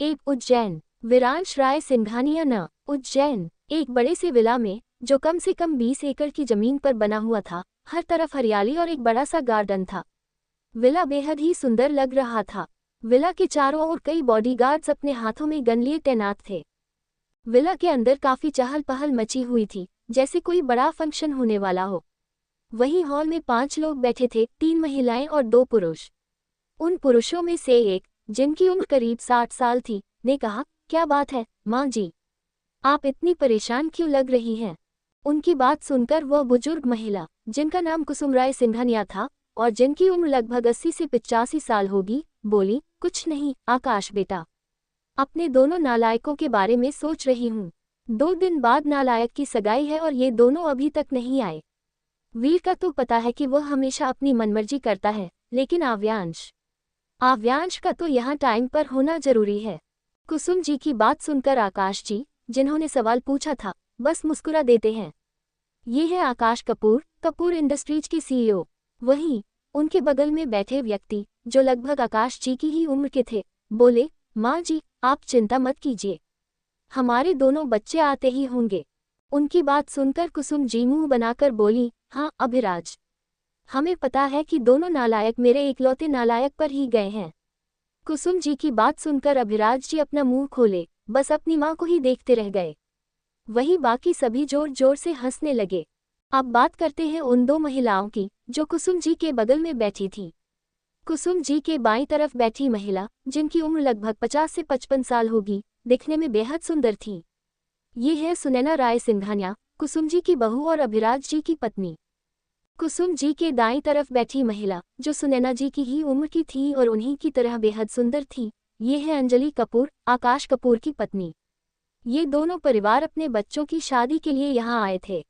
एक उज्जैन। विरांश राय सिंघानिया न उज्जैन, एक बड़े से विला में जो कम से कम 20 एकड़ की जमीन पर बना हुआ था। हर तरफ हरियाली और एक बड़ा सा गार्डन था। विला बेहद ही सुंदर लग रहा था। विला के चारों ओर कई बॉडीगार्ड्स अपने हाथों में गन लिए तैनात थे। विला के अंदर काफी चहल पहल मची हुई थी, जैसे कोई बड़ा फंक्शन होने वाला हो। वहीं हॉल में 5 लोग बैठे थे, 3 महिलाएं और 2 पुरुष। उन पुरुषों में से एक, जिनकी उम्र करीब 60 साल थी, ने कहा, क्या बात है माँ जी, आप इतनी परेशान क्यों लग रही हैं? उनकी बात सुनकर वह बुजुर्ग महिला, जिनका नाम कुसुम राय सिंघानिया था और जिनकी उम्र लगभग 80 से 85 साल होगी, बोली, कुछ नहीं आकाश बेटा, अपने दोनों नालायकों के बारे में सोच रही हूँ। 2 दिन बाद नालायक की सगाई है और ये दोनों अभी तक नहीं आए। वीर का तो पता है कि वह हमेशा अपनी मनमर्जी करता है, लेकिन आव्यांश का तो यहाँ टाइम पर होना जरूरी है। कुसुम जी की बात सुनकर आकाश जी, जिन्होंने सवाल पूछा था, बस मुस्कुरा देते हैं। ये है आकाश कपूर, कपूर इंडस्ट्रीज के सीईओ। वहीं उनके बगल में बैठे व्यक्ति, जो लगभग आकाश जी की ही उम्र के थे, बोले, माँ जी, आप चिंता मत कीजिए, हमारे दोनों बच्चे आते ही होंगे। उनकी बात सुनकर कुसुम जी मुंह बनाकर बोली, हाँ अभिराज, हमें पता है कि दोनों नालायक मेरे इकलौते नालायक पर ही गए हैं। कुसुम जी की बात सुनकर अभिराज जी अपना मुंह खोले, बस अपनी माँ को ही देखते रह गए। वहीं बाकी सभी जोर जोर से हंसने लगे। अब बात करते हैं उन 2 महिलाओं की, जो कुसुम जी के बगल में बैठी थी। कुसुम जी के बाईं तरफ बैठी महिला, जिनकी उम्र लगभग 50 से 55 साल होगी, दिखने में बेहद सुंदर थी। ये है सुनैना राय सिंघानिया, कुसुम जी की बहू और अभिराज जी की पत्नी। कुसुम जी के दाईं तरफ बैठी महिला, जो सुनैना जी की ही उम्र की थी और उन्हीं की तरह बेहद सुंदर थी, ये है अंजलि कपूर, आकाश कपूर की पत्नी। ये दोनों परिवार अपने बच्चों की शादी के लिए यहाँ आए थे।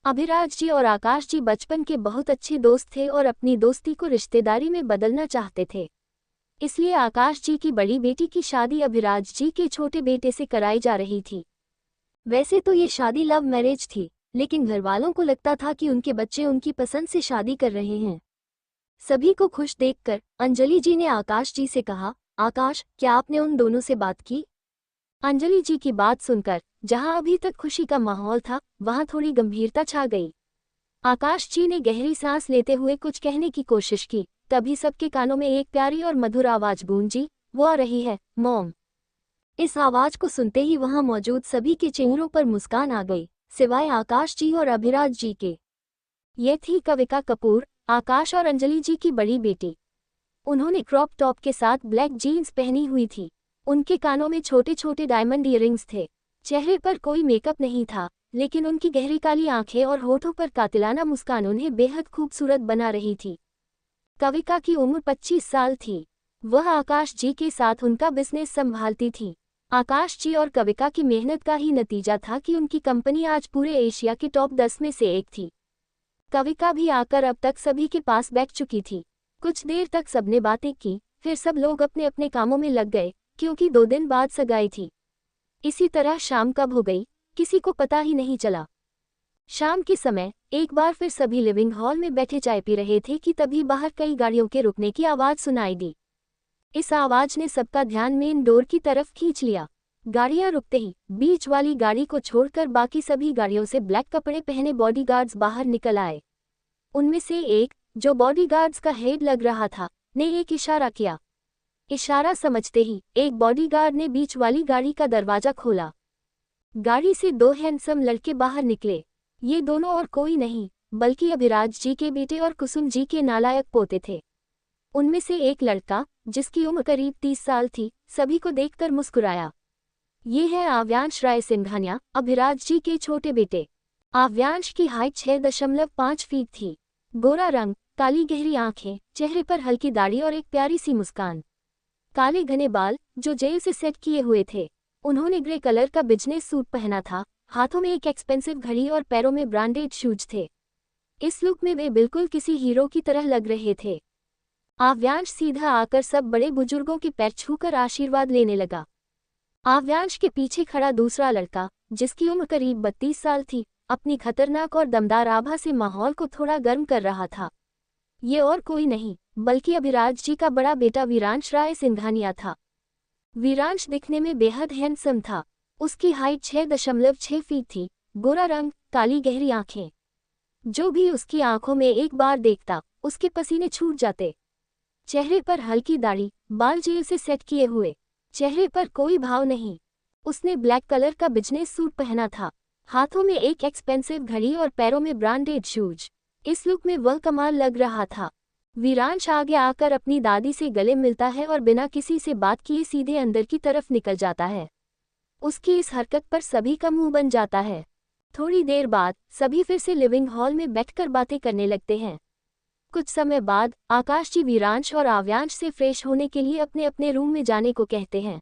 अभिराज जी और आकाश जी बचपन के बहुत अच्छे दोस्त थे और अपनी दोस्ती को रिश्तेदारी में बदलना चाहते थे। इसलिए आकाश जी की बड़ी बेटी की शादी अभिराज जी के छोटे बेटे से कराई जा रही थी। वैसे तो ये शादी लव मैरिज थी, लेकिन घरवालों को लगता था कि उनके बच्चे उनकी पसंद से शादी कर रहे हैं। सभी को खुश देखकर अंजलि जी ने आकाश जी से कहा, आकाश, क्या आपने उन दोनों से बात की? अंजलि जी की बात सुनकर जहां अभी तक खुशी का माहौल था, वहां थोड़ी गंभीरता छा गई। आकाश जी ने गहरी सांस लेते हुए कुछ कहने की कोशिश की, तभी सबके कानों में एक प्यारी और मधुर आवाज गूंजी, वो आ रही है मॉम। इस आवाज को सुनते ही वहां मौजूद सभी के चेहरों पर मुस्कान आ गई, सिवाय आकाश जी और अभिराज जी के। ये थी कविका कपूर, आकाश और अंजलि जी की बड़ी बेटी। उन्होंने क्रॉप टॉप के साथ ब्लैक जीन्स पहनी हुई थी। उनके कानों में छोटे छोटे डायमंड ईयरिंग्स थे। चेहरे पर कोई मेकअप नहीं था, लेकिन उनकी गहरी काली आंखें और होठों पर कातिलाना मुस्कान उन्हें बेहद खूबसूरत बना रही थी। कविका की उम्र 25 साल थी। वह आकाश जी के साथ उनका बिजनेस संभालती थी। आकाश जी और कविका की मेहनत का ही नतीजा था कि उनकी कंपनी आज पूरे एशिया के टॉप 10 में से एक थी। कविका भी आकर अब तक सभी के पास बैठ चुकी थी। कुछ देर तक सबने बातें की, फिर सब लोग अपने अपने कामों में लग गए, क्योंकि 2 दिन बाद सगाई थी। इसी तरह शाम कब हो गई, किसी को पता ही नहीं चला। शाम के समय एक बार फिर सभी लिविंग हॉल में बैठे चाय पी रहे थे कि तभी बाहर कई गाड़ियों के रुकने की आवाज सुनाई दी। इस आवाज ने सबका ध्यान मेन डोर की तरफ खींच लिया। गाड़ियां रुकते ही बीच वाली गाड़ी को छोड़कर बाकी सभी गाड़ियों से ब्लैक कपड़े पहने बॉडीगार्ड्स बाहर निकल आए। उनमें से एक, जो बॉडीगार्ड्स का हेड लग रहा था, ने एक इशारा किया। इशारा समझते ही एक बॉडीगार्ड ने बीच वाली गाड़ी का दरवाजा खोला। गाड़ी से 2 हैंडसम लड़के बाहर निकले। ये दोनों और कोई नहीं, बल्कि अभिराज जी के बेटे और कुसुम जी के नालायक पोते थे। उनमें से एक लड़का, जिसकी उम्र करीब 30 साल थी, सभी को देखकर मुस्कुराया। ये है आव्यांश राय सिंघानिया, अभिराज जी के छोटे बेटे। आव्यांश की हाइट 6.5 फीट थी। गोरा रंग, काली गहरी आंखें, चेहरे पर हल्की दाढ़ी और एक प्यारी सी मुस्कान। काले घने बाल, जो जेल से सेट किए हुए थे। उन्होंने ग्रे कलर का बिजनेस सूट पहना था, हाथों में एक एक्सपेंसिव घड़ी और पैरों में ब्रांडेड शूज थे। इस लुक में वे बिल्कुल किसी हीरो की तरह लग रहे थे। आव्यांश सीधा आकर सब बड़े बुजुर्गों के पैर छूकर आशीर्वाद लेने लगा। आव्यांश के पीछे खड़ा दूसरा लड़का, जिसकी उम्र करीब 32 साल थी, अपनी खतरनाक और दमदार आभा से माहौल को थोड़ा गर्म कर रहा था। ये और कोई नहीं, बल्कि अभिराज जी का बड़ा बेटा विरांश राय सिंघानिया था। वीरांश दिखने में बेहद हैंडसम था। उसकी हाइट 6.6 फीट थी, गोरा रंग, काली गहरी आंखें। जो भी उसकी आंखों में एक बार देखता, उसके पसीने छूट जाते। चेहरे पर हल्की दाढ़ी, बाल जेल से सेट किए हुए, चेहरे पर कोई भाव नहीं। उसने ब्लैक कलर का बिजनेस सूट पहना था, हाथों में एक एक्सपेंसिव घड़ी और पैरों में ब्रांडेड शूज। इस लुक में वह कमाल लग रहा था। वीरांश आगे आकर अपनी दादी से गले मिलता है और बिना किसी से बात किए सीधे अंदर की तरफ निकल जाता है। उसकी इस हरकत पर सभी का मुंह बन जाता है। थोड़ी देर बाद सभी फिर से लिविंग हॉल में बैठकर बातें करने लगते हैं। कुछ समय बाद आकाश जी वीरांश और आव्यांश से फ्रेश होने के लिए अपने अपने रूम में जाने को कहते हैं।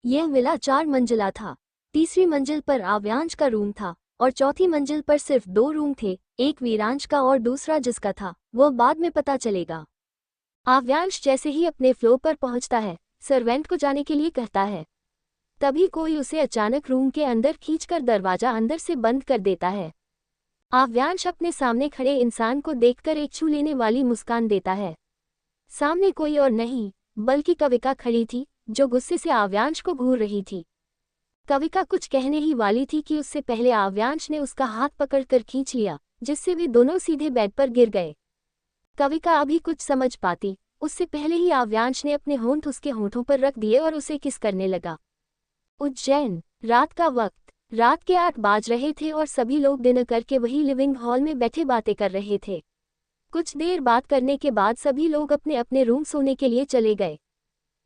यह विला 4 मंजिला था। तीसरी मंजिल पर आव्यांश का रूम था और चौथी मंजिल पर सिर्फ 2 रूम थे, एक वीरांश का और दूसरा जिसका था वह बाद में पता चलेगा। आव्यांश जैसे ही अपने फ्लोर पर पहुंचता है, सर्वेंट को जाने के लिए कहता है। तभी कोई उसे अचानक रूम के अंदर खींचकर दरवाजा अंदर से बंद कर देता है। आव्यांश अपने सामने खड़े इंसान को देखकर एक छू लेने वाली मुस्कान देता है। सामने कोई और नहीं बल्कि कविका खड़ी थी, जो गुस्से से आव्यांश को घूर रही थी। कविका कुछ कहने ही वाली थी कि उससे पहले आव्यांश ने उसका हाथ पकड़कर खींच लिया, जिससे वे दोनों सीधे बेड पर गिर गए। कविका अभी कुछ समझ पाती, उससे पहले ही आव्यांश ने अपने होंठ उसके होंठों पर रख दिए और उसे किस करने लगा। उज्जैन, रात का वक्त, रात के 8 बाज रहे थे और सभी लोग डिनर करके वही लिविंग हॉल में बैठे बातें कर रहे थे। कुछ देर बात करने के बाद सभी लोग अपने अपने रूम सोने के लिए चले गए।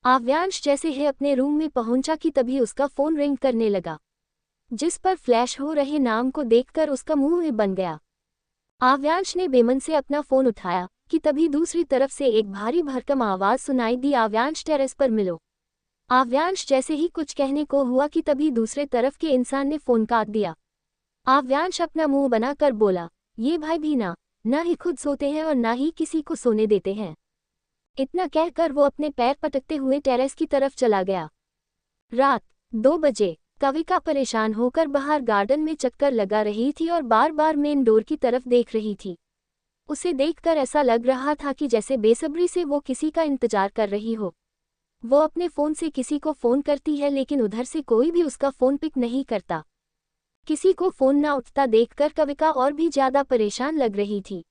आव्यांश जैसे ही अपने रूम में पहुंचा कि तभी उसका फोन रिंग करने लगा, जिस पर फ्लैश हो रहे नाम को देखकर उसका मुंह ही बन गया। आव्यांश ने बेमन से अपना फोन उठाया कि तभी दूसरी तरफ से एक भारी भरकम आवाज सुनाई दी, आव्यांश टेरेस पर मिलो। आव्यांश जैसे ही कुछ कहने को हुआ कि तभी दूसरे तरफ के इंसान ने फोन काट दिया। आव्यांश अपना मुंह बनाकर बोला, ये भाई भी ना ही खुद सोते हैं और ना ही किसी को सोने देते हैं। इतना कहकर वो अपने पैर पटकते हुए टेरेस की तरफ चला गया। रात 2 बजे कविका परेशान होकर बाहर गार्डन में चक्कर लगा रही थी और बार बार मेन डोर की तरफ देख रही थी। उसे देखकर ऐसा लग रहा था कि जैसे बेसब्री से वो किसी का इंतजार कर रही हो। वो अपने फ़ोन से किसी को फ़ोन करती है लेकिन उधर से कोई भी उसका फ़ोन पिक नहीं करता। किसी को फ़ोन ना उठता देखकर कविका और भी ज़्यादा परेशान लग रही थी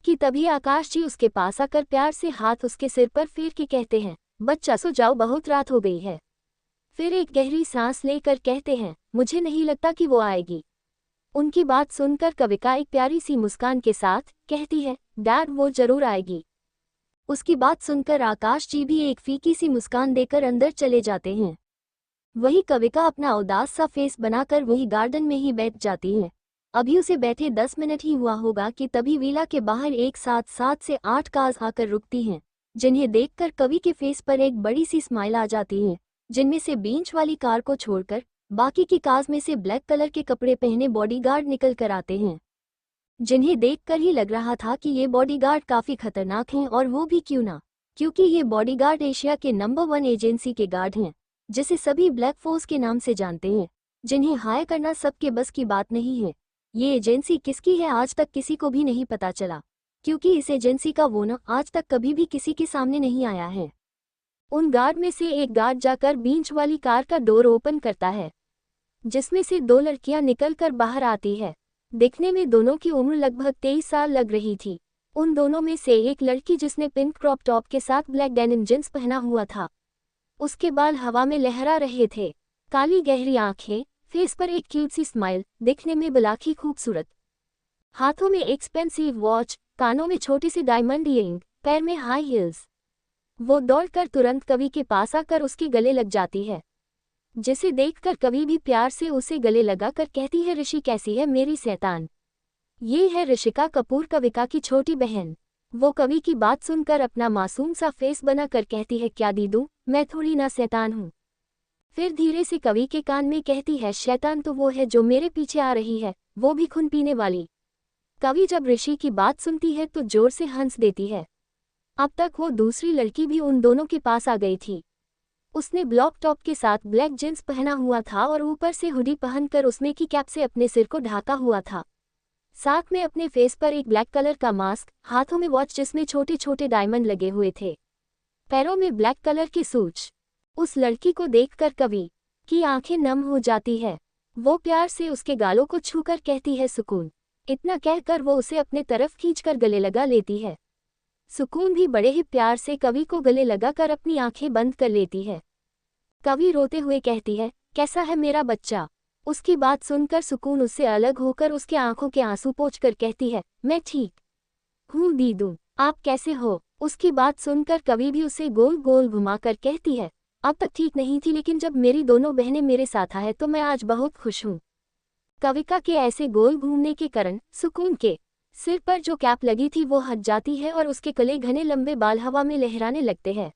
कि तभी आकाश जी उसके पास आकर प्यार से हाथ उसके सिर पर फेर के कहते हैं, बच्चा सो जाओ, बहुत रात हो गई है। फिर एक गहरी सांस लेकर कहते हैं, मुझे नहीं लगता कि वो आएगी। उनकी बात सुनकर कविका एक प्यारी सी मुस्कान के साथ कहती है, डैड वो जरूर आएगी। उसकी बात सुनकर आकाश जी भी एक फीकी सी मुस्कान देकर अंदर चले जाते हैं। वही कविका अपना उदास सा फेस बनाकर वही गार्डन में ही बैठ जाती है। अभी उसे बैठे 10 मिनट ही हुआ होगा कि तभी विला के बाहर एक साथ 7 से 8 कार्स आकर रुकती हैं, जिन्हें देखकर कवि के फेस पर एक बड़ी सी स्माइल आ जाती है, जिनमें से बीच वाली कार को छोड़कर बाकी की कार्स में से ब्लैक कलर के कपड़े पहने बॉडीगार्ड निकल कर आते हैं, जिन्हें देखकर ही लग रहा था कि ये बॉडीगार्ड काफी खतरनाक हैं। और वो भी क्यों ना, क्योंकि ये बॉडीगार्ड एशिया के नंबर 1 एजेंसी के गार्ड हैं, जिसे सभी ब्लैक फोर्स के नाम से जानते हैं, जिन्हें हायर करना सबके बस की बात नहीं है। ये एजेंसी किसकी है आज तक किसी को भी नहीं पता चला, क्योंकि इस एजेंसी का ओनर आज तक कभी भी किसी के सामने नहीं आया है। उन गार्ड में से एक गार्ड जाकर बीच वाली कार का डोर ओपन करता है, जिसमें से 2 लड़कियां निकलकर बाहर आती है। दिखने में दोनों की उम्र लगभग 23 साल लग रही थी। उन दोनों में से एक लड़की जिसने पिंक क्रॉप टॉप के साथ ब्लैक डेनिम जींस पहना हुआ था, उसके बाल हवा में लहरा रहे थे, काली गहरी आंखें, फेस पर एक क्यूट सी स्माइल, दिखने में बिलाखी खूबसूरत, हाथों में एक्सपेंसिव वॉच, कानों में छोटी सी डायमंड इयरिंग, पैर में हाई हील्स। वो दौड़कर तुरंत कवि के पास आकर उसके गले लग जाती है, जिसे देखकर कवि भी प्यार से उसे गले लगाकर कहती है, ऋषि कैसी है मेरी शैतान। ये है ऋषिका कपूर, कविका की छोटी बहन। वो कवि की बात सुनकर अपना मासूम सा फेस बनाकर कहती है, क्या दीदू, मैं थोड़ी ना शैतान हूँ। फिर धीरे से कवि के कान में कहती है, शैतान तो वो है जो मेरे पीछे आ रही है, वो भी खून पीने वाली। कवि जब ऋषि की बात सुनती है तो जोर से हंस देती है। अब तक वो दूसरी लड़की भी उन दोनों के पास आ गई थी। उसने ब्लॉक टॉप के साथ ब्लैक जींस पहना हुआ था और ऊपर से हुडी पहनकर उसमें की कैप से अपने सिर को ढाका हुआ था। साथ में अपने फेस पर एक ब्लैक कलर का मास्क, हाथों में वॉच जिसमें छोटे छोटे डायमंड लगे हुए थे, पैरों में ब्लैक कलर के शूज। उस लड़की को देखकर कवि की आंखें नम हो जाती है। वो प्यार से उसके गालों को छूकर कहती है सुकून। इतना कहकर वो उसे अपने तरफ खींचकर गले लगा लेती है। सुकून भी बड़े ही प्यार से कवि को गले लगाकर अपनी आंखें बंद कर लेती है। कवि रोते हुए कहती है, कैसा है मेरा बच्चा? उसकी बात सुनकर सुकून उससे अलग होकर उसके आंखों के आंसू पोंछकर कहती है, मैं ठीक हूँ दीदू, आप कैसे हो? उसकी बात सुनकर कवि भी उसे गोल गोल घुमाकर कहती है, अब तक ठीक नहीं थी लेकिन जब मेरी दोनों बहनें मेरे साथ है तो मैं आज बहुत खुश हूँ। कविका के ऐसे गोल घूमने के कारण सुकून के सिर पर जो कैप लगी थी वो हट जाती है और उसके कले घने लंबे बाल हवा में लहराने लगते हैं।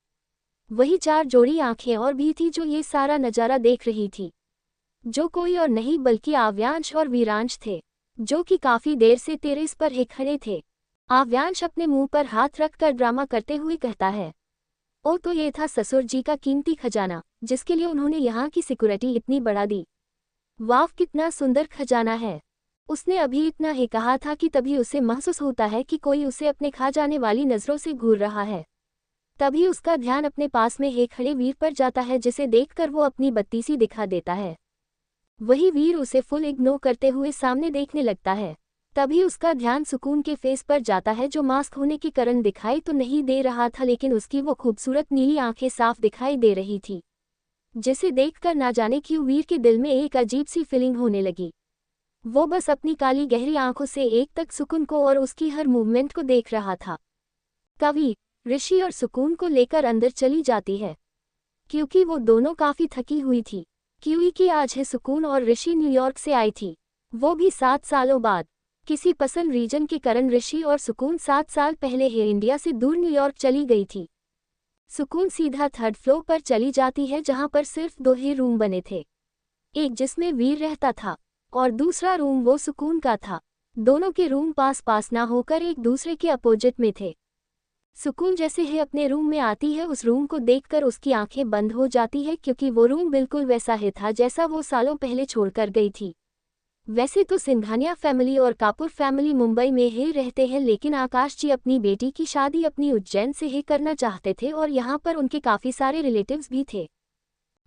वही 4 जोड़ी आंखें और भी थी जो ये सारा नजारा देख रही थी, जो कोई और नहीं बल्कि आव्यांश और वीरांश थे, जो कि काफी देर से टेरेस पर ही खड़े थे। आव्यांश अपने मुंह पर हाथ रखकर ड्रामा करते हुए कहता है, ओ तो ये था ससुर जी का कीमती खजाना, जिसके लिए उन्होंने यहाँ की सिक्योरिटी इतनी बढ़ा दी। वाह कितना सुंदर खजाना है। उसने अभी इतना ही कहा था कि तभी उसे महसूस होता है कि कोई उसे अपने खा जाने वाली नजरों से घूर रहा है। तभी उसका ध्यान अपने पास में ही खड़े वीर पर जाता है, जिसे देखकर वो अपनी बत्तीसी दिखा देता है। वही वीर उसे फुल इग्नोर करते हुए सामने देखने लगता है। तभी उसका ध्यान सुकून के फेस पर जाता है, जो मास्क होने के कारण दिखाई तो नहीं दे रहा था लेकिन उसकी वो खूबसूरत नीली आंखें साफ दिखाई दे रही थी, जिसे देखकर ना जाने क्यों वीर के दिल में एक अजीब सी फीलिंग होने लगी। वो बस अपनी काली गहरी आंखों से एक तक सुकून को और उसकी हर मूवमेंट को देख रहा था। कवि ऋषि और सुकून को लेकर अंदर चली जाती है, क्योंकि वो दोनों काफी थकी हुई थी। क्योंकि आज है सुकून और ऋषि न्यूयॉर्क से आई थी, वो भी 7 सालों बाद। किसी पसंद रीजन के कारण ऋषि और सुकून 7 साल पहले ही इंडिया से दूर न्यूयॉर्क चली गई थी। सुकून सीधा 3rd फ्लोर पर चली जाती है, जहां पर सिर्फ 2 ही रूम बने थे, एक जिसमें वीर रहता था और दूसरा रूम वो सुकून का था। दोनों के रूम पास पास ना होकर एक दूसरे के अपोजिट में थे। सुकून जैसे ही अपने रूम में आती है, उस रूम को देखकर उसकी आंखें बंद हो जाती है, क्योंकि वो रूम बिल्कुल वैसा ही था जैसा वो सालों पहले छोड़कर गई थी। वैसे तो सिंघानिया फैमिली और कापुर फैमिली मुंबई में ही रहते हैं, लेकिन आकाश जी अपनी बेटी की शादी अपनी उज्जैन से ही करना चाहते थे और यहाँ पर उनके काफ़ी सारे रिलेटिव्स भी थे,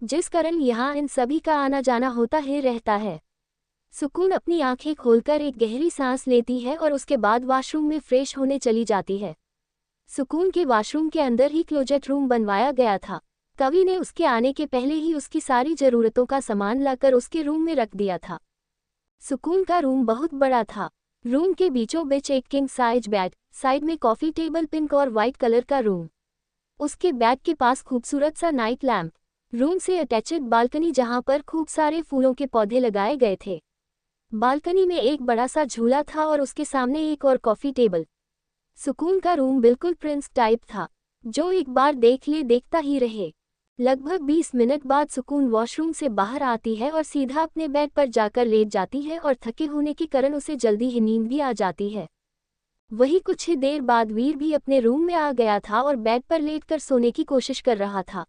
जिस कारण यहाँ इन सभी का आना जाना होता ही रहता है। सुकून अपनी आंखें खोलकर एक गहरी सांस लेती है और उसके बाद वॉशरूम में फ्रेश होने चली जाती है। सुकून के वॉशरूम के अंदर ही क्लोजेट रूम बनवाया गया था। कवि ने उसके आने के पहले ही उसकी सारी ज़रूरतों का सामान लाकर उसके रूम में रख दिया था। सुकून का रूम बहुत बड़ा था। रूम के बीचों बीच एक किंग साइज बेड, साइड में कॉफी टेबल, पिंक और वाइट कलर का रूम, उसके बेड के पास खूबसूरत सा नाइट लैम्प, रूम से अटैच्ड बालकनी जहां पर खूब सारे फूलों के पौधे लगाए गए थे। बालकनी में एक बड़ा सा झूला था और उसके सामने एक और कॉफी टेबल। सुकून का रूम बिल्कुल प्रिंस टाइप था, जो एक बार देख ले देखता ही रहे। लगभग 20 मिनट बाद सुकून वॉशरूम से बाहर आती है और सीधा अपने बेड पर जाकर लेट जाती है और थके होने के कारण उसे जल्दी ही नींद भी आ जाती है। वही कुछ ही देर बाद वीर भी अपने रूम में आ गया था और बेड पर लेटकर सोने की कोशिश कर रहा था,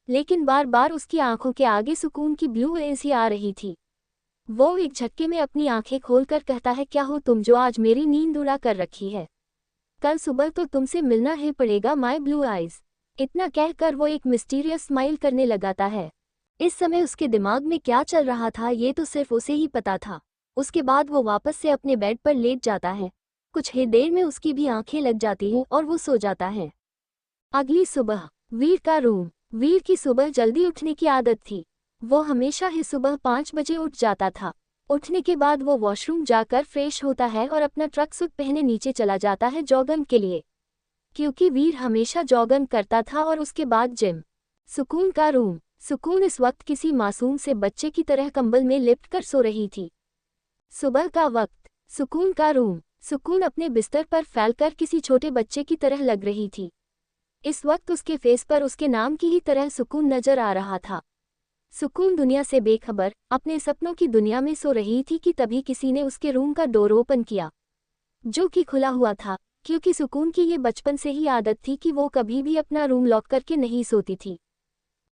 लेकिन बार बार उसकी आंखों के आगे सुकून की ब्लू रेज ही आ रही थी। वो एक झटके में अपनी आंखें खोलकर कहता है, क्या हो तुम जो आज मेरी नींद उड़ा कर रखी है? कल सुबह तो तुमसे मिलना ही पड़ेगा माय ब्लू आइज। इतना कहकर वो एक मिस्टीरियस स्माइल करने लगाता है। इस समय उसके दिमाग में क्या चल रहा था ये तो सिर्फ उसे ही पता था। उसके बाद वो वापस से अपने बेड पर लेट जाता है। कुछ ही देर में उसकी भी आंखें लग जाती हैं और वो सो जाता है। अगली सुबह वीर का रूम। वीर की सुबह जल्दी उठने की आदत थी। वो हमेशा ही सुबह 5 बजे उठ जाता था। उठने के बाद वो वॉशरूम जाकर फ्रेश होता है और अपना ट्रक सूट पहने नीचे चला जाता है जॉगिंग के लिए, क्योंकि वीर हमेशा जॉगिंग करता था और उसके बाद जिम। सुकून का रूम। सुकून इस वक्त किसी मासूम से बच्चे की तरह कंबल में लिपट कर सो रही थी। सुबह का वक्त। सुकून का रूम। सुकून अपने बिस्तर पर फैलकर किसी छोटे बच्चे की तरह लग रही थी। इस वक्त उसके फेस पर उसके नाम की ही तरह सुकून नजर आ रहा था। सुकून दुनिया से बेखबर अपने सपनों की दुनिया में सो रही थी कि तभी किसी ने उसके रूम का डोर ओपन किया, जो कि खुला हुआ था, क्योंकि सुकून की ये बचपन से ही आदत थी कि वो कभी भी अपना रूम लॉक करके नहीं सोती थी।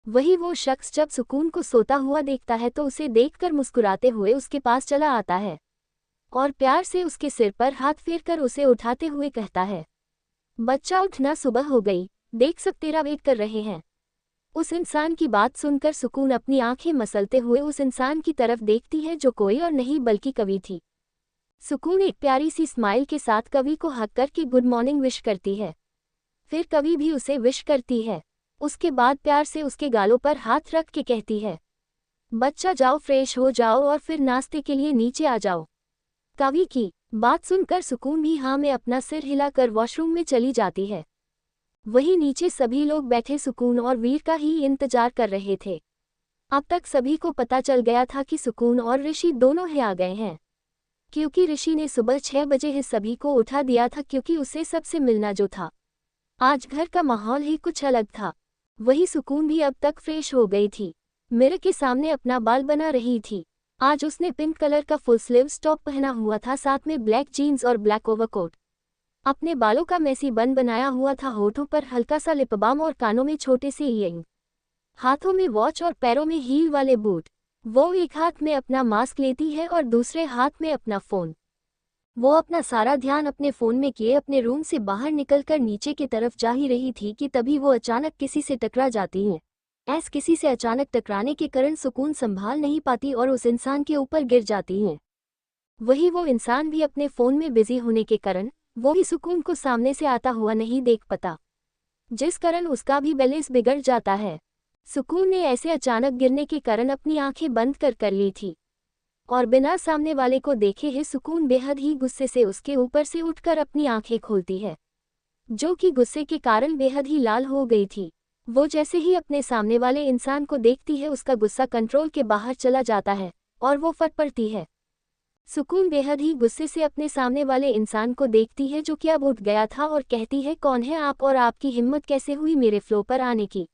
वही वो शख्स जब सुकून को सोता हुआ देखता है तो उसे देखकर मुस्कुराते हुए उसके पास चला आता है और प्यार से उसके सिर पर हाथ फेरकर उसे उठाते हुए कहता है, बच्चा उठना, सुबह हो गई, देख सब तेरा वेट कर रहे हैं। उस इंसान की बात सुनकर सुकून अपनी आंखें मसलते हुए उस इंसान की तरफ देखती है जो कोई और नहीं बल्कि कवि थी। सुकून एक प्यारी सी स्माइल के साथ कवि को हक करके गुड मॉर्निंग विश करती है। फिर कवि भी उसे विश करती है। उसके बाद प्यार से उसके गालों पर हाथ रख के कहती है, बच्चा जाओ फ्रेश हो जाओ और फिर नाश्ते के लिए नीचे आ जाओ। कवि की बात सुनकर सुकून भी हाँ में अपना सिर हिलाकर वॉशरूम में चली जाती है। वहीं नीचे सभी लोग बैठे सुकून और वीर का ही इंतजार कर रहे थे। अब तक सभी को पता चल गया था कि सुकून और ऋषि दोनों ही आ गए हैं, क्योंकि ऋषि ने सुबह 6 बजे ही सभी को उठा दिया था, क्योंकि उसे सबसे मिलना जो था। आज घर का माहौल ही कुछ अलग था। वही सुकून भी अब तक फ्रेश हो गई थी। मिरर के सामने अपना बाल बना रही थी। आज उसने पिंक कलर का फुल स्लीव्स टॉप पहना हुआ था, साथ में ब्लैक जीन्स और ब्लैक ओवरकोट। अपने बालों का मैसी बन बनाया हुआ था, होठों पर हल्का सा लिप बाम और कानों में छोटे से ईयरिंग, हाथों में वॉच और पैरों में हील वाले बूट। वो एक हाथ में अपना मास्क लेती है और दूसरे हाथ में अपना फ़ोन। वो अपना सारा ध्यान अपने फ़ोन में किए अपने रूम से बाहर निकलकर नीचे की तरफ जा ही रही थी कि तभी वो अचानक किसी से टकरा जाती है। ऐस किसी से अचानक टकराने के कारण सुकून संभाल नहीं पाती और उस इंसान के ऊपर गिर जाती है। वही वो इंसान भी अपने फ़ोन में बिजी होने के कारण वो ही सुकून को सामने से आता हुआ नहीं देख पाता, जिस कारण उसका भी बैलेंस बिगड़ जाता है। सुकून ने ऐसे अचानक गिरने के कारण अपनी आंखें बंद कर ली थी और बिना सामने वाले को देखे ही सुकून बेहद ही गुस्से से उसके ऊपर से उठकर अपनी आंखें खोलती है, जो कि गुस्से के कारण बेहद ही लाल हो गई थी। वो जैसे ही अपने सामने वाले इंसान को देखती है उसका गुस्सा कंट्रोल के बाहर चला जाता है और वो फट पड़ती है। सुकून बेहद ही गुस्से से अपने सामने वाले इंसान को देखती है जो कि अब उठ गया था और कहती है, कौन है आप और आपकी हिम्मत कैसे हुई मेरे फ्लो पर आने की?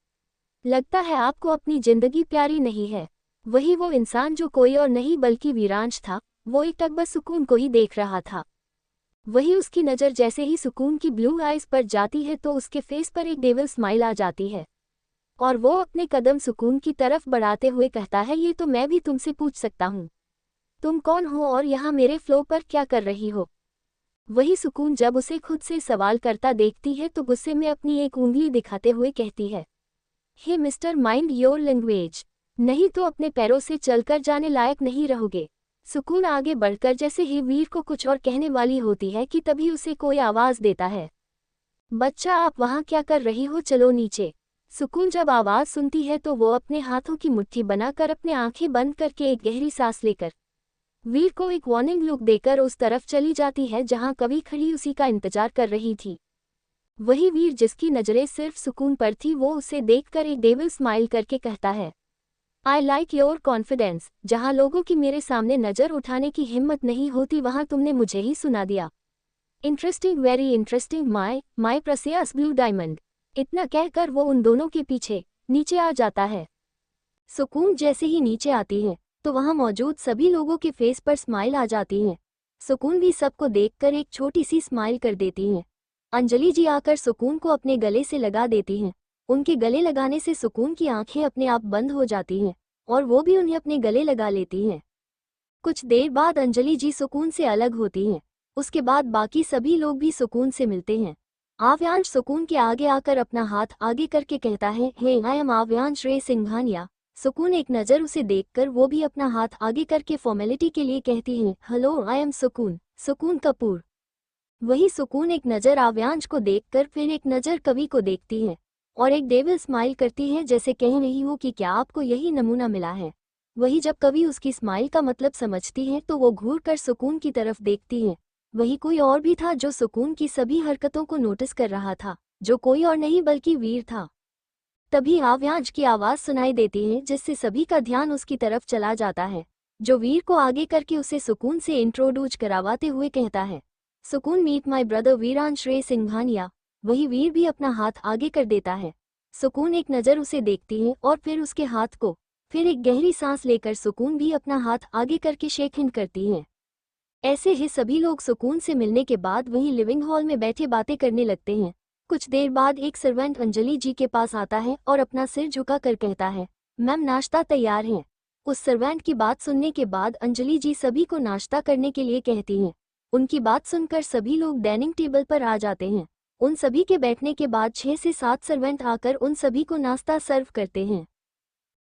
लगता है आपको अपनी जिंदगी प्यारी नहीं है। वही वो इंसान जो कोई और नहीं बल्कि वीरांश था, वो एक टक बस सुकून को ही देख रहा था। वही उसकी नज़र जैसे ही सुकून की ब्लू आइज पर जाती है तो उसके फेस पर एक डेविल स्माइल आ जाती है और वो अपने कदम सुकून की तरफ बढ़ाते हुए कहता है, ये तो मैं भी तुमसे पूछ सकता हूँ, तुम कौन हो और यहाँ मेरे फ्लो पर क्या कर रही हो? वही सुकून जब उसे खुद से सवाल करता देखती है तो गुस्से में अपनी एक उंगली दिखाते हुए कहती है, हे मिस्टर माइंड योर लैंग्वेज, नहीं तो अपने पैरों से चलकर जाने लायक नहीं रहोगे। सुकून आगे बढ़कर जैसे ही वीर को कुछ और कहने वाली होती है कि तभी उसे कोई आवाज़ देता है, बच्चा आप वहाँ क्या कर रही हो, चलो नीचे। सुकून जब आवाज़ सुनती है तो वो अपने हाथों की मुट्ठी बनाकर अपने आंखें बंद करके एक गहरी सांस लेकर वीर को एक वार्निंग लुक देकर उस तरफ चली जाती है जहाँ कवि खड़ी उसी का इंतजार कर रही थी। वही वीर जिसकी नज़रें सिर्फ सुकून पर थी, वो उसे देखकर एक डेविल स्माइल करके कहता है, आई लाइक योर कॉन्फिडेंस, जहाँ लोगों की मेरे सामने नज़र उठाने की हिम्मत नहीं होती वहाँ तुमने मुझे ही सुना दिया। इंटरेस्टिंग, वेरी इंटरेस्टिंग माई प्रेसियस ब्लू डायमंड। इतना कहकर वो उन दोनों के पीछे नीचे आ जाता है। सुकून जैसे ही नीचे आती है तो वहाँ मौजूद सभी लोगों के फेस पर स्माइल आ जाती है। सुकून भी सबको देखकर एक छोटी सी स्माइल कर देती हैं। अंजलि जी आकर सुकून को अपने गले से लगा देती हैं। उनके गले लगाने से सुकून की आंखें अपने आप बंद हो जाती हैं और वो भी उन्हें अपने गले लगा लेती हैं। कुछ देर बाद अंजलि जी सुकून से अलग होती हैं। उसके बाद बाकी सभी लोग भी सुकून से मिलते हैं। आव्यांश सुकून के आगे आकर अपना हाथ आगे करके कहता है, हे आई एम आव्यांश रे सिंघानिया। सुकून एक नज़र उसे देखकर वो भी अपना हाथ आगे करके फॉर्मेलिटी के लिए कहती है, हेलो आई एम सुकून कपूर। वही सुकून एक नज़र आव्यांश को देखकर फिर एक नज़र कवि को देखती है और एक डेविल स्माइल करती है जैसे कह रही हो कि क्या आपको यही नमूना मिला है। वही जब कवि उसकी स्माइल का मतलब समझती है तो वो घूर कर सुकून की तरफ देखती है। वही कोई और भी था जो सुकून की सभी हरकतों को नोटिस कर रहा था, जो कोई और नहीं बल्कि वीर था। तभी आव्यांश की आवाज़ सुनाई देती है जिससे सभी का ध्यान उसकी तरफ चला जाता है, जो वीर को आगे करके उसे सुकून से इंट्रोड्यूस करवाते हुए कहता है, सुकून मीट माई ब्रदर वीरांश रे सिंघानिया। वही वीर भी अपना हाथ आगे कर देता है। सुकून एक नज़र उसे देखती है और फिर उसके हाथ को फिर एक गहरी सांस लेकर सुकून भी अपना हाथ आगे करके शेक हैंड करती है। ऐसे ही सभी लोग सुकून से मिलने के बाद वहीं लिविंग हॉल में बैठे बातें करने लगते हैं। कुछ देर बाद एक सर्वेंट अंजलि जी के पास आता है और अपना सिर झुका कर कहता है, मैम नाश्ता तैयार है। उस सर्वेंट की बात सुनने के बाद अंजलि जी सभी को नाश्ता करने के लिए कहती हैं। उनकी बात सुनकर सभी लोग डाइनिंग टेबल पर आ जाते हैं। उन सभी के बैठने के बाद 6 से 7 सर्वेंट आकर उन सभी को नाश्ता सर्व करते हैं।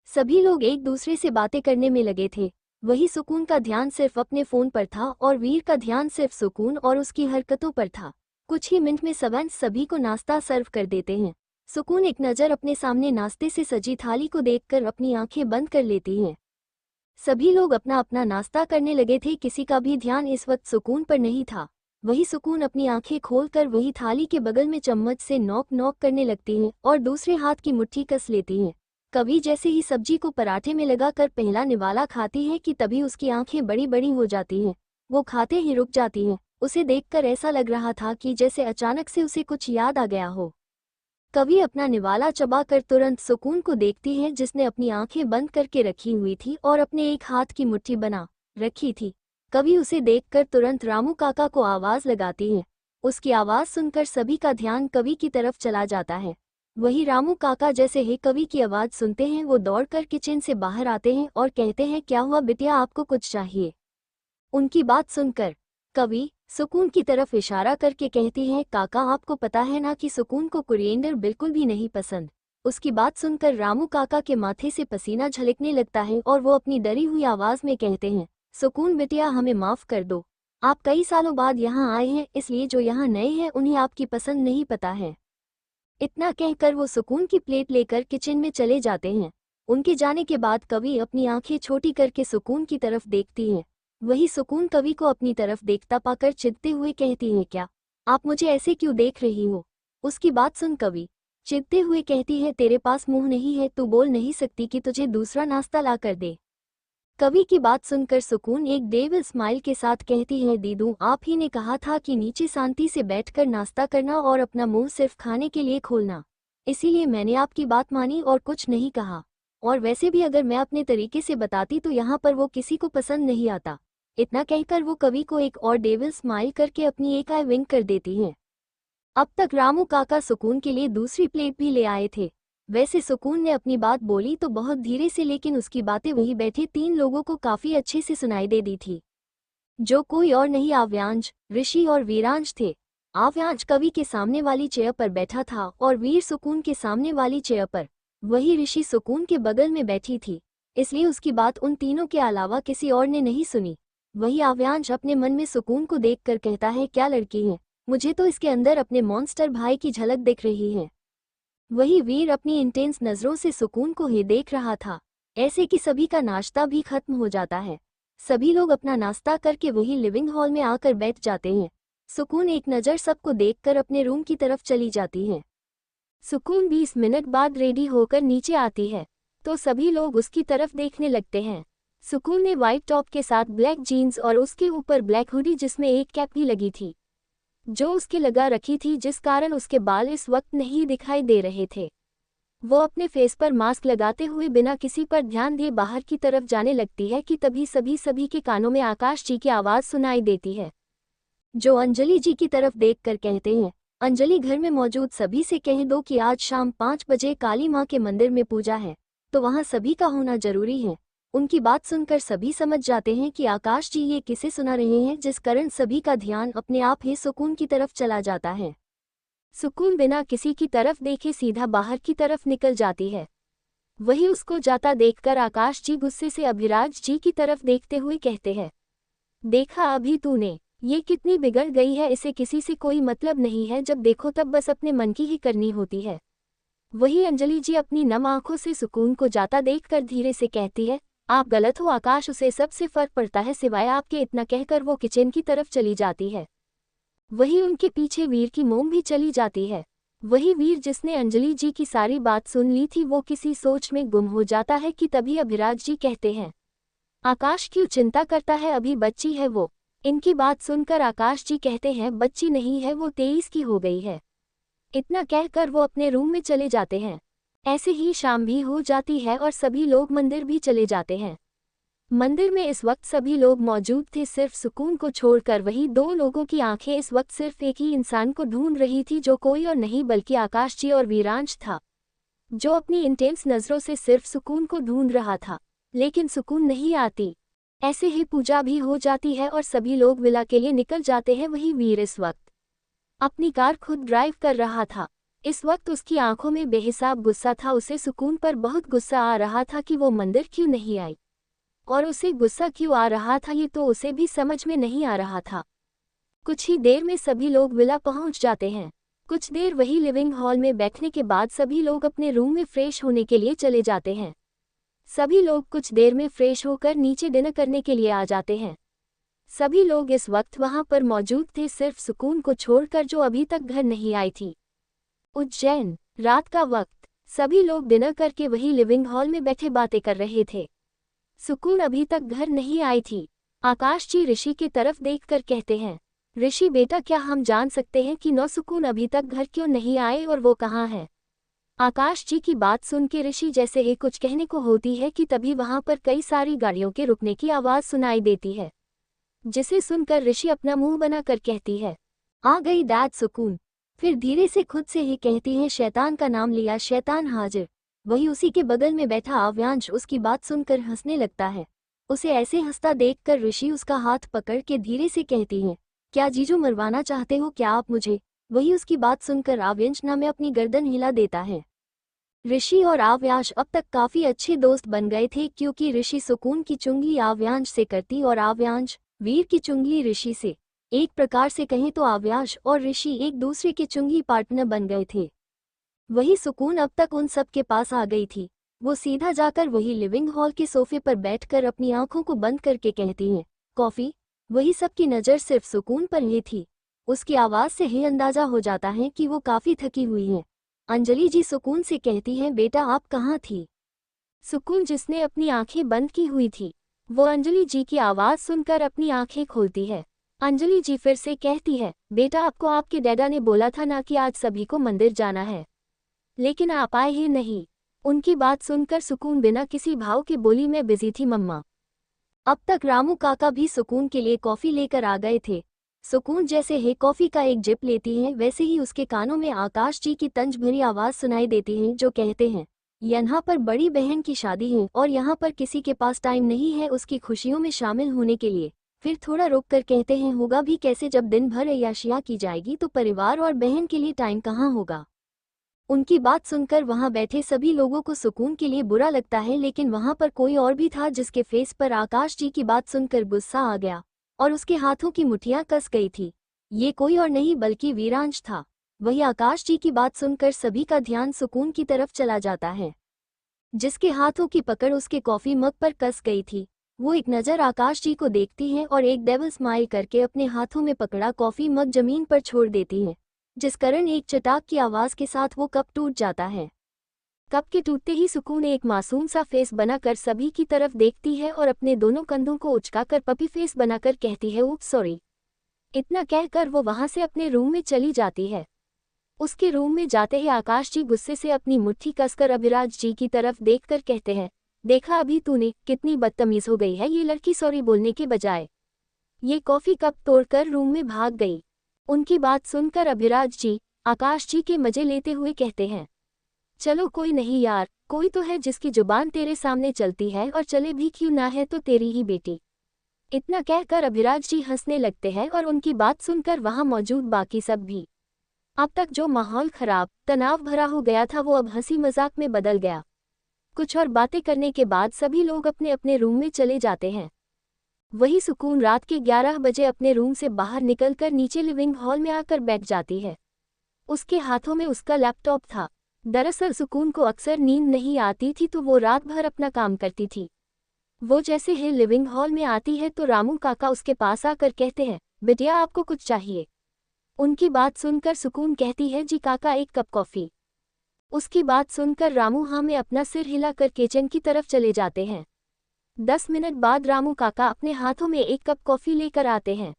सभी लोग एक दूसरे से बातें करने में लगे थे। वही सुकून का ध्यान सिर्फ अपने फोन पर था और वीर का ध्यान सिर्फ सुकून और उसकी हरकतों पर था। कुछ ही मिनट में सर्वेंट सभी को नाश्ता सर्व कर देते हैं। सुकून एक नज़र अपने सामने नाश्ते से सजी थाली को देखकर अपनी आंखें बंद कर लेती हैं। सभी लोग अपना अपना नाश्ता करने लगे थे। किसी का भी ध्यान इस वक्त सुकून पर नहीं था। वही सुकून अपनी आंखें खोलकर वही थाली के बगल में चम्मच से नॉक नॉक करने लगती हैं और दूसरे हाथ की मुट्ठी कस लेती हैं। कभी जैसे ही सब्जी को पराठे में लगाकर पहला निवाला खाती है कि तभी उसकी आंखें बड़ी बड़ी हो जाती हैं। वो खाते ही रुक जाती हैं। उसे देखकर ऐसा लग रहा था कि जैसे अचानक से उसे कुछ याद आ गया हो। कभी अपना निवाला चबाकर तुरंत सुकून को देखती है जिसने अपनी आंखें बंद करके रखी हुई थी और अपने एक हाथ की मुट्ठी बना रखी थी। कभी उसे देखकर तुरंत रामू काका को आवाज लगाती है। उसकी आवाज सुनकर सभी का ध्यान कवि की तरफ चला जाता है। वही रामू काका जैसे ही कवि की आवाज सुनते हैं वो दौड़कर किचन से बाहर आते हैं और कहते हैं, क्या हुआ बिटिया, आपको कुछ चाहिए? उनकी बात सुनकर कवि सुकून की तरफ इशारा करके कहती है, काका आपको पता है ना कि सुकून को कोरिएंडर बिल्कुल भी नहीं पसंद। उसकी बात सुनकर रामू काका के माथे से पसीना झलकने लगता है और वो अपनी डरी हुई आवाज में कहते हैं, सुकून बिटिया हमें माफ कर दो। आप कई सालों बाद यहाँ आए हैं, इसलिए जो यहाँ नए हैं उन्हें आपकी पसंद नहीं पता है। इतना कहकर वो सुकून की प्लेट लेकर किचन में चले जाते हैं। उनके जाने के बाद कवि अपनी आंखें छोटी करके सुकून की तरफ देखती है। वही सुकून कवि को अपनी तरफ देखता पाकर चिढ़ते हुए कहती है, क्या आप मुझे ऐसे क्यों देख रही हो? उसकी बात सुन कवि चिढ़ते हुए कहती है, तेरे पास मुंह नहीं है, तू बोल नहीं सकती कि तुझे दूसरा नाश्ता ला कर दे? कवि की बात सुनकर सुकून एक डेविल स्माइल के साथ कहती है, दीदू आप ही ने कहा था कि नीचे शांति से बैठकर नाश्ता करना और अपना मुंह सिर्फ खाने के लिए खोलना, इसीलिए मैंने आपकी बात मानी और कुछ नहीं कहा। और वैसे भी अगर मैं अपने तरीके से बताती तो यहाँ पर वो किसी को पसंद नहीं आता। इतना कहकर वो कवि को एक और डेविल स्माइल करके अपनी एक आई विंक कर देती हैं। अब तक रामू काका सुकून के लिए दूसरी प्लेट भी ले आए थे। वैसे सुकून ने अपनी बात बोली तो बहुत धीरे से, लेकिन उसकी बातें वहीं बैठे 3 लोगों को काफी अच्छे से सुनाई दे दी थी, जो कोई और नहीं आव्यांश, ऋषि और वीरांश थे। आव्यांश कवि के सामने वाली चेयर पर बैठा था और वीर सुकून के सामने वाली चेयर पर। वही ऋषि सुकून के बगल में बैठी थी, इसलिए उसकी बात उन तीनों के अलावा किसी और ने नहीं सुनी। वही आव्यांश अपने मन में सुकून को देखकर कहता है, क्या लड़की है, मुझे तो इसके अंदर अपने मॉन्स्टर भाई की झलक दिख रही है। वही वीर अपनी इंटेंस नजरों से सुकून को ही देख रहा था। ऐसे कि सभी का नाश्ता भी खत्म हो जाता है। सभी लोग अपना नाश्ता करके वही लिविंग हॉल में आकर बैठ जाते हैं। सुकून एक नज़र सबको देखकर अपने रूम की तरफ चली जाती है। सुकून 20 मिनट बाद रेडी होकर नीचे आती है तो सभी लोग उसकी तरफ देखने लगते हैं। सुकून ने व्हाइट टॉप के साथ ब्लैक जीन्स और उसके ऊपर ब्लैक हुडी जिसमें एक कैप भी लगी थी, जो उसके लगा रखी थी, जिस कारण उसके बाल इस वक्त नहीं दिखाई दे रहे थे। वो अपने फेस पर मास्क लगाते हुए बिना किसी पर ध्यान दिए बाहर की तरफ जाने लगती है कि तभी सभी के कानों में आकाश जी की आवाज़ सुनाई देती है, जो अंजलि जी की तरफ देखकर कहते हैं, अंजलि घर में मौजूद सभी से कह दो कि आज शाम 5 बजे काली माँ के मंदिर में पूजा है, तो वहाँ सभी का होना जरूरी है। उनकी बात सुनकर सभी समझ जाते हैं कि आकाश जी ये किसे सुना रहे हैं, जिस कारण सभी का ध्यान अपने आप ही सुकून की तरफ चला जाता है। सुकून बिना किसी की तरफ देखे सीधा बाहर की तरफ निकल जाती है। वही उसको जाता देखकर आकाश जी गुस्से से अभिराज जी की तरफ देखते हुए कहते हैं, देखा अभी तूने, ये कितनी बिगड़ गई है, इसे किसी से कोई मतलब नहीं है, जब देखो तब बस अपने मन की ही करनी होती है। वही अंजलि जी अपनी नम आंखों से सुकून को जाता देखकर धीरे से कहती है, आप गलत हो आकाश, उसे सबसे फर्क पड़ता है सिवाय आपके। इतना कहकर वो किचन की तरफ चली जाती है। वही उनके पीछे वीर की मोम भी चली जाती है। वही वीर जिसने अंजलि जी की सारी बात सुन ली थी वो किसी सोच में गुम हो जाता है कि तभी अभिराज जी कहते हैं, आकाश क्यों चिंता करता है, अभी बच्ची है वो। इनकी बात सुनकर आकाश जी कहते हैं, बच्ची नहीं है वो, 23 की हो गई है। इतना कहकर वो अपने रूम में चले जाते हैं। ऐसे ही शाम भी हो जाती है और सभी लोग मंदिर भी चले जाते हैं। मंदिर में इस वक्त सभी लोग मौजूद थे, सिर्फ सुकून को छोड़कर। वही 2 लोगों की आंखें इस वक्त सिर्फ एक ही इंसान को ढूंढ रही थी, जो कोई और नहीं बल्कि आकाश जी और वीरांश था, जो अपनी इंटेंस नज़रों से सिर्फ सुकून को ढूंढ रहा था, लेकिन सुकून नहीं आती। ऐसे ही पूजा भी हो जाती है और सभी लोग विला के लिए निकल जाते हैं। वही वीर इस वक्त अपनी कार खुद ड्राइव कर रहा था। इस वक्त उसकी आंखों में बेहिसाब गुस्सा था। उसे सुकून पर बहुत गुस्सा आ रहा था कि वो मंदिर क्यों नहीं आई, और उसे गुस्सा क्यों आ रहा था ये तो उसे भी समझ में नहीं आ रहा था। कुछ ही देर में सभी लोग विला पहुंच जाते हैं। कुछ देर वही लिविंग हॉल में बैठने के बाद सभी लोग अपने रूम में फ्रेश होने के लिए चले जाते हैं। सभी लोग कुछ देर में फ्रेश होकर नीचे डिनर करने के लिए आ जाते हैं। सभी लोग इस वक्त वहां पर मौजूद थे, सिर्फ सुकून को छोड़कर जो अभी तक घर नहीं आई थी। उज्जैन, रात का वक्त। सभी लोग डिनर करके वही लिविंग हॉल में बैठे बातें कर रहे थे। सुकून अभी तक घर नहीं आई थी। आकाश जी ऋषि की तरफ देखकर कहते हैं, ऋषि बेटा, क्या हम जान सकते हैं कि सुकून अभी तक घर क्यों नहीं आए और वो कहाँ है? आकाश जी की बात सुन के ऋषि जैसे ही कुछ कहने को होती है कि तभी वहां पर कई सारी गाड़ियों के रुकने की आवाज सुनाई देती है, जिसे सुनकर ऋषि अपना मुंह बनाकर कहती है, आ गई डैड सुकून। फिर धीरे से खुद से ही कहती है, शैतान का नाम लिया, शैतान हाजिर। वही उसी के बगल में बैठा आव्यांश उसकी बात सुनकर हंसने लगता है। उसे ऐसे हंसता देखकर ऋषि उसका हाथ पकड़ के धीरे से कहती है, क्या जीजू मरवाना चाहते हो क्या आप मुझे? वही उसकी बात सुनकर आव्यांश में अपनी गर्दन हिला देता है। ऋषि और आव्यांश अब तक काफी अच्छे दोस्त बन गए थे, क्योंकि ऋषि सुकून की चुंगली आव्यांश से करती और आव्यांश वीर की चुंगली ऋषि से। एक प्रकार से कहें तो आव्यांश और ऋषि एक दूसरे के चुंगली पार्टनर बन गए थे। वही सुकून अब तक उन सब के पास आ गई थी। वो सीधा जाकर वही लिविंग हॉल के सोफे पर बैठकर अपनी आंखों को बंद करके कहती है, कॉफी। वही सबकी नज़र सिर्फ सुकून पर ही थी। उसकी आवाज़ से ही अंदाजा हो जाता है कि वो काफ़ी थकी हुई है। अंजलि जी सुकून से कहती हैं, बेटा आप कहाँ थी? सुकून, जिसने अपनी आंखें बंद की हुई थी, वो अंजलि जी की आवाज़ सुनकर अपनी आंखें खोलती है। अंजलि जी फिर से कहती है, बेटा आपको आपके डैडा ने बोला था ना कि आज सभी को मंदिर जाना है, लेकिन आप आए ही नहीं। उनकी बात सुनकर सुकून बिना किसी भाव के बोली, मैं बिजी थी मम्मा। अब तक रामू काका भी सुकून के लिए कॉफ़ी लेकर आ गए थे। सुकून जैसे ही कॉफ़ी का एक जिप लेती है, वैसे ही उसके कानों में आकाश जी की तंज भरी आवाज़ सुनाई देती है, जो कहते हैं, यहाँ पर बड़ी बहन की शादी है और यहाँ पर किसी के पास टाइम नहीं है उसकी खुशियों में शामिल होने के लिए। फिर थोड़ा रुक कर कहते हैं, होगा भी कैसे जब दिन भर अय्याशियाँ की जाएगी तो परिवार और बहन के लिए टाइम कहाँ होगा। उनकी बात सुनकर वहां बैठे सभी लोगों को सुकून के लिए बुरा लगता है, लेकिन वहां पर कोई और भी था जिसके फेस पर आकाश जी की बात सुनकर गुस्सा आ गया और उसके हाथों की मुठ्ठियां कस गई थी। ये कोई और नहीं बल्कि वीरांश था। वही आकाश जी की बात सुनकर सभी का ध्यान सुकून की तरफ चला जाता है, जिसके हाथों की पकड़ उसके कॉफी मग पर कस गई थी। वो एक नज़र आकाश जी को देखती है और एक डेविल स्माइल करके अपने हाथों में पकड़ा कॉफी मग जमीन पर छोड़ देती है, जिस कारण एक चटाक की आवाज़ के साथ वो कप टूट जाता है। कप के टूटते ही सुकून एक मासूम सा फेस बनाकर सभी की तरफ देखती है और अपने दोनों कंधों को उचकाकर पपी फेस बनाकर कहती है, ऊप सॉरी। इतना कहकर वो वहां से अपने रूम में चली जाती है। उसके रूम में जाते ही आकाश जी गुस्से से अपनी मुट्ठी कसकर अभिराज जी की तरफ देखकर कहते हैं, देखा अभी तूने, कितनी बदतमीज हो गई है ये लड़की, सॉरी बोलने के बजाय ये कॉफी कप तोड़कर रूम में भाग गई। उनकी बात सुनकर अभिराज जी आकाश जी के मजे लेते हुए कहते हैं, चलो कोई नहीं यार, कोई तो है जिसकी जुबान तेरे सामने चलती है, और चले भी क्यों ना है तो तेरी ही बेटी। इतना कहकर अभिराज जी हंसने लगते हैं और उनकी बात सुनकर वहां मौजूद बाकी सब भी। अब तक जो माहौल खराब तनाव भरा हो गया था वो अब हंसी मजाक में बदल गया। कुछ और बातें करने के बाद सभी लोग अपने अपने रूम में चले जाते हैं। वही सुकून रात के 11 बजे अपने रूम से बाहर निकलकर नीचे लिविंग हॉल में आकर बैठ जाती है। उसके हाथों में उसका लैपटॉप था। दरअसल सुकून को अक्सर नींद नहीं आती थी, तो वो रात भर अपना काम करती थी। वो जैसे ही लिविंग हॉल में आती है तो रामू काका उसके पास आकर कहते हैं, बिटिया आपको कुछ चाहिए? उनकी बात सुनकर सुकून कहती है, जी काका, एक कप कॉफ़ी। उसकी बात सुनकर रामू हाँ में अपना सिर हिलाकर किचन की तरफ चले जाते हैं। 10 मिनट बाद रामू काका अपने हाथों में एक कप कॉफ़ी लेकर आते हैं।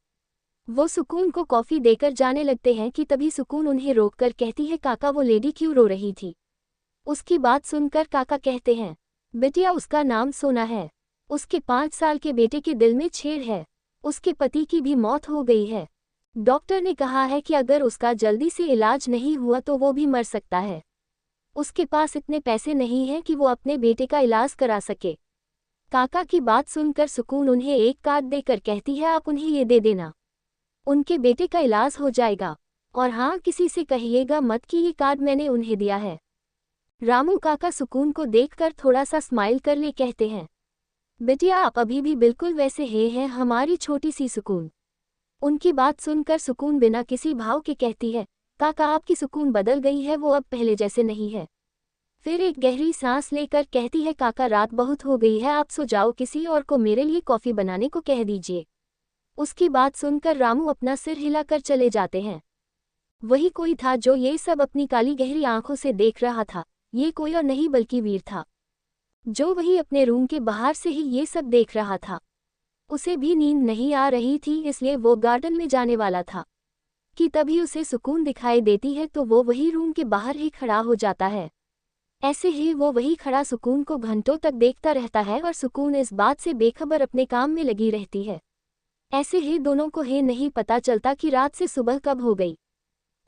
वो सुकून को कॉफ़ी देकर जाने लगते हैं कि तभी सुकून उन्हें रोककर कहती है, काका वो लेडी क्यों रो रही थी? उसकी बात सुनकर काका कहते हैं, बिटिया उसका नाम सोना है। उसके 5 साल के बेटे के दिल में छेद है। उसके पति की भी मौत हो गई है। डॉक्टर ने कहा है कि अगर उसका जल्दी से इलाज नहीं हुआ तो वो भी मर सकता है। उसके पास इतने पैसे नहीं हैं कि वो अपने बेटे का इलाज करा सके। काका की बात सुनकर सुकून उन्हें एक कार्ड देकर कहती है, आप उन्हें ये दे देना, उनके बेटे का इलाज हो जाएगा। और हाँ, किसी से कहिएगा मत कि ये कार्ड मैंने उन्हें दिया है। रामू काका सुकून को देखकर थोड़ा सा स्माइल कर ले कहते हैं, बिटिया आप अभी भी बिल्कुल वैसे ही हैं हमारी छोटी सी सुकून। उनकी बात सुनकर सुकून बिना किसी भाव के कहती है, काका आपकी सुकून बदल गई है, वो अब पहले जैसे नहीं है। फिर एक गहरी सांस लेकर कहती है, काका रात बहुत हो गई है, आप सो जाओ, किसी और को मेरे लिए कॉफ़ी बनाने को कह दीजिए। उसकी बात सुनकर रामू अपना सिर हिलाकर चले जाते हैं। वही कोई था जो ये सब अपनी काली गहरी आंखों से देख रहा था। ये कोई और नहीं बल्कि वीर था, जो वही अपने रूम के बाहर से ही ये सब देख रहा था। उसे भी नींद नहीं आ रही थी, इसलिए वो गार्डन में जाने वाला था कि तभी उसे सुकून दिखाई देती है, तो वो वही रूम के बाहर ही खड़ा हो जाता है। ऐसे ही वो वही खड़ा सुकून को घंटों तक देखता रहता है और सुकून इस बात से बेखबर अपने काम में लगी रहती है। ऐसे ही दोनों को ही नहीं पता चलता कि रात से सुबह कब हो गई।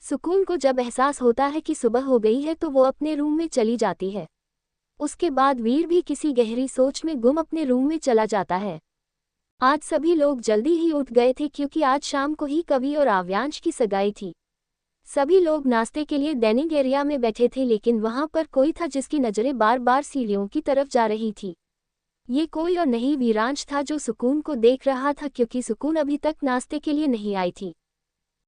सुकून को जब एहसास होता है कि सुबह हो गई है तो वो अपने रूम में चली जाती है। उसके बाद वीर भी किसी गहरी सोच में गुम अपने रूम में चला जाता है। आज सभी लोग जल्दी ही उठ गए थे क्योंकि आज शाम को ही कवि और आव्यांश की सगाई थी। सभी लोग नाश्ते के लिए डाइनिंग एरिया में बैठे थे, लेकिन वहां पर कोई था जिसकी नजरें बार बार सीढ़ियों की तरफ जा रही थी। ये कोई और नहीं वीरांश था जो सुकून को देख रहा था, क्योंकि सुकून अभी तक नाश्ते के लिए नहीं आई थी।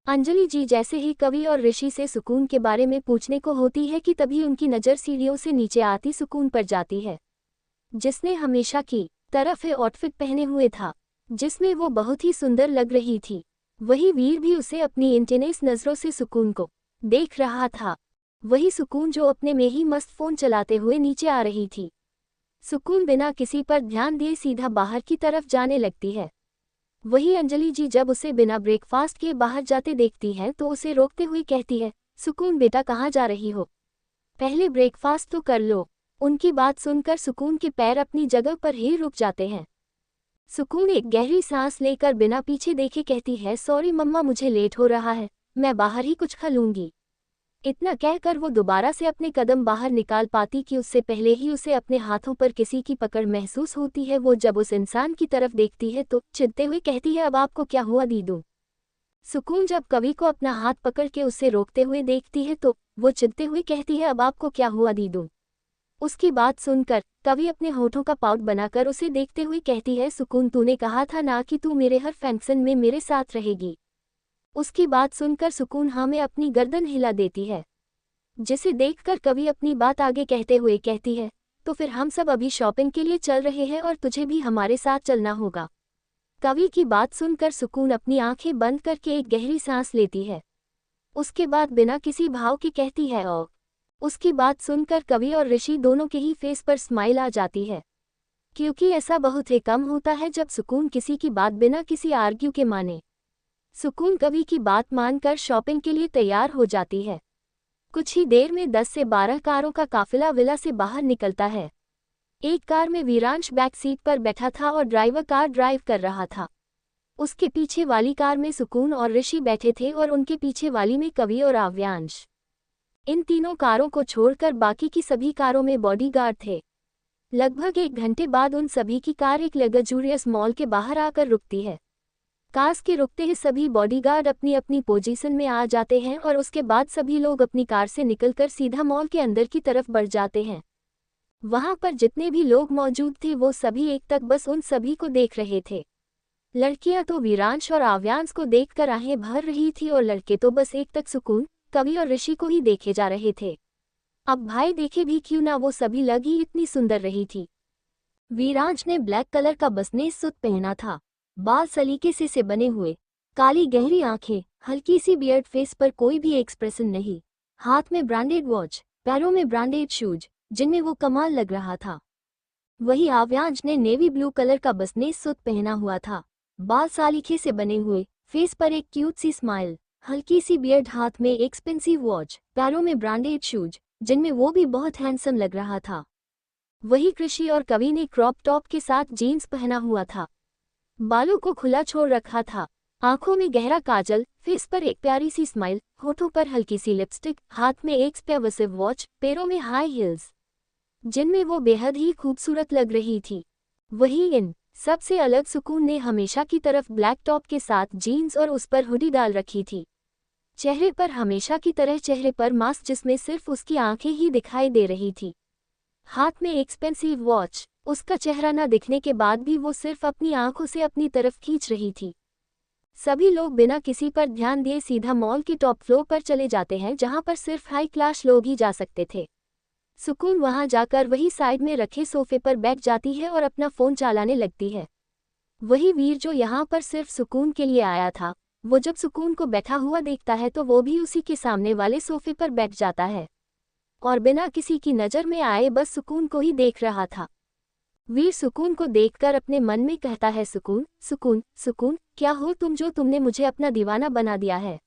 अंजलि जी जैसे ही कवि और ऋषि से सुकून के बारे में पूछने को होती है कि तभी उनकी नज़र सीढ़ियों से नीचे आती सुकून पर जाती है, जिसने हमेशा की तरफ आउटफिट पहने हुए था, जिसमें वो बहुत ही सुंदर लग रही थी। वही वीर भी उसे अपनी इंटेंस नज़रों से सुकून को देख रहा था। वही सुकून जो अपने में ही मस्त फ़ोन चलाते हुए नीचे आ रही थी। सुकून बिना किसी पर ध्यान दिए सीधा बाहर की तरफ जाने लगती है। वही अंजलि जी जब उसे बिना ब्रेकफास्ट के बाहर जाते देखती हैं तो उसे रोकते हुए कहती है, सुकून बेटा कहाँ जा रही हो, पहले ब्रेकफास्ट तो कर लो। उनकी बात सुनकर सुकून के पैर अपनी जगह पर ही रुक जाते हैं। सुकून एक गहरी सांस लेकर बिना पीछे देखे कहती है, सॉरी मम्मा मुझे लेट हो रहा है, मैं बाहर ही कुछ खा लूंगी। इतना कहकर वो दोबारा से अपने कदम बाहर निकाल पाती कि उससे पहले ही उसे अपने हाथों पर किसी की पकड़ महसूस होती है। वो जब उस इंसान की तरफ देखती है तो चिढ़ते हुए कहती है, अब आपको क्या हुआ दीदू। सुकून जब कवि को अपना हाथ पकड़ के उससे रोकते हुए देखती है तो वो चिढ़ते हुए कहती है, अब आपको क्या हुआ दीदू। उसकी बात सुनकर कवि अपने होठों का पाउट बनाकर उसे देखते हुए कहती है, सुकून तूने कहा था ना कि तू मेरे हर फंक्शन में मेरे साथ रहेगी। उसकी बात सुनकर सुकून हाँ में अपनी गर्दन हिला देती है, जिसे देखकर कवि अपनी बात आगे कहते हुए कहती है, तो फिर हम सब अभी शॉपिंग के लिए चल रहे हैं और तुझे भी हमारे साथ चलना होगा। कवि की बात सुनकर सुकून अपनी आंखें बंद करके एक गहरी सांस लेती है। उसके बाद बिना किसी भाव के कहती है और उसकी बात सुनकर कवि और ऋषि दोनों के ही फेस पर स्माइल आ जाती है, क्योंकि ऐसा बहुत ही कम होता है जब सुकून किसी की बात बिना किसी आर्ग्यू के माने। सुकून कवि की बात मानकर शॉपिंग के लिए तैयार हो जाती है। कुछ ही देर में 10 से 12 कारों का काफिला विला से बाहर निकलता है। एक कार में वीरांश बैक सीट पर बैठा था और ड्राइवर कार ड्राइव कर रहा था। उसके पीछे वाली कार में सुकून और ऋषि बैठे थे और उनके पीछे वाली में कवि और आव्यांश। इन तीनों कारों को छोड़कर बाकी की सभी कारों में बॉडीगार्ड थे। लगभग 1 घंटे बाद उन सभी की कार एक लग्जूरियस मॉल के बाहर आकर रुकती है। कार्स के रुकते ही सभी बॉडीगार्ड अपनी अपनी पोजीशन में आ जाते हैं और उसके बाद सभी लोग अपनी कार से निकलकर सीधा मॉल के अंदर की तरफ बढ़ जाते हैं। वहां पर जितने भी लोग मौजूद थे वो सभी एक तक बस उन सभी को देख रहे थे। लड़कियां तो वीरांश और आव्यांश को देखकर आहें भर रही थी और लड़के तो बस एक तक सुकून, कवि और ऋषि को ही देखे जा रहे थे। अब भाई देखे भी क्यों ना, वो सभी लग ही इतनी सुंदर रही थी। वीरांश ने ब्लैक कलर का बसनेस सूट पहना था, बाल सलीके से बने हुए, काली गहरी आंखें, हल्की सी बियर्ड, फेस पर कोई भी एक्सप्रेशन नहीं, हाथ में ब्रांडेड वॉच, पैरों में ब्रांडेड शूज जिनमें वो कमाल लग रहा था। वही आव्यांश ने नेवी ब्लू कलर का बसनेस सूट पहना हुआ था, बाल सलीके से बने हुए, फेस पर एक क्यूट सी स्माइल, हल्की सी बियर्ड, हाथ में एक्सपेंसिव वॉच, पैरों में ब्रांडेड शूज जिनमें वो भी बहुत हैंडसम लग रहा था। वही कृषि और कवि ने क्रॉप टॉप के साथ जीन्स पहना हुआ था, बालों को खुला छोड़ रखा था, आंखों में गहरा काजल, फेस पर एक प्यारी सी स्माइल, होठों पर हल्की सी लिपस्टिक, हाथ में एक एक्सपेंसिव वॉच, पैरों में हाई हील्स जिनमें वो बेहद ही खूबसूरत लग रही थी। वही इन सबसे अलग सुकून ने हमेशा की तरफ ब्लैक टॉप के साथ जीन्स और उस पर हुडी डाल रखी थी। चेहरे पर हमेशा की तरह चेहरे पर मास्क जिसमें सिर्फ उसकी आंखें ही दिखाई दे रही थी। हाथ में एक्सपेंसिव वॉच। उसका चेहरा न दिखने के बाद भी वो सिर्फ अपनी आंखों से अपनी तरफ खींच रही थी। सभी लोग बिना किसी पर ध्यान दिए सीधा मॉल के टॉप फ्लोर पर चले जाते हैं जहां पर सिर्फ हाई क्लास लोग ही जा सकते थे। सुकून वहां जाकर वही साइड में रखे सोफे पर बैठ जाती है और अपना फ़ोन चलाने लगती है। वही वीर जो यहाँ पर सिर्फ सुकून के लिए आया था, वो जब सुकून को बैठा हुआ देखता है तो वो भी उसी के सामने वाले सोफे पर बैठ जाता है और बिना किसी की नज़र में आए बस सुकून को ही देख रहा था। वीर सुकून को देखकर अपने मन में कहता है, सुकून सुकून सुकून, क्या हो तुम जो तुमने मुझे अपना दीवाना बना दिया है।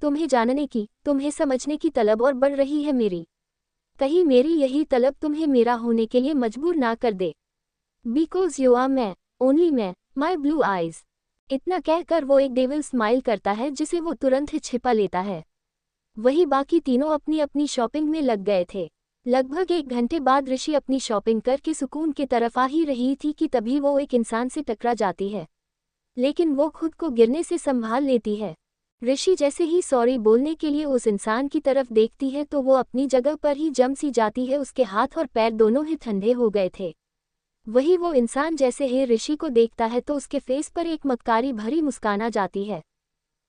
तुम्हें जानने की, तुम्हें समझने की तलब और बढ़ रही है मेरी। कहीं मेरी यही तलब तुम्हें मेरा होने के लिए मजबूर ना कर दे। बिकॉज यू आर मैं, ओनली मैं, माई ब्लू आइज। इतना कहकर वो एक डेविल स्माइल करता है जिसे वो तुरंत ही छिपा लेता है। वही बाकी तीनों अपनी अपनी शॉपिंग में लग गए थे। लगभग 1 घंटे बाद ऋषि अपनी शॉपिंग करके सुकून की तरफ आ ही रही थी कि तभी वो एक इंसान से टकरा जाती है, लेकिन वो खुद को गिरने से संभाल लेती है। ऋषि जैसे ही सॉरी बोलने के लिए उस इंसान की तरफ देखती है तो वो अपनी जगह पर ही जम सी जाती है। उसके हाथ और पैर दोनों ही ठंडे हो गए थे। वही वो इंसान जैसे ही ऋषि को देखता है तो उसके फेस पर एक मक्कारी भरी मुस्कान आ जाती है।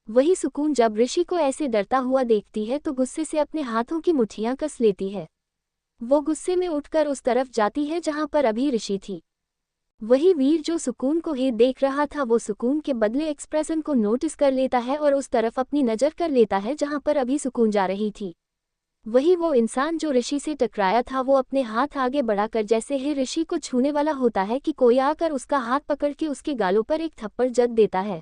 वही सुकून जब ऋषि को ऐसे डरता हुआ देखती है तो गुस्से से अपने हाथों की मुट्ठियां कस लेती है। वो गुस्से में उठकर उस तरफ जाती है जहां पर अभी ऋषि थी। वही वीर जो सुकून को ही देख रहा था वो सुकून के बदले एक्सप्रेशन को नोटिस कर लेता है और उस तरफ अपनी नज़र कर लेता है जहां पर अभी सुकून जा रही थी। वही वो इंसान जो ऋषि से टकराया था वो अपने हाथ आगे बढ़ाकर जैसे ही ऋषि को छूने वाला होता है कि कोई आकर उसका हाथ पकड़ के उसके गालों पर एक थप्पड़ जड़ देता है।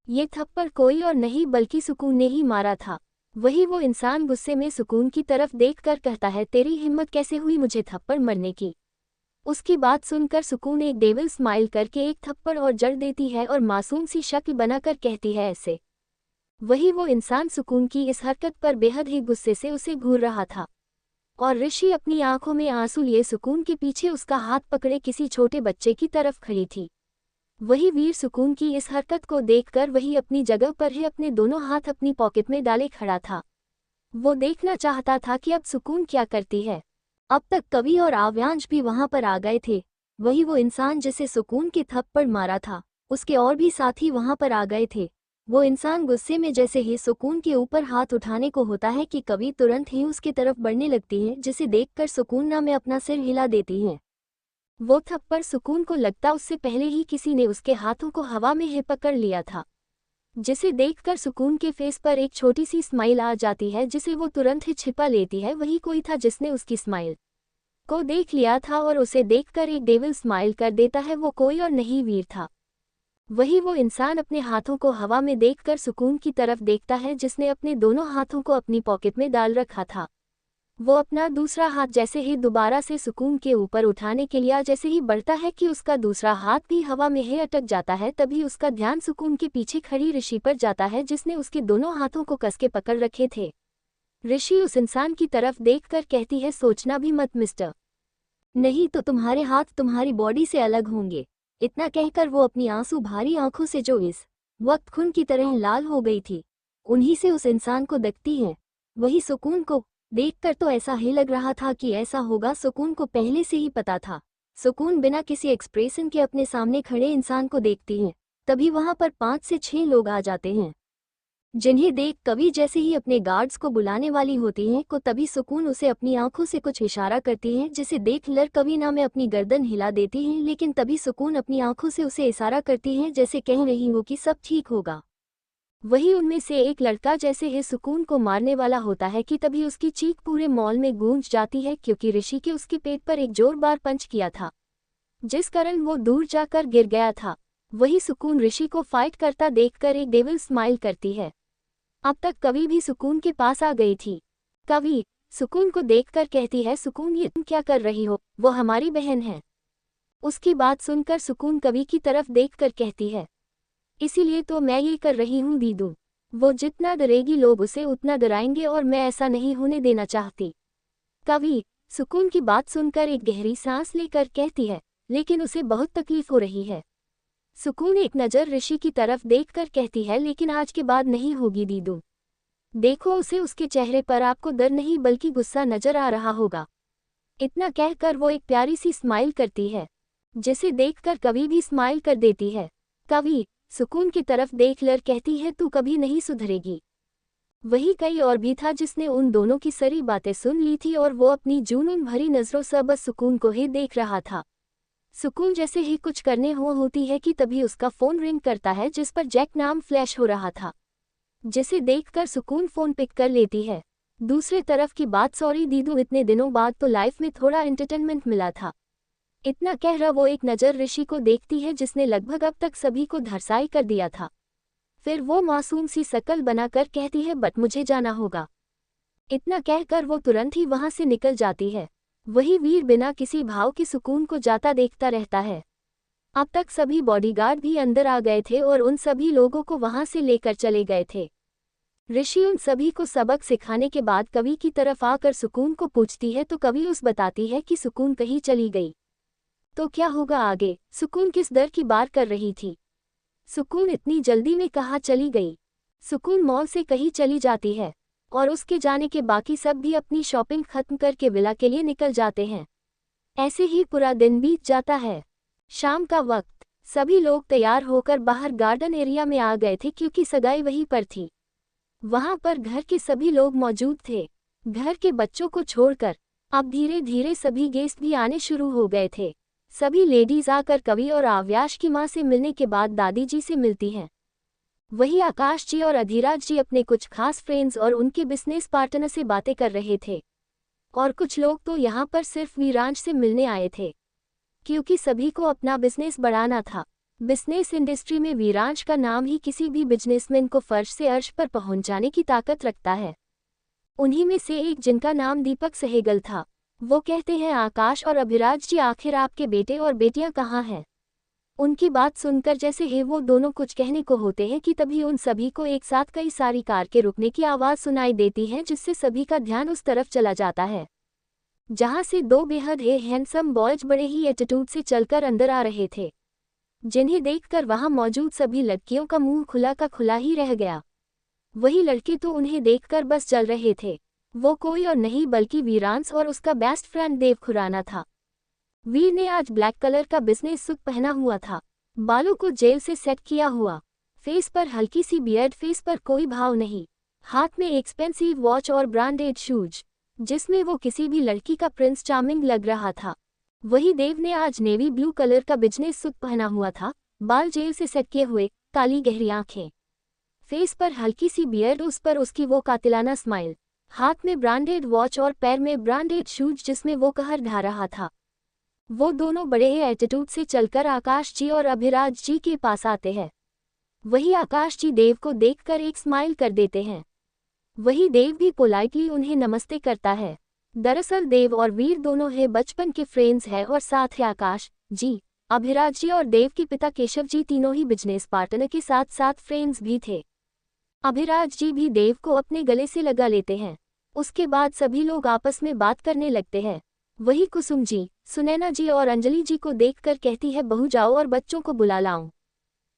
ये थप्पड़ कोई और नहीं बल्कि सुकून ने ही मारा था। वही वो इंसान गुस्से में सुकून की तरफ देखकर कहता है, तेरी हिम्मत कैसे हुई मुझे थप्पड़ मारने की। उसकी बात सुनकर सुकून एक डेविल स्माइल करके एक थप्पड़ और जड़ देती है और मासूम सी शक्ल बनाकर कहती है, ऐसे। वही वो इंसान सुकून की इस हरकत पर बेहद ही गुस्से से उसे घूर रहा था और ऋषि अपनी आंखों में आंसू लिए सुकून के पीछे उसका हाथ पकड़े किसी छोटे बच्चे की तरफ खड़ी थी। वही वीर सुकून की इस हरकत को देखकर वही अपनी जगह पर ही अपने दोनों हाथ अपनी पॉकेट में डाले खड़ा था। वो देखना चाहता था कि अब सुकून क्या करती है। अब तक कवि और आव्यांश भी वहां पर आ गए थे। वही वो इंसान जिसे सुकून के थप्पड़ मारा था, उसके और भी साथी वहां पर आ गए थे। वो इंसान गुस्से में जैसे ही सुकून के ऊपर हाथ उठाने को होता है कि कवि तुरंत ही उसकी तरफ बढ़ने लगती है, जिसे देखकर सुकून ना में अपना सिर हिला देती है। वो थप्पड़ सुकून को लगता उससे पहले ही किसी ने उसके हाथों को हवा में ही पकड़ लिया था, जिसे देखकर सुकून के फेस पर एक छोटी सी स्माइल आ जाती है जिसे वो तुरंत ही छिपा लेती है। वही कोई था जिसने उसकी स्माइल को देख लिया था और उसे देखकर एक डेविल स्माइल कर देता है। वो कोई और नहीं वीर था। वही वो इंसान अपने हाथों को हवा में देखकर सुकून की तरफ देखता है जिसने अपने दोनों हाथों को अपनी पॉकेट में डाल रखा था। वो अपना दूसरा हाथ जैसे ही दोबारा से सुकून के ऊपर उठाने के लिए जैसे ही बढ़ता है कि उसका दूसरा हाथ भी हवा में ही अटक जाता है, तभी उसका ध्यान सुकून के पीछे खड़ी ऋषि पर जाता है जिसने उसके दोनों हाथों को कस के पकड़ रखे थे। ऋषि उस इंसान की तरफ देखकर कहती है, सोचना भी मत मिस्टर, नहीं तो तुम्हारे हाथ तुम्हारी बॉडी से अलग होंगे। इतना कहकर वो अपनी आंसू भारी आंखों से जो इस वक्त खून की तरह लाल हो गई थी, उन्हीं से उस इंसान को देखती है। वही सुकून को देखकर तो ऐसा ही लग रहा था कि ऐसा होगा, सुकून को पहले से ही पता था। सुकून बिना किसी एक्सप्रेशन के अपने सामने खड़े इंसान को देखती है। तभी वहां पर 5 से 6 लोग आ जाते हैं, जिन्हें देख कवि जैसे ही अपने गार्ड्स को बुलाने वाली होती हैं को तभी सुकून उसे अपनी आंखों से कुछ इशारा करती है, जिसे देख लर कवि ना में अपनी गर्दन हिला देती है। लेकिन तभी सुकून अपनी आंखों से उसे इशारा करती है जैसे कह रही हो कि सब ठीक होगा। वही उनमें से एक लड़का जैसे ही सुकून को मारने वाला होता है कि तभी उसकी चीख पूरे मॉल में गूंज जाती है, क्योंकि ऋषि के उसके पेट पर एक जोरदार पंच किया था, जिस कारण वो दूर जाकर गिर गया था। वही सुकून ऋषि को फाइट करता देखकर एक डेविल स्माइल करती है। अब तक कवि भी सुकून के पास आ गई थी। कवि सुकून को देखकर कहती है, सुकून ये तुम क्या कर रही हो, वो हमारी बहन है। उसकी बात सुनकर सुकून कवि की तरफ देखकर कहती है, इसीलिए तो मैं ये कर रही हूँ दीदू। वो जितना डरेगी लोग उसे उतना डराएंगे और मैं ऐसा नहीं होने देना चाहती। कवि सुकून की बात सुनकर एक गहरी सांस लेकर कहती है, लेकिन उसे बहुत तकलीफ हो रही है। सुकून एक नज़र ऋषि की तरफ देखकर कहती है, लेकिन आज के बाद नहीं होगी दीदू। देखो उसे, उसके चेहरे पर आपको डर नहीं बल्कि गुस्सा नजर आ रहा होगा। इतना कहकर वो एक प्यारी सी स्माइल करती है, जिसे देखकर कवि भी स्माइल कर देती है। कवि सुकून की तरफ देख कर कहती है, तू कभी नहीं सुधरेगी। वही कई और भी था जिसने उन दोनों की सारी बातें सुन ली थी और वो अपनी जुनून भरी नजरों से बस सुकून को ही देख रहा था। सुकून जैसे ही कुछ करने होती है कि तभी उसका फोन रिंग करता है, जिस पर जैक नाम फ्लैश हो रहा था, जिसे देखकर सुकून फोन पिक कर लेती है। दूसरे तरफ की बात, सॉरी दीदू, इतने दिनों बाद तो लाइफ में थोड़ा एंटरटेनमेंट मिला था। इतना कह रहा वो एक नज़र ऋषि को देखती है, जिसने लगभग अब तक सभी को धरसाई कर दिया था। फिर वो मासूम सी शकल बनाकर कहती है, बट मुझे जाना होगा। इतना कहकर वो तुरंत ही वहां से निकल जाती है। वही वीर बिना किसी भाव की सुकून को जाता देखता रहता है। अब तक सभी बॉडीगार्ड भी अंदर आ गए थे और उन सभी लोगों को वहां से लेकर चले गए थे। ऋषि उन सभी को सबक सिखाने के बाद कवि की तरफ आकर सुकून को पूछती है, तो कवि उस बताती है कि सुकून कहीं चली गई तो क्या होगा आगे। सुकून किस डर की बात कर रही थी। सुकून इतनी जल्दी में कहाँ चली गई। सुकून मॉल से कहीं चली जाती है और उसके जाने के बाकी सब भी अपनी शॉपिंग खत्म करके विला के लिए निकल जाते हैं। ऐसे ही पूरा दिन बीत जाता है। शाम का वक्त, सभी लोग तैयार होकर बाहर गार्डन एरिया में आ गए थे क्योंकि सगाई वहीं पर थी। वहां पर घर के सभी लोग मौजूद थे, घर के बच्चों को छोड़कर। अब धीरे धीरे सभी गेस्ट भी आने शुरू हो गए थे। सभी लेडीज आकर कवि और आव्याश की मां से मिलने के बाद दादी जी से मिलती हैं। वही आकाश जी और अधिराज जी अपने कुछ खास फ्रेंड्स और उनके बिजनेस पार्टनर से बातें कर रहे थे। और कुछ लोग तो यहाँ पर सिर्फ वीरांश से मिलने आए थे, क्योंकि सभी को अपना बिजनेस बढ़ाना था। बिजनेस इंडस्ट्री में वीरांश का नाम ही किसी भी बिजनेसमैन को फर्श से अर्श पर पहुंचाने की ताकत रखता है। उन्हीं में से एक जिनका नाम दीपक सहगल था। वो कहते हैं, आकाश और अभिराज जी, आखिर आपके बेटे और बेटियां कहाँ हैं। उनकी बात सुनकर जैसे ही वो दोनों कुछ कहने को होते हैं कि तभी उन सभी को एक साथ कई सारी कार के रुकने की आवाज़ सुनाई देती है, जिससे सभी का ध्यान उस तरफ चला जाता है जहां से दो बेहद हैंडसम बॉयज बड़े ही एटीट्यूड से चलकर अंदर आ रहे थे, जिन्हें देखकर वहां मौजूद सभी लड़कियों का मुंह खुला का खुला ही रह गया। वही लड़के तो उन्हें देखकर बस चल रहे थे। वो कोई और नहीं बल्कि वीरांश और उसका बेस्ट फ्रेंड देव खुराना था। वीर ने आज ब्लैक कलर का बिजनेस सूट पहना हुआ था, बालों को जेल से सेट किया हुआ, फेस पर हल्की सी बियर्ड, फेस पर कोई भाव नहीं, हाथ में एक्सपेंसिव वॉच और ब्रांडेड शूज, जिसमें वो किसी भी लड़की का प्रिंस चार्मिंग लग रहा था। वही देव ने आज नेवी ब्लू कलर का बिजनेस सूट पहना हुआ था, बाल जेल से सेट किए हुए, काली गहरी आंखें, फेस पर हल्की सी बियर्ड, उस पर उसकी वो कातिलाना स्माइल, हाथ में ब्रांडेड वॉच और पैर में ब्रांडेड शूज जिसमें वो कहर ढा रहा था। वो दोनों बड़े ही एटीट्यूड से चलकर आकाश जी और अभिराज जी के पास आते हैं। वही आकाश जी देव को देखकर एक स्माइल कर देते हैं। वही देव भी पोलाइटली उन्हें नमस्ते करता है। दरअसल देव और वीर दोनों है बचपन के फ्रेंड्स हैं और साथ है आकाश जी, अभिराज जी और देव के पिता केशव जी, तीनों ही बिजनेस पार्टनर के साथ साथ फ्रेंड्स भी थे। अभिराज जी भी देव को अपने गले से लगा लेते हैं। उसके बाद सभी लोग आपस में बात करने लगते हैं। वही कुसुम जी, सुनैना जी और अंजलि जी को देखकर कहती है, बहू जाओ और बच्चों को बुला लाऊं।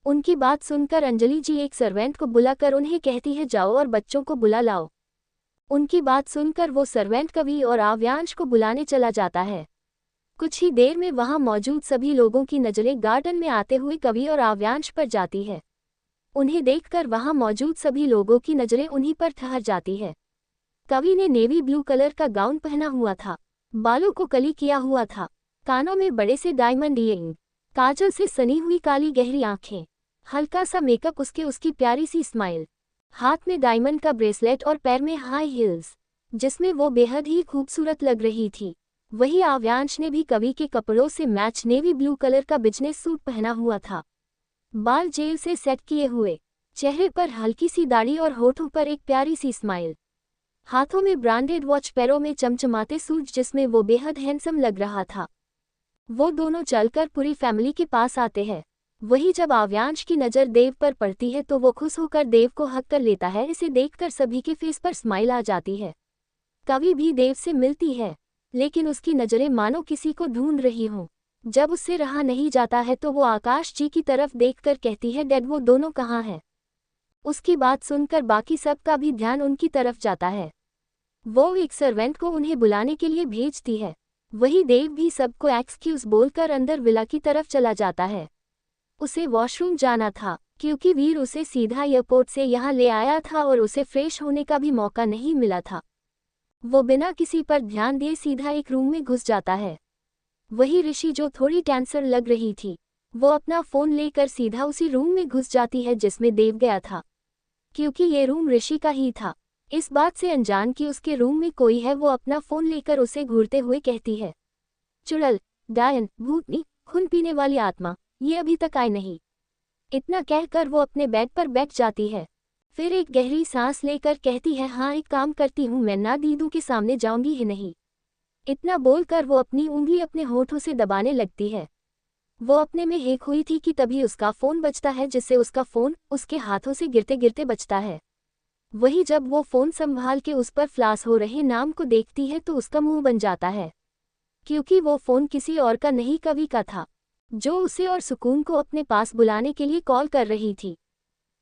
उनकी बात सुनकर अंजलि जी एक सर्वेंट को बुलाकर उन्हें कहती है, जाओ और बच्चों को बुला लाओ। उनकी बात सुनकर वो सर्वेंट कवि और आव्यांश को बुलाने चला जाता है। कुछ ही देर में वहां मौजूद सभी लोगों की नजरें गार्डन में आते हुए कवि और आव्यांश पर जाती है। उन्हें देखकर वहां मौजूद सभी लोगों की नजरें उन्हीं पर ठहर जाती है। कवि ने नेवी ब्लू कलर का गाउन पहना हुआ था, बालों को कली किया हुआ था, कानों में बड़े से डायमंड इयरिंग, काजल से सनी हुई काली गहरी आंखें, हल्का सा मेकअप, उसकी प्यारी सी स्माइल, हाथ में डायमंड का ब्रेसलेट और पैर में हाई हील्स, जिसमें वो बेहद ही खूबसूरत लग रही थी। वही आव्यांश ने भी कवि के कपड़ों से मैच नेवी ब्लू कलर का बिजनेस सूट पहना हुआ था, बाल जेल से सेट किए हुए, चेहरे पर हल्की सी दाढ़ी और होठों पर एक प्यारी सी स्माइल, हाथों में ब्रांडेड वॉच, पैरों में चमचमाते सूट, जिसमें वो बेहद हैंडसम लग रहा था। वो दोनों चलकर पूरी फैमिली के पास आते हैं। वही जब आव्यांश की नज़र देव पर पड़ती है तो वो खुश होकर देव को हक कर लेता है। इसे देखकर सभी के फेस पर स्माइल आ जाती है। कवि भी देव से मिलती है, लेकिन उसकी नज़रें मानो किसी को ढूंढ रही हों। जब उससे रहा नहीं जाता है तो वो आकाश जी की तरफ देखकर कहती है, डैड वो दोनों कहाँ हैं। उसकी बात सुनकर बाकी सबका भी ध्यान उनकी तरफ जाता है। वो एक सर्वेंट को उन्हें बुलाने के लिए भेजती है। वही देव भी सबको एक्सक्यूज बोलकर अंदर विला की तरफ चला जाता है। उसे वॉशरूम जाना था, क्योंकि वीर उसे सीधा एयरपोर्ट से यहाँ ले आया था और उसे फ्रेश होने का भी मौका नहीं मिला था। वो बिना किसी पर ध्यान दिए सीधा एक रूम में घुस जाता है। वही ऋषि जो थोड़ी टेंसर लग रही थी, वो अपना फ़ोन लेकर सीधा उसी रूम में घुस जाती है जिसमें देव गया था, क्योंकि ये रूम ऋषि का ही था। इस बात से अनजान कि उसके रूम में कोई है, वो अपना फ़ोन लेकर उसे घूरते हुए कहती है, चुड़ैल, डायन, भूतनी, खून पीने वाली आत्मा, ये अभी तक आई नहीं। इतना कहकर वो अपने बेड पर बैठ जाती है। फिर एक गहरी सांस लेकर कहती है, हाँ एक काम करती हूँ, मैं ना दीदू के सामने जाऊंगी ही नहीं। इतना बोलकर वो अपनी उंगली अपने होठों से दबाने लगती है। वो अपने में हेक हुई थी कि तभी उसका फ़ोन बजता है, जिससे उसका फ़ोन उसके हाथों से गिरते गिरते बचता है। वही जब वो फ़ोन संभाल के उस पर फ्लाश हो रहे नाम को देखती है तो उसका मुंह बन जाता है, क्योंकि वो फ़ोन किसी और का नहीं, कवि का था, जो उसे और सुकून को अपने पास बुलाने के लिए कॉल कर रही थी।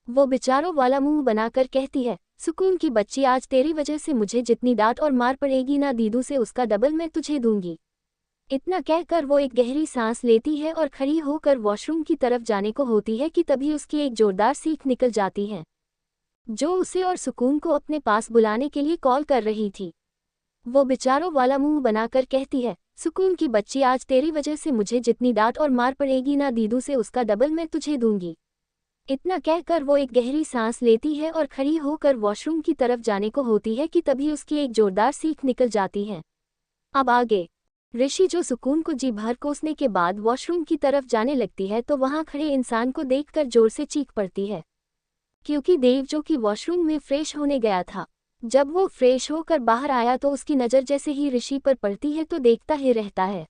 वो बेचारों वाला मुंह बनाकर कहती है, सुकून की बच्ची, आज तेरी वजह से मुझे जितनी डांट और मार पड़ेगी ना दीदू से, उसका डबल मैं तुझे दूंगी। इतना कहकर वो एक गहरी सांस लेती है और खड़ी होकर वॉशरूम की तरफ जाने को होती है कि तभी उसकी एक जोरदार सीख निकल जाती है, जो उसे और सुकून को अपने पास बुलाने के लिए कॉल कर रही थी। वो बेचारों वाला मुंह बनाकर कहती है, सुकून की बच्ची, आज तेरी वजह से मुझे जितनी डांट और मार पड़ेगी ना दीदू से, उसका डबल मैं तुझे दूंगी। इतना कहकर वो एक गहरी सांस लेती है और खड़ी होकर वॉशरूम की तरफ जाने को होती है कि तभी उसकी एक जोरदार सीख निकल जाती है। अब आगे ऋषि, जो सुकून को जी भर कोसने के बाद वॉशरूम की तरफ जाने लगती है, तो वहां खड़े इंसान को देखकर जोर से चीख पड़ती है, क्योंकि देव जो कि वॉशरूम में फ्रेश होने गया था, जब वो फ्रेश होकर बाहर आया तो उसकी नज़र जैसे ही ऋषि पर पड़ती है तो देखता ही रहता है।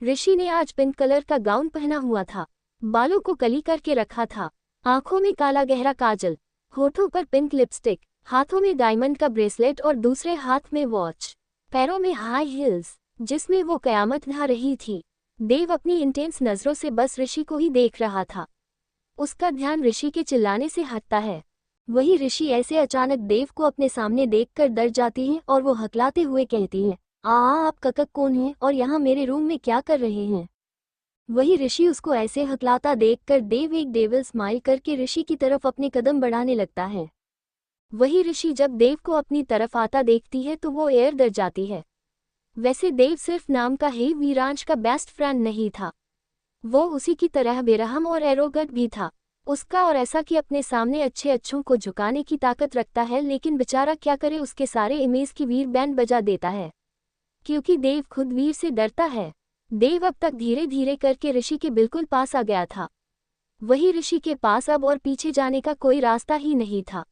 ऋषि ने आज पिंक कलर का गाउन पहना हुआ था, बालों को कली करके रखा था, आंखों में काला गहरा काजल, होठों पर पिंक लिपस्टिक, हाथों में डायमंड का ब्रेसलेट और दूसरे हाथ में वॉच, पैरों में हाई हील्स, जिसमें वो कयामत ढा रही थी। देव अपनी इंटेंस नज़रों से बस ऋषि को ही देख रहा था। उसका ध्यान ऋषि के चिल्लाने से हटता है। वही ऋषि ऐसे अचानक देव को अपने सामने देखकर डर जाती है और वो हकलाते हुए कहती है, आप ककक कौन हैं और यहाँ मेरे रूम में क्या कर रहे हैं? वही ऋषि उसको ऐसे हकलाता देखकर देव एक डेविल स्माइल करके ऋषि की तरफ अपने कदम बढ़ाने लगता है। वही ऋषि जब देव को अपनी तरफ आता देखती है तो वो एयर डर जाती है। वैसे देव सिर्फ नाम का ही वीरांश का बेस्ट फ्रेंड नहीं था, वो उसी की तरह बेरहम और एरोगेंट भी था। उसका और ऐसा कि अपने सामने अच्छे अच्छों को झुकाने की ताकत रखता है, लेकिन बेचारा क्या करे, उसके सारे इमेज की वीर बैंड बजा देता है, क्योंकि देव खुद वीर से डरता है। देव अब तक धीरे धीरे करके ऋषि के बिल्कुल पास आ गया था। वही ऋषि के पास अब और पीछे जाने का कोई रास्ता ही नहीं था,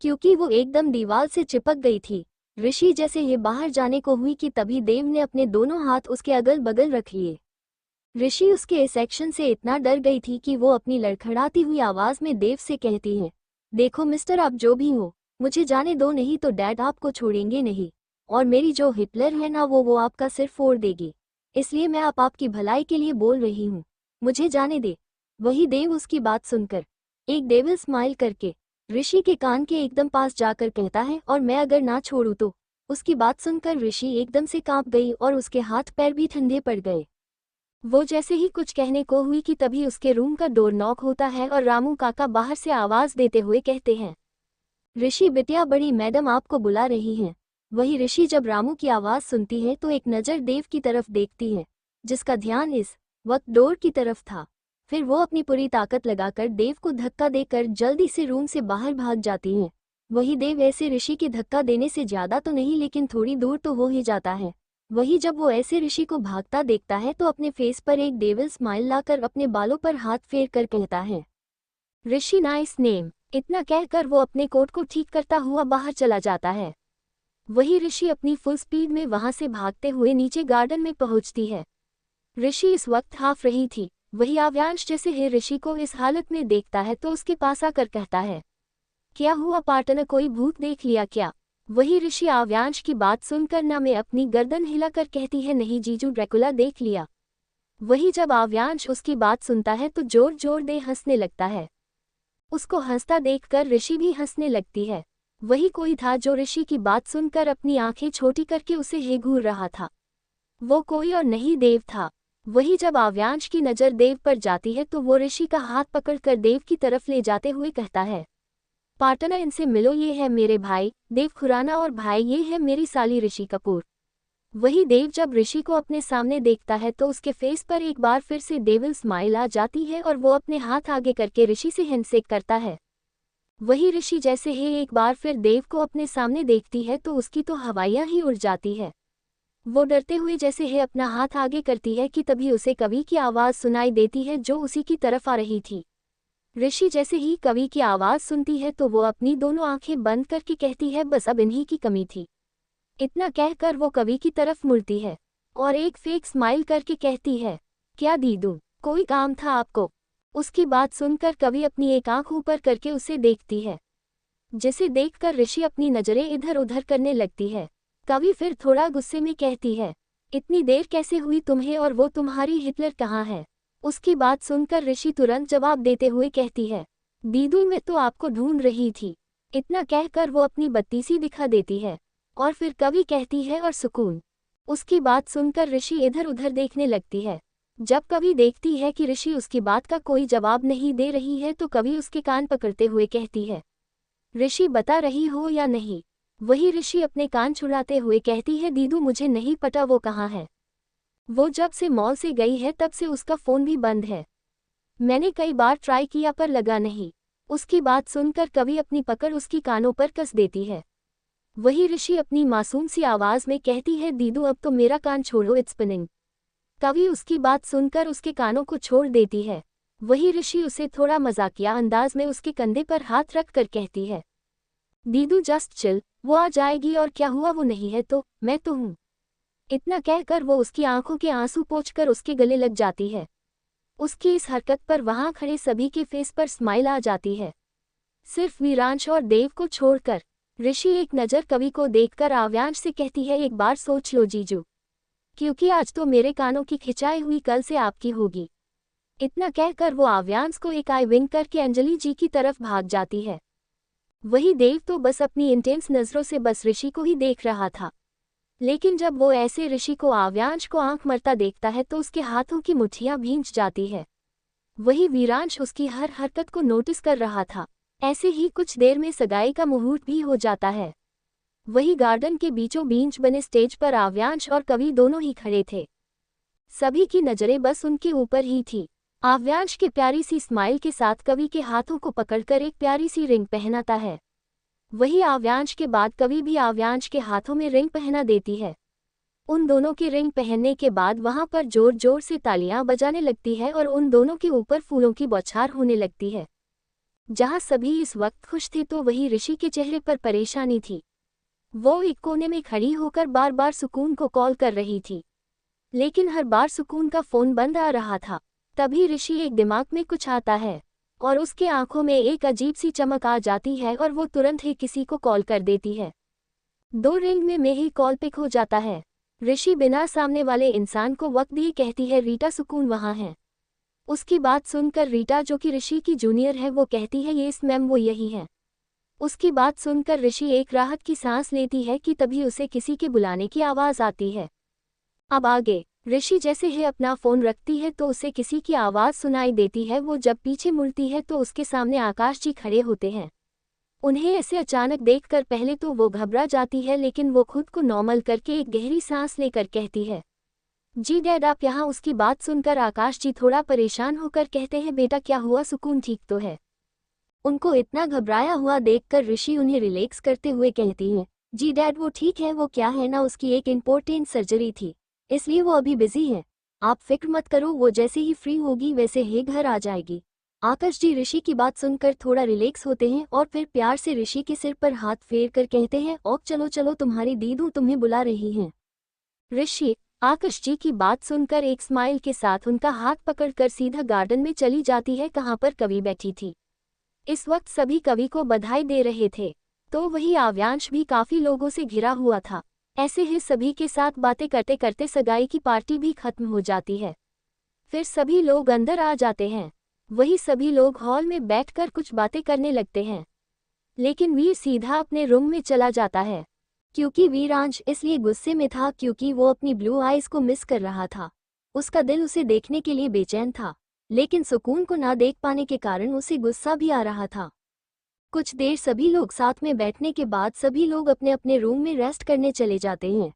क्योंकि वो एकदम दीवार से चिपक गई थी। ऋषि जैसे ये बाहर जाने को हुई कि तभी देव ने अपने दोनों हाथ उसके अगल बगल रख लिए। ऋषि उसके इस एक्शन से इतना डर गई थी कि वो अपनी लड़खड़ाती हुई आवाज में देव से कहती है, देखो मिस्टर, आप जो भी हो, मुझे जाने दो, नहीं तो डैड आपको छोड़ेंगे नहीं, और मेरी जो हिटलर है ना, वो आपका सिर फोड़ देगी। इसलिए मैं आपकी भलाई के लिए बोल रही हूँ, मुझे जाने दे। वही देव उसकी बात सुनकर एक डेविल स्माइल करके ऋषि के कान के एकदम पास जाकर कहता है, और मैं अगर ना छोड़ूं तो। उसकी बात सुनकर ऋषि एकदम से कांप गई और उसके हाथ पैर भी ठंडे पड़ गए। वो जैसे ही कुछ कहने को हुई कि तभी उसके रूम का डोर नॉक होता है और रामू काका बाहर से आवाज देते हुए कहते हैं, ऋषि बिटिया, बड़ी मैडम आपको बुला रही हैं। वही ऋषि जब रामू की आवाज सुनती है तो एक नज़र देव की तरफ देखती है, जिसका ध्यान इस वक्त डोर की तरफ था। फिर वो अपनी पूरी ताकत लगाकर देव को धक्का देकर जल्दी से रूम से बाहर भाग जाती है। वही देव ऐसे ऋषि के धक्का देने से ज्यादा तो नहीं, लेकिन थोड़ी दूर तो हो ही जाता है। वही जब वो ऐसे ऋषि को भागता देखता है तो अपने फेस पर एक डेविल स्माइल लाकर अपने बालों पर हाथ फेर कर कहता है, ऋषि नाइस नेम। इतना कहकर वो अपने कोट को ठीक करता हुआ बाहर चला जाता है। वही ऋषि अपनी फुल स्पीड में वहां से भागते हुए नीचे गार्डन में पहुंचती है। ऋषि इस वक्त हाफ रही थी। वही आव्यांश जैसे ही ऋषि को इस हालत में देखता है तो उसके पास आकर कहता है, क्या हुआ पार्टनर, कोई भूत देख लिया क्या? वही ऋषि आव्यांश की बात सुनकर ना में अपनी गर्दन हिलाकर कहती है, नहीं जीजू, ड्रैकुला देख लिया। वही जब आव्यांश उसकी बात सुनता है तो जोर जोर दे हंसने लगता है। उसको हंसता देखकर ऋषि भी हंसने लगती है। वही कोई था जो ऋषि की बात सुनकर अपनी आंखें छोटी करके उसे ही घूर रहा था। वो कोई और नहीं देव था। वही जब आव्यांश की नज़र देव पर जाती है तो वो ऋषि का हाथ पकड़कर देव की तरफ ले जाते हुए कहता है, पार्टनर इनसे मिलो, ये है मेरे भाई देव खुराना और भाई ये है मेरी साली ऋषि कपूर। वही देव जब ऋषि को अपने सामने देखता है तो उसके फेस पर एक बार फिर से डेविल स्माइल आ जाती है और वो अपने हाथ आगे करके ऋषि से हैंडशेक करता है। वही ऋषि जैसे ही एक बार फिर देव को अपने सामने देखती है तो उसकी तो हवाइयाँ ही उड़ जाती है। वो डरते हुए जैसे ही अपना हाथ आगे करती है कि तभी उसे कवि की आवाज़ सुनाई देती है जो उसी की तरफ आ रही थी। ऋषि जैसे ही कवि की आवाज़ सुनती है तो वो अपनी दोनों आंखें बंद करके कहती है, बस अब इन्हीं की कमी थी। इतना कहकर वो कवि की तरफ मुड़ती है और एक फेक स्माइल करके कहती है, क्या दीदू कोई काम था आपको? उसकी बात सुनकर कवि अपनी एक आंख ऊपर करके उसे देखती है, जिसे देखकर ऋषि अपनी नज़रें इधर उधर करने लगती है। कवि फिर थोड़ा गुस्से में कहती है, इतनी देर कैसे हुई तुम्हें और वो तुम्हारी हिटलर कहाँ है? उसकी बात सुनकर ऋषि तुरंत जवाब देते हुए कहती है, दीदू मैं तो आपको ढूंढ रही थी। इतना कहकर वो अपनी बत्तीसी दिखा देती है और फिर कवि कहती है, और सुकून। उसकी बात सुनकर ऋषि इधर उधर देखने लगती है। जब कवि देखती है कि ऋषि उसकी बात का कोई जवाब नहीं दे रही है तो कवि उसके कान पकड़ते हुए कहती है, ऋषि बता रही हो या नहीं? वही ऋषि अपने कान छुड़ाते हुए कहती है, दीदू मुझे नहीं पता वो कहाँ है। वो जब से मॉल से गई है तब से उसका फ़ोन भी बंद है। मैंने कई बार ट्राई किया पर लगा नहीं। उसकी बात सुनकर कवि अपनी पकड़ उसकी कानों पर कस देती है। वही ऋषि अपनी मासूम सी आवाज़ में कहती है, दीदू अब तो मेरा कान छोड़ो, इट्स स्पिनिंग। कवि उसकी बात सुनकर उसके कानों को छोड़ देती है। वही ऋषि उसे थोड़ा मजाकिया अंदाज में उसके कंधे पर हाथ रख कर कहती है, दीदू जस्ट चिल, वो आ जाएगी और क्या हुआ, वो नहीं है तो मैं तो हूँ। इतना कहकर वो उसकी आंखों के आंसू पोंछकर उसके गले लग जाती है। उसकी इस हरकत पर वहां खड़े सभी के फेस पर स्माइल आ जाती है, सिर्फ वीरांश और देव को छोड़कर। ऋषि एक नज़र कवि को देखकर आव्यांश से कहती है, एक बार सोच लो जीजू, क्योंकि आज तो मेरे कानों की खिंचाई हुई कल से आपकी होगी। इतना कहकर वो आव्यांश को एक आई विंक करके अंजलि जी की तरफ भाग जाती है। वही देव तो बस अपनी इंटेंस नज़रों से बस ऋषि को ही देख रहा था, लेकिन जब वो ऐसे ऋषि को आव्यांश को आंख मरता देखता है तो उसके हाथों की मुट्ठियां भींच जाती है। वही वीरांश उसकी हर हरकत को नोटिस कर रहा था। ऐसे ही कुछ देर में सगाई का मुहूर्त भी हो जाता है। वही गार्डन के बीचों बीच बने स्टेज पर आव्यांश और कवि दोनों ही खड़े थे। सभी की नज़रें बस उनके ऊपर ही थी। आव्यांश के प्यारी सी स्माइल के साथ कवि के हाथों को पकड़कर एक प्यारी सी रिंग पहनाता है। वही आव्यांश के बाद कवि भी आव्यांश के हाथों में रिंग पहना देती है। उन दोनों की रिंग पहनने के बाद वहां पर जोर जोर से तालियां बजाने लगती है और उन दोनों के ऊपर फूलों की बौछार होने लगती है। जहां सभी इस वक्त खुश थे तो वही ऋषि के चेहरे पर परेशानी थी। वो एक कोने में खड़ी होकर बार बार सुकून को कॉल कर रही थी, लेकिन हर बार सुकून का फ़ोन बंद आ रहा था। तभी ऋषि एक दिमाग में कुछ आता है और उसके आंखों में एक अजीब सी चमक आ जाती है और वो तुरंत ही किसी को कॉल कर देती है। 2 रिंग में ही कॉल पिक हो जाता है। ऋषि बिना सामने वाले इंसान को वक्त दिए कहती है, रीटा सुकून वहाँ है। उसकी बात सुनकर रीटा जो कि ऋषि की जूनियर है वो कहती है, यस मैम वो यही है। उसकी बात सुनकर ऋषि एक राहत की सांस लेती है कि तभी उसे किसी के बुलाने की आवाज़ आती है। अब आगे ऋषि जैसे ही अपना फ़ोन रखती है तो उसे किसी की आवाज़ सुनाई देती है। वो जब पीछे मुड़ती है तो उसके सामने आकाश जी खड़े होते हैं। उन्हें ऐसे अचानक देखकर पहले तो वो घबरा जाती है, लेकिन वो खुद को नॉर्मल करके एक गहरी सांस लेकर कहती है, जी डैड आप यहाँ। उसकी बात सुनकर आकाश जी थोड़ा परेशान होकर कहते हैं, बेटा क्या हुआ, सुकून ठीक तो है? उनको इतना घबराया हुआ देखकर ऋषि उन्हें रिलैक्स करते हुए कहती हैं, जी डैड वो ठीक है, वो क्या है ना उसकी एक इम्पोर्टेंट सर्जरी थी इसलिए वो अभी बिजी है। आप फिक्र मत करो, वो जैसे ही फ्री होगी वैसे ही घर आ जाएगी। आकाश जी ऋषि की बात सुनकर थोड़ा रिलैक्स होते हैं और फिर प्यार से ऋषि के सिर पर हाथ फेर कर कहते हैं, ओक चलो चलो तुम्हारी दीदू तुम्हें बुला रही हैं। ऋषि आकाश जी की बात सुनकर एक स्माइल के साथ उनका हाथ पकड़कर सीधा गार्डन में चली जाती है कहाँ पर कवि बैठी थी। इस वक्त सभी कवि को बधाई दे रहे थे, तो वही आव्यांश भी काफ़ी लोगों से घिरा हुआ था। ऐसे ही सभी के साथ बातें करते करते सगाई की पार्टी भी खत्म हो जाती है। फिर सभी लोग अंदर आ जाते हैं। वही सभी लोग हॉल में बैठकर कुछ बातें करने लगते हैं, लेकिन वीर सीधा अपने रूम में चला जाता है। क्योंकि वीरांश इसलिए गुस्से में था क्योंकि वो अपनी ब्लू आइज को मिस कर रहा था। उसका दिल उसे देखने के लिए बेचैन था, लेकिन सुकून को ना देख पाने के कारण उसे गुस्सा भी आ रहा था। कुछ देर सभी लोग साथ में बैठने के बाद सभी लोग अपने अपने रूम में रेस्ट करने चले जाते हैं।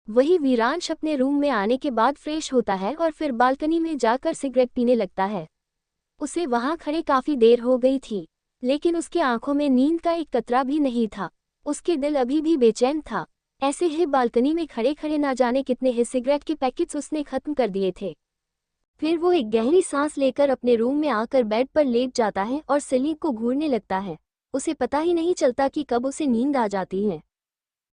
वही वीरांश अपने रूम में आने के बाद फ्रेश होता है और फिर बालकनी में जाकर सिगरेट पीने लगता है। उसे वहां खड़े काफी देर हो गई थी, लेकिन उसकी आंखों में नींद का एक कतरा भी नहीं था। उसके दिल अभी भी बेचैन था। ऐसे ही बालकनी में खड़े खड़े ना जाने कितने ही सिगरेट के पैकेट्स उसने खत्म कर दिए थे। फिर वो एक गहरी सांस लेकर अपने रूम में आकर बेड पर लेट जाता है और सीलिंग को घूरने लगता है। उसे पता ही नहीं चलता कि कब उसे नींद आ जाती है।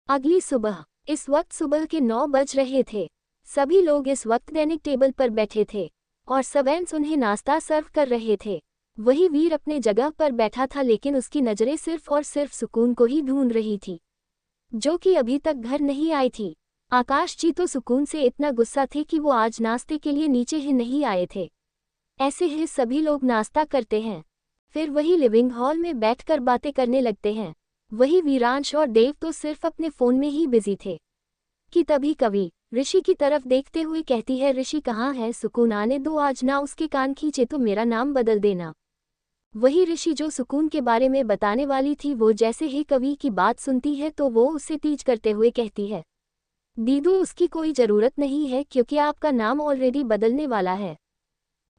अगली सुबह, इस वक्त सुबह के 9 बज रहे थे। सभी लोग इस वक्त डाइनिंग टेबल पर बैठे थे और सर्वेंट्स उन्हें नाश्ता सर्व कर रहे थे। वही वीर अपने जगह पर बैठा था, लेकिन उसकी नजरें सिर्फ और सिर्फ सुकून को ही ढूंढ रही थी, जो कि अभी तक घर नहीं आई थी। आकाश जी तो सुकून से इतना गुस्सा थे कि वो आज नाश्ते के लिए नीचे ही नहीं आए थे। ऐसे ही सभी लोग नाश्ता करते हैं, फिर वही लिविंग हॉल में बैठकर बातें करने लगते हैं। वही वीरांश और देव तो सिर्फ अपने फोन में ही बिजी थे कि तभी कवि ऋषि की तरफ देखते हुए कहती है, ऋषि कहाँ है? सुकून आने दो, आज ना उसके कान खींचे तो मेरा नाम बदल देना। वही ऋषि जो सुकून के बारे में बताने वाली थी, वो जैसे ही कवि की बात सुनती है तो वो उससे तीज करते हुए कहती है, दीदू उसकी कोई ज़रूरत नहीं है क्योंकि आपका नाम ऑलरेडी बदलने वाला है।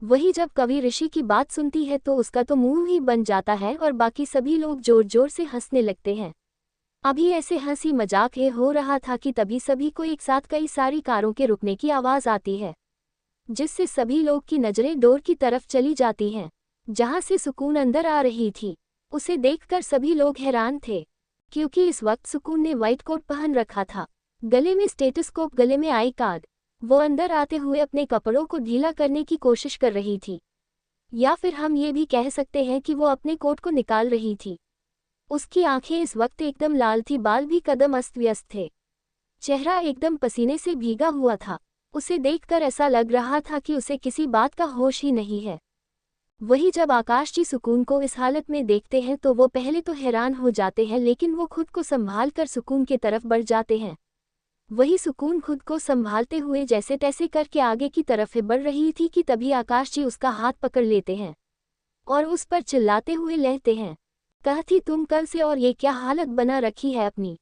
वही जब कवि ऋषि की बात सुनती है तो उसका तो मुंह ही बन जाता है और बाकी सभी लोग जोर जोर से हंसने लगते हैं। अभी ऐसे हंसी मजाक हो रहा था कि तभी सभी को एक साथ कई सारी कारों के रुकने की आवाज़ आती है, जिससे सभी लोग की नज़रें डोर की तरफ चली जाती हैं, जहां से सुकून अंदर आ रही थी। उसे देखकर सभी लोग हैरान थे, क्योंकि इस वक्त सुकून ने व्हाइट कोट पहन रखा था, गले में स्टेटोस्कोप, गले में आई कार्ड। वो अंदर आते हुए अपने कपड़ों को ढीला करने की कोशिश कर रही थी, या फिर हम ये भी कह सकते हैं कि वो अपने कोट को निकाल रही थी। उसकी आंखें इस वक्त एकदम लाल थी, बाल भी कदम अस्त व्यस्त थे, चेहरा एकदम पसीने से भीगा हुआ था। उसे देखकर ऐसा लग रहा था कि उसे किसी बात का होश ही नहीं है। वही जब आकाश जी सुकून को इस हालत में देखते हैं तो वो पहले तो हैरान हो जाते हैं, लेकिन वो खुद को संभाल कर सुकून की तरफ बढ़ जाते हैं। वही सुकून खुद को संभालते हुए जैसे तैसे करके आगे की तरफ बढ़ रही थी कि तभी आकाश जी उसका हाथ पकड़ लेते हैं और उस पर चिल्लाते हुए कहते हैं, कहती तुम कल से और ये क्या हालत बना रखी है अपनी?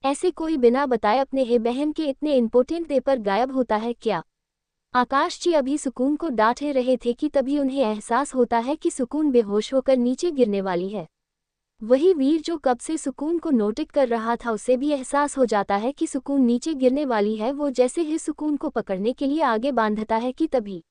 ऐसे कोई बिना बताए अपने हे बहन के इतने इम्पोर्टेंट डे पर गायब होता है क्या? आकाश जी अभी सुकून को डांटे रहे थे कि तभी उन्हें एहसास होता है कि सुकून बेहोश होकर नीचे गिरने वाली है। वही वीर जो कब से सुकून को नोटिस कर रहा था, उसे भी एहसास हो जाता है कि सुकून नीचे गिरने वाली है। वो जैसे ही सुकून को पकड़ने के लिए आगे बांधता है कि तभी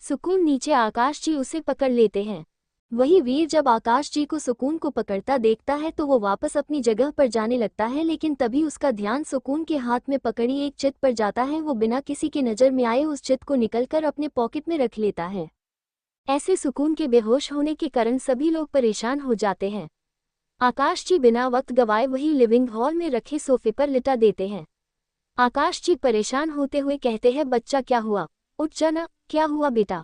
सुकून नीचे आकाश जी उसे पकड़ लेते हैं। वही वीर जब आकाश जी को सुकून को पकड़ता देखता है तो वो वापस अपनी जगह पर जाने लगता है, लेकिन तभी उसका ध्यान सुकून के हाथ में पकड़ी एक चिट पर जाता है। वो बिना किसी के नज़र में आए उस चिट को निकलकर अपने पॉकेट में रख लेता है। ऐसे सुकून के बेहोश होने के कारण सभी लोग परेशान हो जाते हैं। आकाश जी बिना वक्त गवाए वही लिविंग हॉल में रखे सोफे पर लिटा देते हैं। आकाश जी परेशान होते हुए कहते हैं, बच्चा क्या हुआ? उठ जा ना। क्या हुआ बेटा?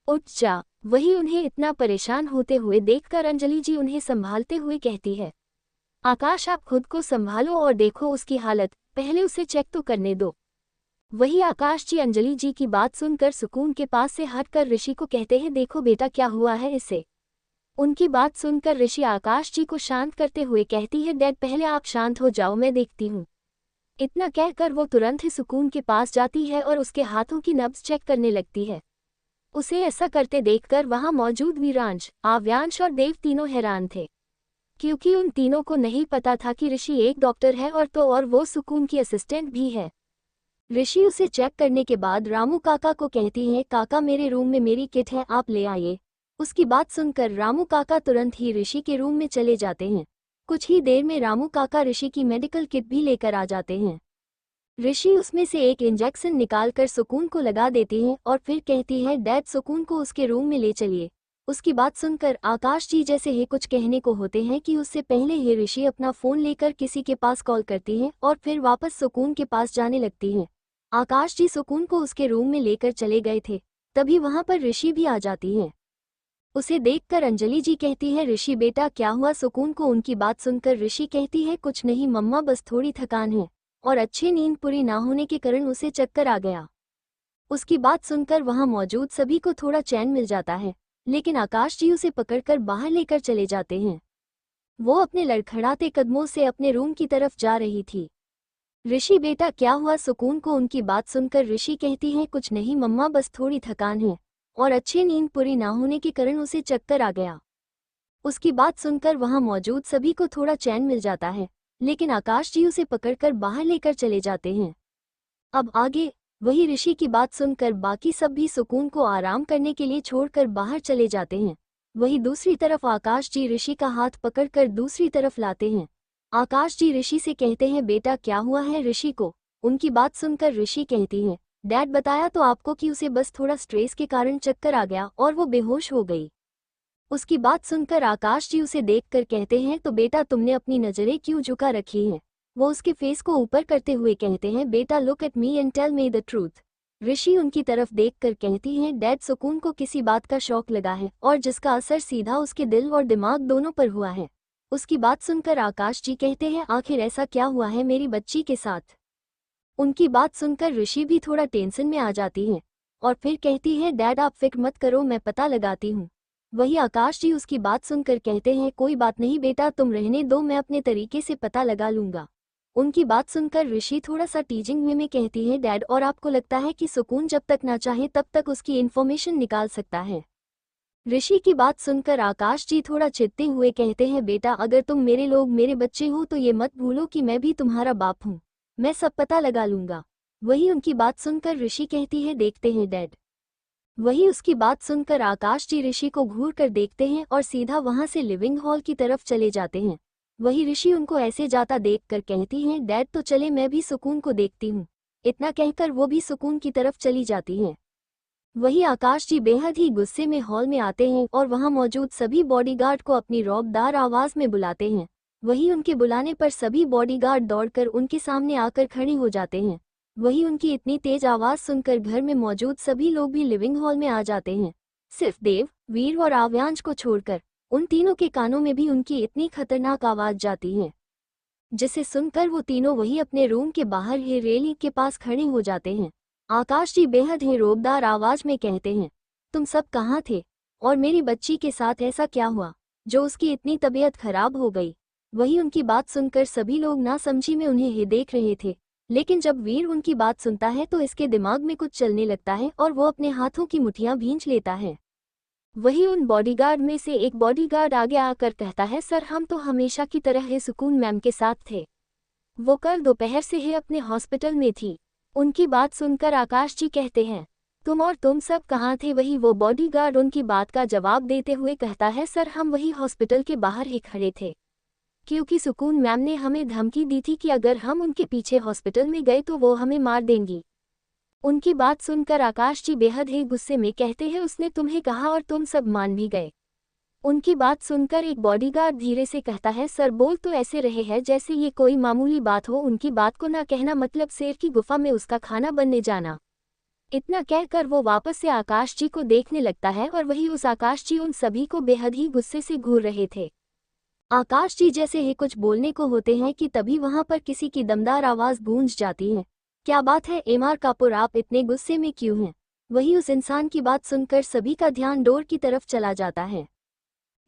उठ जा। वही उन्हें इतना परेशान होते हुए देखकर अंजलि जी उन्हें संभालते हुए कहती है, आकाश आप खुद को संभालो और देखो उसकी हालत, पहले उसे चेक तो करने दो। वही आकाश जी अंजलि जी की बात सुनकर सुकून के पास से हटकर ऋषि को कहते हैं, देखो बेटा क्या हुआ है इसे। उनकी बात सुनकर ऋषि आकाश जी को शांत करते हुए कहती है, डैड पहले आप शांत हो जाओ, मैं देखती हूँ। इतना कहकर वो तुरंत ही सुकून के पास जाती है और उसके हाथों की नब्ज चेक करने लगती है। उसे ऐसा करते देखकर वहां मौजूद वीरांश, आव्यांश और देव तीनों हैरान थे, क्योंकि उन तीनों को नहीं पता था कि ऋषि एक डॉक्टर है और वो सुकून की असिस्टेंट भी है। ऋषि उसे चेक करने के बाद रामू काका को कहती है, काका मेरे रूम में मेरी किट है, आप ले आइए। उसकी बात सुनकर रामू काका तुरंत ही ऋषि के रूम में चले जाते हैं। कुछ ही देर में रामू काका ऋषि की मेडिकल किट भी लेकर आ जाते हैं। ऋषि उसमें से एक इंजेक्शन निकालकर सुकून को लगा देती है और फिर कहती है, डैड सुकून को उसके रूम में ले चलिए। उसकी बात सुनकर आकाश जी जैसे ही कुछ कहने को होते हैं कि उससे पहले ही ऋषि अपना फ़ोन लेकर किसी के पास कॉल करती है और फिर वापस सुकून के पास जाने लगती है। आकाश जी सुकून को उसके रूम में लेकर चले गए थे, तभी वहां पर ऋषि भी आ जाती है। उसे देखकर अंजलि जी कहती है, ऋषि बेटा क्या हुआ? सुकून को उनकी बात सुनकर ऋषि कहती है, कुछ नहीं मम्मा, बस थोड़ी थकान है और अच्छी नींद पूरी ना होने के कारण उसे चक्कर आ गया। उसकी बात सुनकर वहां मौजूद सभी को थोड़ा चैन मिल जाता है, लेकिन आकाश जी उसे पकड़कर बाहर लेकर चले जाते हैं। वो अपने लड़खड़ाते कदमों से अपने रूम की तरफ जा रही थी। ऋषि बेटा क्या हुआ? सुकून को उनकी बात सुनकर ऋषि कहती है, कुछ नहीं मम्मा, बस थोड़ी थकान है और अच्छी नींद पूरी ना होने के कारण उसे चक्कर आ गया। उसकी बात सुनकर वहां मौजूद सभी को थोड़ा चैन मिल जाता है, लेकिन आकाश जी उसे पकड़कर बाहर लेकर चले जाते हैं। अब आगे वही ऋषि की बात सुनकर बाकी सब भी सुकून को आराम करने के लिए छोड़कर बाहर चले जाते हैं। वही दूसरी तरफ आकाश जी ऋषि का हाथ पकड़कर दूसरी तरफ लाते हैं। आकाश जी ऋषि से कहते हैं, बेटा क्या हुआ है? ऋषि को उनकी बात सुनकर ऋषि कहती है, डैड बताया तो आपको कि उसे बस थोड़ा स्ट्रेस के कारण चक्कर आ गया और वो बेहोश हो गई। उसकी बात सुनकर आकाश जी उसे देखकर कहते हैं, तो बेटा तुमने अपनी नजरें क्यों झुका रखी हैं? वो उसके फेस को ऊपर करते हुए कहते हैं, बेटा look at me and tell me the truth. Rishi उनकी तरफ देखकर कहती हैं, डैड सुकून को किसी बात का शौक लगा है और जिसका असर सीधा उसके दिल और दिमाग दोनों पर हुआ है। उसकी बात सुनकर आकाश जी कहते हैं, आखिर ऐसा क्या हुआ है मेरी बच्ची के साथ? उनकी बात सुनकर ऋषि भी थोड़ा टेंशन में आ जाती है और फिर कहती है, डैड आप फिक्र मत करो, मैं पता लगाती हूँ। वही आकाश जी उसकी बात सुनकर कहते हैं, कोई बात नहीं बेटा, तुम रहने दो, मैं अपने तरीके से पता लगा लूंगा। उनकी बात सुनकर ऋषि थोड़ा सा टीजिंग वे में कहती है, डैड और आपको लगता है कि सुकून जब तक ना चाहे तब तक उसकी इन्फॉर्मेशन निकाल सकता है? ऋषि की बात सुनकर आकाश जी थोड़ा चिढ़ते हुए कहते हैं, बेटा अगर तुम मेरे लोग मेरे बच्चे हो तो ये मत भूलो कि मैं भी तुम्हारा बाप हूँ, मैं सब पता लगा लूंगा। वही उनकी बात सुनकर ऋषि कहती है, देखते हैं डैड। वही उसकी बात सुनकर आकाश जी ऋषि को घूर कर देखते हैं और सीधा वहां से लिविंग हॉल की तरफ चले जाते हैं। वही ऋषि उनको ऐसे जाता देखकर कहती हैं, डैड तो चले, मैं भी सुकून को देखती हूँ। इतना कहकर वो भी सुकून की तरफ चली जाती हैं। वही आकाश जी बेहद ही गुस्से में हॉल में आते हैं और वहां मौजूद सभी बॉडीगार्ड को अपनी रौबदार आवाज में बुलाते हैं। वही उनके बुलाने पर सभी बॉडीगार्ड दौड़कर उनके सामने आकर खड़े हो जाते हैं। वही उनकी इतनी तेज आवाज सुनकर घर में मौजूद सभी लोग भी लिविंग हॉल में आ जाते हैं, सिर्फ देव, वीर और आव्यांश को छोड़कर। उन तीनों के कानों में भी उनकी इतनी खतरनाक आवाज जाती है, जिसे सुनकर वो तीनों वही अपने रूम के बाहर ही रेलिंग के पास खड़े हो जाते हैं। आकाश जी बेहद ही रौबदार आवाज में कहते हैं, तुम सब कहाँ थे और मेरी बच्ची के साथ ऐसा क्या हुआ जो उसकी इतनी तबीयत खराब हो गई? वही उनकी बात सुनकर सभी लोग नासमझी में उन्हें ही देख रहे थे, लेकिन जब वीर उनकी बात सुनता है तो इसके दिमाग में कुछ चलने लगता है और वो अपने हाथों की मुठ्ठियां भींच लेता है। वही उन बॉडीगार्ड में से एक बॉडीगार्ड आगे आकर कहता है, सर हम तो हमेशा की तरह ही सुकून मैम के साथ थे, वो कल दोपहर से ही अपने हॉस्पिटल में थी। उनकी बात सुनकर आकाश जी कहते हैं, तुम सब कहाँ थे? वही वो बॉडीगार्ड उनकी बात का जवाब देते हुए कहता है, सर हम वही हॉस्पिटल के बाहर ही खड़े थे, क्योंकि सुकून मैम ने हमें धमकी दी थी कि अगर हम उनके पीछे हॉस्पिटल में गए तो वो हमें मार देंगी। उनकी बात सुनकर आकाश जी बेहद ही गुस्से में कहते हैं, उसने तुम्हें कहा और तुम सब मान भी गए? उनकी बात सुनकर एक बॉडीगार्ड धीरे से कहता है, सर बोल तो ऐसे रहे हैं जैसे ये कोई मामूली बात हो, उनकी बात को ना कहना मतलब शेर की गुफा में उसका खाना बनने जाना। इतना कहकर वो वापस से आकाश जी को देखने लगता है और वही उस आकाश जी उन सभी को बेहद ही गुस्से से घूर रहे थे। आकाश जी जैसे ही कुछ बोलने को होते हैं कि तभी वहां पर किसी की दमदार आवाज गूंज जाती है, क्या बात है एमआर कपूर, आप इतने गुस्से में क्यों हैं? वही उस इंसान की बात सुनकर सभी का ध्यान डोर की तरफ चला जाता है,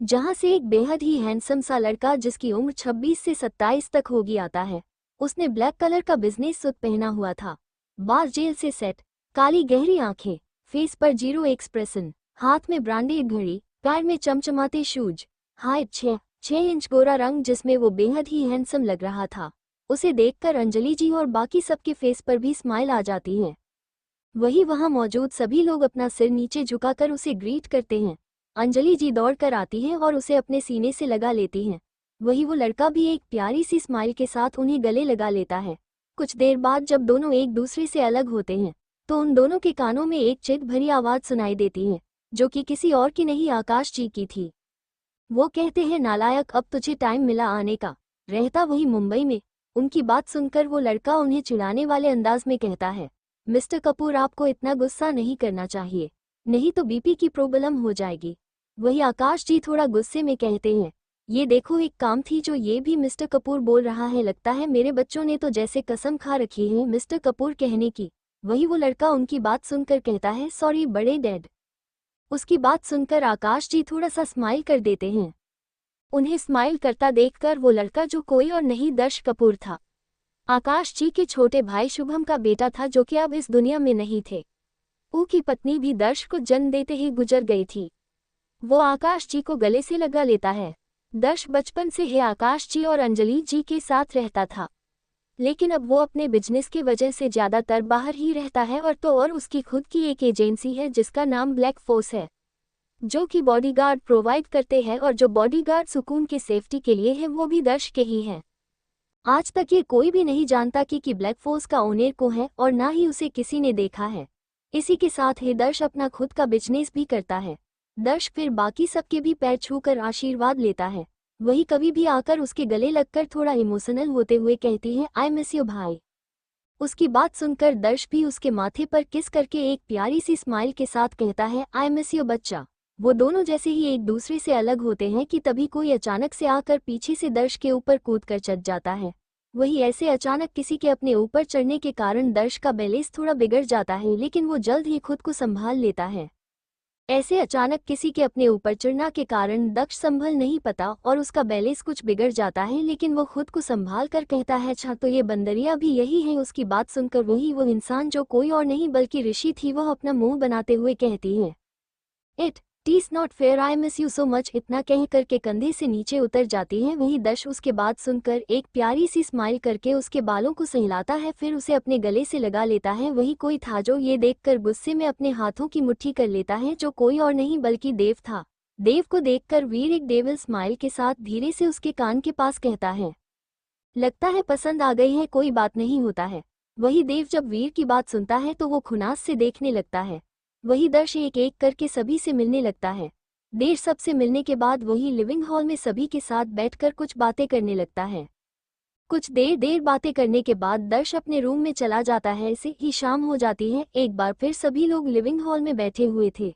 जहां से एक बेहद ही हैंडसम सा लड़का जिसकी उम्र 26 से 27 तक होगी आता है। उसने ब्लैक कलर का बिजनेस सूट पहना हुआ था, बाल जेल से सेट, काली गहरी आंखें, फेस पर जीरो एक्सप्रेशन, हाथ में ब्रांडेड घड़ी, पैर में चमचमाते शूज, हाइट 6 इंच, गोरा रंग जिसमें वो बेहद ही हैंडसम लग रहा था। उसे देखकर अंजलि जी और बाकी सबके फेस पर भी स्माइल आ जाती है। वही वहां मौजूद सभी लोग अपना सिर नीचे झुकाकर उसे ग्रीट करते हैं। अंजलि जी दौड़कर आती हैं और उसे अपने सीने से लगा लेती हैं। वही वो लड़का भी एक प्यारी सी स्माइल के साथ उन्हें गले लगा लेता है। कुछ देर बाद जब दोनों एक दूसरे से अलग होते हैं तो उन दोनों के कानों में एक चिढ़ भरी आवाज सुनाई देती है, जो कि किसी और की नहीं आकाश जी की थी। वो कहते हैं, नालायक अब तुझे टाइम मिला आने का, रहता वही मुंबई में। उनकी बात सुनकर वो लड़का उन्हें चिढ़ाने वाले अंदाज में कहता है, मिस्टर कपूर आपको इतना गुस्सा नहीं करना चाहिए, नहीं तो बीपी की प्रॉब्लम हो जाएगी। वही आकाश जी थोड़ा गुस्से में कहते हैं, ये देखो एक काम थी जो ये भी मिस्टर कपूर बोल रहा है, लगता है मेरे बच्चों ने तो जैसे कसम खा रखी है मिस्टर कपूर कहने की। वही वो लड़का उनकी बात सुनकर कहता है, सॉरी बड़े डैड। उसकी बात सुनकर आकाश जी थोड़ा सा स्माइल कर देते हैं। उन्हें स्माइल करता देखकर वो लड़का जो कोई और नहीं दर्श कपूर था, आकाश जी के छोटे भाई शुभम का बेटा था, जो कि अब इस दुनिया में नहीं थे। की पत्नी भी दर्श को जन्म देते ही गुजर गई थी। वो आकाश जी को गले से लगा लेता है। दर्श बचपन से ही आकाश जी और अंजलि जी के साथ रहता था, लेकिन अब वो अपने बिजनेस की वजह से ज़्यादातर बाहर ही रहता है, और उसकी खुद की एक एजेंसी है जिसका नाम ब्लैक फोर्स है, जो कि बॉडीगार्ड प्रोवाइड करते हैं, और जो बॉडीगार्ड सुकून के सेफ्टी के लिए है वो भी दर्श के ही हैं। आज तक ये कोई भी नहीं जानता कि ब्लैक फोर्स का ओनर कौन है, और ना ही उसे किसी ने देखा है। इसी के साथ ही दर्श अपना खुद का बिजनेस भी करता है। दर्श फिर बाकी सबके भी पैर छूकर आशीर्वाद लेता है। वही कभी भी आकर उसके गले लगकर थोड़ा इमोशनल होते हुए कहती है, आई मिस यू भाई। उसकी बात सुनकर दर्श भी उसके माथे पर किस करके एक प्यारी सी स्माइल के साथ कहता है, आई मिस यू बच्चा। वो दोनों जैसे ही एक दूसरे से अलग होते हैं कि तभी कोई अचानक से आकर पीछे से दर्श के ऊपर कूद कर चढ़ जाता है। वही ऐसे अचानक किसी के अपने ऊपर चढ़ने के कारण दर्श का बैलेंस थोड़ा बिगड़ जाता है, लेकिन वो जल्द ही खुद को संभाल लेता है। ऐसे अचानक किसी के अपने ऊपर चढ़ना के कारण दक्ष संभल नहीं पाता और उसका बैलेंस कुछ बिगड़ जाता है, लेकिन वो खुद को संभाल कर कहता है, अच्छा तो ये बंदरिया भी यही है। उसकी बात सुनकर वही वो इंसान जो कोई और नहीं बल्कि ऋषि थी, वह अपना मुंह बनाते हुए कहती है, it is not fair, I miss you so much. इतना कह करके कंधे से नीचे उतर जाती है। वही दर्श उसके बात सुनकर एक प्यारी सी स्माइल करके उसके बालों को सहलाता है, फिर उसे अपने गले से लगा लेता है। वही कोई था जो ये देखकर गुस्से में अपने हाथों की मुट्ठी कर लेता है, जो कोई और नहीं बल्कि देव था। देव को देखकर वीर एक डेविल स्माइल के साथ धीरे से उसके कान के पास कहता है, लगता है पसंद आ गई है, कोई बात नहीं होता है। वही देव जब वीर की बात सुनता है तो वो खुनास से देखने लगता है। वही दर्श एक एक करके सभी से मिलने लगता है। देर सबसे मिलने के बाद वही लिविंग हॉल में सभी के साथ बैठकर कुछ बातें करने लगता है। कुछ देर बातें करने के बाद दर्श अपने रूम में चला जाता है। ऐसे ही शाम हो जाती है। एक बार फिर सभी लोग लिविंग हॉल में बैठे हुए थे।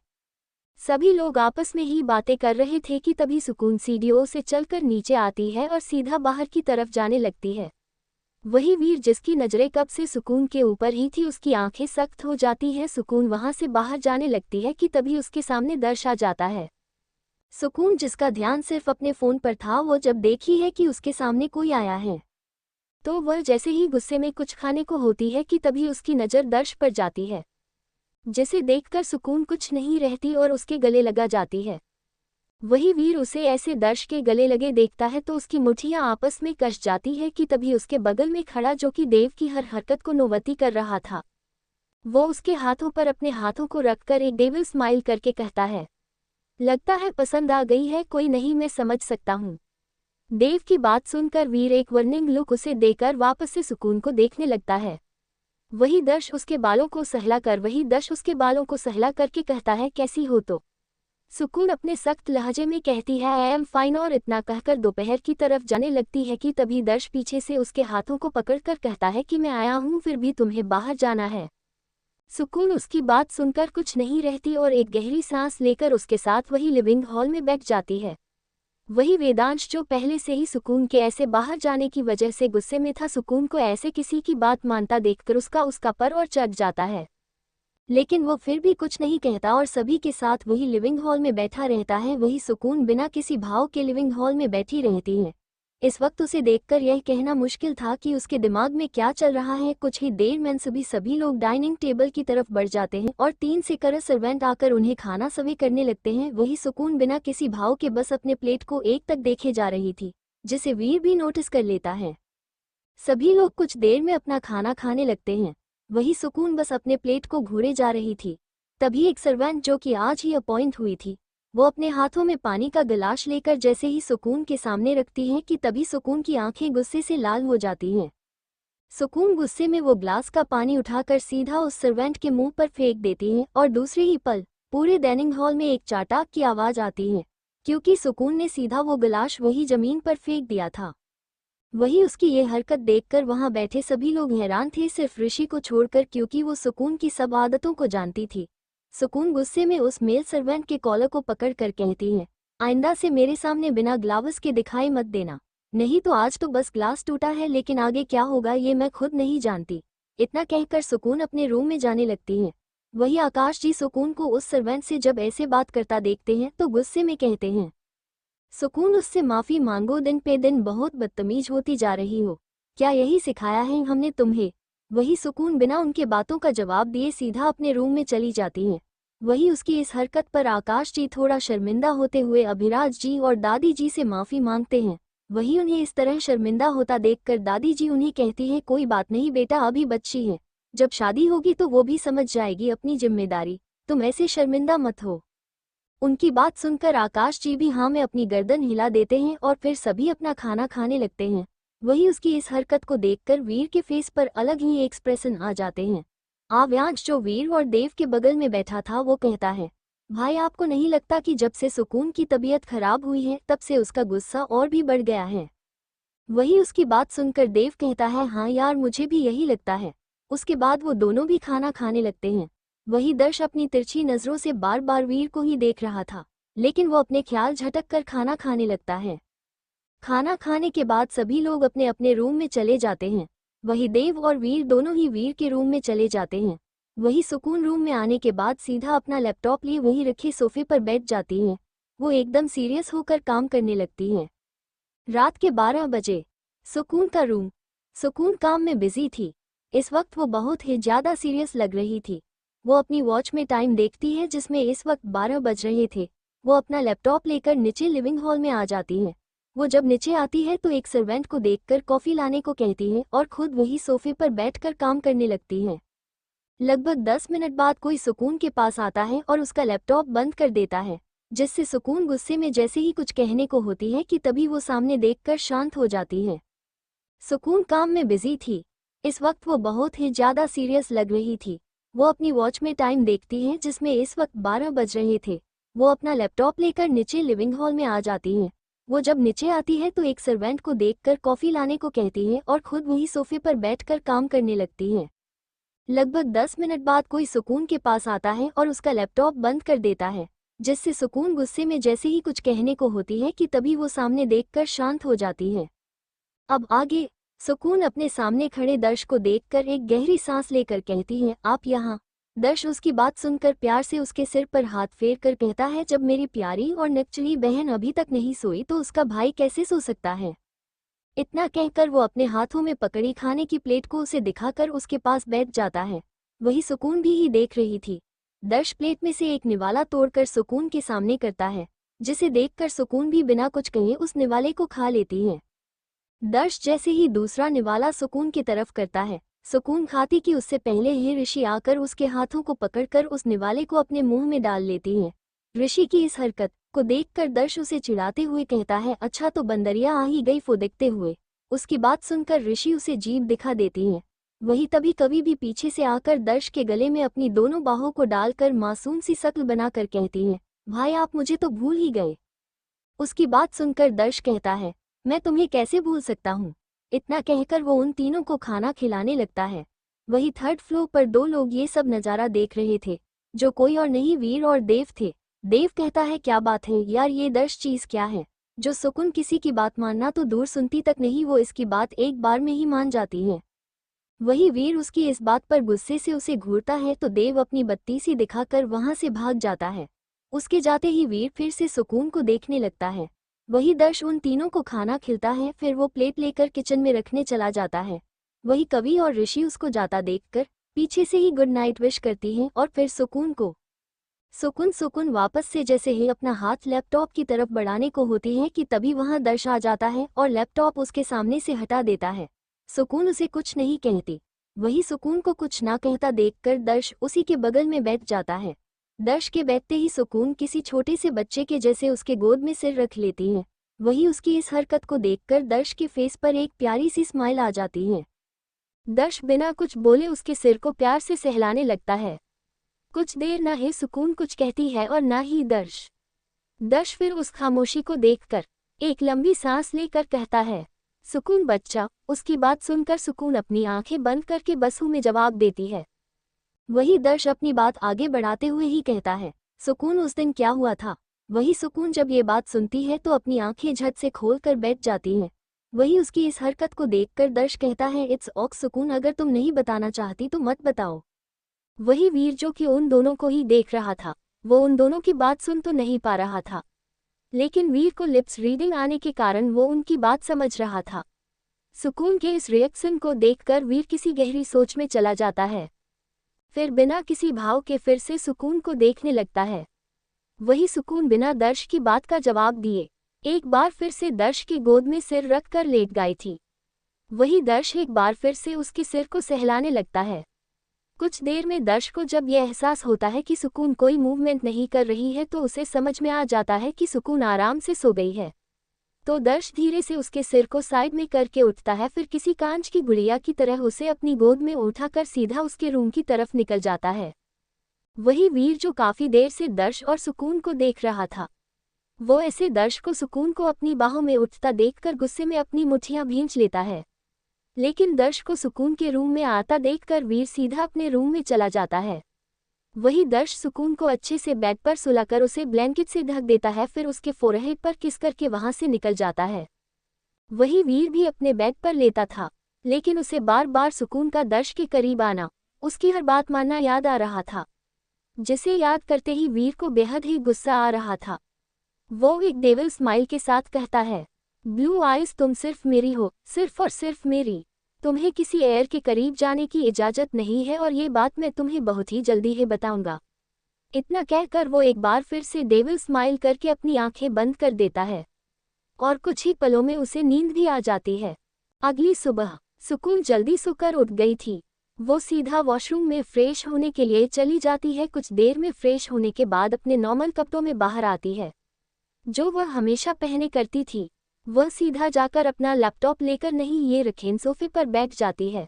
सभी लोग आपस में ही बातें कर रहे थे कि तभी सुकून सीढ़ियों से चलकर नीचे आती है और सीधा बाहर की तरफ जाने लगती है। वही वीर जिसकी नजरें कब से सुकून के ऊपर ही थी, उसकी आंखें सख्त हो जाती हैं। सुकून वहां से बाहर जाने लगती है कि तभी उसके सामने दर्श आ जाता है। सुकून जिसका ध्यान सिर्फ अपने फोन पर था, वो जब देखी है कि उसके सामने कोई आया है तो वह जैसे ही गुस्से में कुछ खाने को होती है कि तभी उसकी नज़र दर्श पर जाती है, जिसे देखकर सुकून कुछ नहीं रहती और उसके गले लगा जाती है। वही वीर उसे ऐसे दर्श के गले लगे देखता है तो उसकी मुट्ठियां आपस में कस जाती है कि तभी उसके बगल में खड़ा जो कि देव की हर हरकत को नोवती कर रहा था, वो उसके हाथों पर अपने हाथों को रखकर एक डेविल स्माइल करके कहता है, लगता है पसंद आ गई है, कोई नहीं मैं समझ सकता हूँ। देव की बात सुनकर वीर एक वार्निंग लुक उसे देकर वापस से सुकून को देखने लगता है। वही दर्श उसके बालों को सहला करके कहता है, कैसी हो? तो सुकून अपने सख्त लहजे में कहती है, आई एम फाइन, और इतना कहकर दोपहर की तरफ जाने लगती है कि तभी दर्श पीछे से उसके हाथों को पकड़कर कहता है कि मैं आया हूँ, फिर भी तुम्हें बाहर जाना है। सुकून उसकी बात सुनकर कुछ नहीं रहती और एक गहरी सांस लेकर उसके साथ वही लिविंग हॉल में बैठ जाती है। वही वेदांश जो पहले से ही सुकून के ऐसे बाहर जाने की वजह से गुस्से में था, सुकून को ऐसे किसी की बात मानता देखकर उसका पर और चढ़ जाता है, लेकिन वो फिर भी कुछ नहीं कहता और सभी के साथ वही लिविंग हॉल में बैठा रहता है। वही सुकून बिना किसी भाव के लिविंग हॉल में बैठी रहती है। इस वक्त उसे देखकर यह कहना मुश्किल था कि उसके दिमाग में क्या चल रहा है। कुछ ही देर में सभी लोग डाइनिंग टेबल की तरफ बढ़ जाते हैं और 3 से कर सर्वेंट आकर उन्हें खाना सर्व करने लगते हैं। वही सुकून बिना किसी भाव के बस अपने प्लेट को एक तक देखे जा रही थी, जिसे वीर भी नोटिस कर लेता है। सभी लोग कुछ देर में अपना खाना खाने लगते हैं। वही सुकून बस अपने प्लेट को घूरे जा रही थी। तभी एक सर्वेंट जो कि आज ही अपॉइंट हुई थी, वो अपने हाथों में पानी का गिलास लेकर जैसे ही सुकून के सामने रखती है कि तभी सुकून की आंखें गुस्से से लाल हो जाती हैं। सुकून गुस्से में वो ग्लास का पानी उठाकर सीधा उस सर्वेंट के मुंह पर फेंक देती है और दूसरे ही पल पूरे डाइनिंग हॉल में एक चाटाक की आवाज आती है, क्योंकि सुकून ने सीधा वो गिलास वही जमीन पर फेंक दिया था। वही उसकी ये हरकत देखकर वहां बैठे सभी लोग हैरान थे, सिर्फ ऋषि को छोड़कर, क्योंकि वो सुकून की सब आदतों को जानती थी। सुकून गुस्से में उस मेल सर्वेंट के कॉलर को पकड़ कर कहती है, आइंदा से मेरे सामने बिना ग्लाव्स के दिखाई मत देना, नहीं तो आज तो बस ग्लास टूटा है, लेकिन आगे क्या होगा ये मैं खुद नहीं जानती। इतना कहकर सुकून अपने रूम में जाने लगती है। वही आकाश जी सुकून को उस सर्वेंट से जब ऐसे बात करता देखते हैं तो गुस्से में कहते हैं, सुकून उससे माफ़ी मांगो, दिन पे दिन बहुत बदतमीज होती जा रही हो, क्या यही सिखाया है हमने तुम्हें। वही सुकून बिना उनके बातों का जवाब दिए सीधा अपने रूम में चली जाती है। वही उसकी इस हरकत पर आकाश जी थोड़ा शर्मिंदा होते हुए अभिराज जी और दादी जी से माफ़ी मांगते हैं। वही उन्हें इस तरह शर्मिंदा होता देखकर दादी जी उन्हें कहती है, कोई बात नहीं बेटा, अभी बच्ची है, जब शादी होगी तो वो भी समझ जाएगी अपनी जिम्मेदारी, तुम ऐसे शर्मिंदा मत हो। उनकी बात सुनकर आकाश जी भी हाँ में अपनी गर्दन हिला देते हैं और फिर सभी अपना खाना खाने लगते हैं। वही उसकी इस हरकत को देखकर वीर के फेस पर अलग ही एक्सप्रेशन आ जाते हैं। आव्यांश जो वीर और देव के बगल में बैठा था वो कहता है, भाई आपको नहीं लगता कि जब से सुकून की तबीयत खराब हुई है तब से उसका गुस्सा और भी बढ़ गया है। वही उसकी बात सुनकर देव कहता है, हाँ यार मुझे भी यही लगता है। उसके बाद वो दोनों भी खाना खाने लगते हैं। वही दर्श अपनी तिरछी नजरों से बार बार वीर को ही देख रहा था, लेकिन वो अपने ख्याल झटक कर खाना खाने लगता है। खाना खाने के बाद सभी लोग अपने अपने रूम में चले जाते हैं। वही देव और वीर दोनों ही वीर के रूम में चले जाते हैं। वही सुकून रूम में आने के बाद सीधा अपना लैपटॉप लिए वहीं रखे सोफे पर बैठ जाती है। वो एकदम सीरियस होकर काम करने लगती है। रात के 12 बजे सुकून का रूम। सुकून काम में बिजी थी। इस वक्त वो बहुत ही ज़्यादा सीरियस लग रही थी। वो अपनी वॉच में टाइम देखती है जिसमें इस वक्त 12 बज रहे थे। वो अपना लैपटॉप लेकर नीचे लिविंग हॉल में आ जाती है। वो जब नीचे आती है तो एक सर्वेंट को देखकर कॉफ़ी लाने को कहती है और खुद वही सोफे पर बैठकर काम करने लगती है। लगभग 10 मिनट बाद कोई सुकून के पास आता है और उसका लैपटॉप बंद कर देता है, जिससे सुकून गुस्से में जैसे ही कुछ कहने को होती है कि तभी वो सामने देखकर शांत हो जाती है। सुकून काम में बिजी थी। इस वक्त वो बहुत ही ज़्यादा सीरियस लग रही थी। वो अपनी वॉच में टाइम देखती है जिसमें इस वक्त 12 बज रहे थे। वो अपना लैपटॉप लेकर नीचे लिविंग हॉल में आ जाती है। वो जब नीचे आती है तो एक सर्वेंट को देखकर कॉफ़ी लाने को कहती है और खुद वही सोफे पर बैठकर काम करने लगती है। लगभग 10 मिनट बाद कोई सुकून के पास आता है और उसका लैपटॉप बंद कर देता है, जिससे सुकून गुस्से में जैसे ही कुछ कहने को होती है कि तभी वो सामने देखकर शांत हो जाती है। अब आगे सुकून अपने सामने खड़े दर्श को देखकर एक गहरी सांस लेकर कहती है, आप यहाँ। दर्श उसकी बात सुनकर प्यार से उसके सिर पर हाथ फेर कर कहता है, जब मेरी प्यारी और नकचली बहन अभी तक नहीं सोई तो उसका भाई कैसे सो सकता है। इतना कहकर वो अपने हाथों में पकड़ी खाने की प्लेट को उसे दिखाकर उसके पास बैठ जाता है। वही सुकून भी ही देख रही थी। दर्श प्लेट में से एक निवाला तोड़कर सुकून के सामने करता है, जिसे देखकर सुकून भी बिना कुछ कहे उस निवाले को खा लेती है। दर्श जैसे ही दूसरा निवाला सुकून की तरफ करता है, सुकून खाती कि उससे पहले ही ऋषि आकर उसके हाथों को पकड़कर उस निवाले को अपने मुंह में डाल लेती है। ऋषि की इस हरकत को देखकर दर्श उसे चिढ़ाते हुए कहता है, अच्छा तो बंदरिया आ ही गई फुदकते हुए। उसकी बात सुनकर ऋषि उसे जीभ दिखा देती है। वही तभी कभी भी पीछे से आकर दर्श के गले में अपनी दोनों बाहों को डालकर मासूम सी शक्ल बनाकर कहती है, भाई आप मुझे तो भूल ही गए। उसकी बात सुनकर दर्श कहता है, मैं तुम्हें कैसे भूल सकता हूँ। इतना कहकर वो उन तीनों को खाना खिलाने लगता है। वही थर्ड फ्लोर पर 2 लोग ये सब नज़ारा देख रहे थे, जो कोई और नहीं वीर और देव थे। देव कहता है, क्या बात है यार, ये दर्श चीज़ क्या है जो सुकून किसी की बात मानना तो दूर सुनती तक नहीं, वो इसकी बात एक बार में ही मान जाती है। वही वीर उसकी इस बात पर गुस्से से उसे घूरता है तो देव अपनी बत्ती सी दिखाकर वहां से भाग जाता है। उसके जाते ही वीर फिर से सुकून को देखने लगता है। वही दर्श उन तीनों को खाना खिलता है, फिर वो प्लेट लेकर किचन में रखने चला जाता है। वही कवि और ऋषि उसको जाता देखकर पीछे से ही गुड नाइट विश करती हैं और फिर सुकून वापस से जैसे ही अपना हाथ लैपटॉप की तरफ बढ़ाने को होती है कि तभी वहां दर्श आ जाता है और लैपटॉप उसके सामने से हटा देता है। सुकून उसे कुछ नहीं कहती। वही सुकून को कुछ ना कहता देखकर दर्श उसी के बगल में बैठ जाता है। दर्श के बैठते ही सुकून किसी छोटे से बच्चे के जैसे उसके गोद में सिर रख लेती है। वही उसकी इस हरकत को देखकर दर्श के फेस पर एक प्यारी सी स्माइल आ जाती है। दर्श बिना कुछ बोले उसके सिर को प्यार से सहलाने लगता है। कुछ देर ना ही सुकून कुछ कहती है और ना ही दर्श फिर उस खामोशी को देखकर एक लंबी सांस लेकर कहता है, सुकून बच्चा। उसकी बात सुनकर सुकून अपनी आंखें बंद करके बस में जवाब देती है, वही दर्श अपनी बात आगे बढ़ाते हुए ही कहता है, सुकून उस दिन क्या हुआ था। वही सुकून जब ये बात सुनती है तो अपनी आंखें झट से खोल कर बैठ जाती हैं। वही उसकी इस हरकत को देखकर दर्श कहता है, इट्स ओक सुकून, अगर तुम नहीं बताना चाहती तो मत बताओ। वही वीर जो कि उन दोनों को ही देख रहा था, वो उन दोनों की बात सुन तो नहीं पा रहा था, लेकिन वीर को लिप्स रीडिंग आने के कारण वो उनकी बात समझ रहा था। सुकून के इस रिएक्शन को देखकर वीर किसी गहरी सोच में चला जाता है। फिर बिना किसी भाव के फिर से सुकून को देखने लगता है। वही सुकून बिना दर्श की बात का जवाब दिए एक बार फिर से दर्श की गोद में सिर रख कर लेट गई थी। वही दर्श एक बार फिर से उसके सिर को सहलाने लगता है। कुछ देर में दर्श को जब यह एहसास होता है कि सुकून कोई मूवमेंट नहीं कर रही है तो उसे समझ में आ जाता है कि सुकून आराम से सो गई है। तो दर्श धीरे से उसके सिर को साइड में करके उठता है, फिर किसी कांच की गुड़िया की तरह उसे अपनी गोद में उठाकर सीधा उसके रूम की तरफ निकल जाता है। वही वीर जो काफी देर से दर्श और सुकून को देख रहा था, वो ऐसे दर्श को सुकून को अपनी बाहों में उठता देखकर गुस्से में अपनी मुट्ठियां भींच लेता है। लेकिन दर्श को सुकून के रूम में आता देखकर वीर सीधा अपने रूम में चला जाता है। वही दर्श सुकून को अच्छे से बेड पर सुलाकर उसे ब्लैंकेट से ढक देता है, फिर उसके फोरहेड पर किस करके वहां से निकल जाता है। वही वीर भी अपने बेड पर लेता था, लेकिन उसे बार बार सुकून का दर्श के करीब आना, उसकी हर बात मानना याद आ रहा था, जिसे याद करते ही वीर को बेहद ही गुस्सा आ रहा था। वो एक डेविल स्माइल के साथ कहता है, ब्लू आइज, तुम सिर्फ मेरी हो, सिर्फ और सिर्फ मेरी। तुम्हें किसी एयर के करीब जाने की इजाजत नहीं है और ये बात मैं तुम्हें बहुत ही जल्दी ही बताऊंगा। इतना कहकर वो एक बार फिर से डेविल स्माइल करके अपनी आंखें बंद कर देता है और कुछ ही पलों में उसे नींद भी आ जाती है। अगली सुबह सुकून जल्दी सोकर उठ गई थी। वो सीधा वॉशरूम में फ्रेश होने के लिए चली जाती है। कुछ देर में फ्रेश होने के बाद अपने नॉर्मल कपड़ों में बाहर आती है जो वह हमेशा पहने करती थी। वह सीधा जाकर अपना लैपटॉप लेकर नहीं ये रखें सोफे पर बैठ जाती है।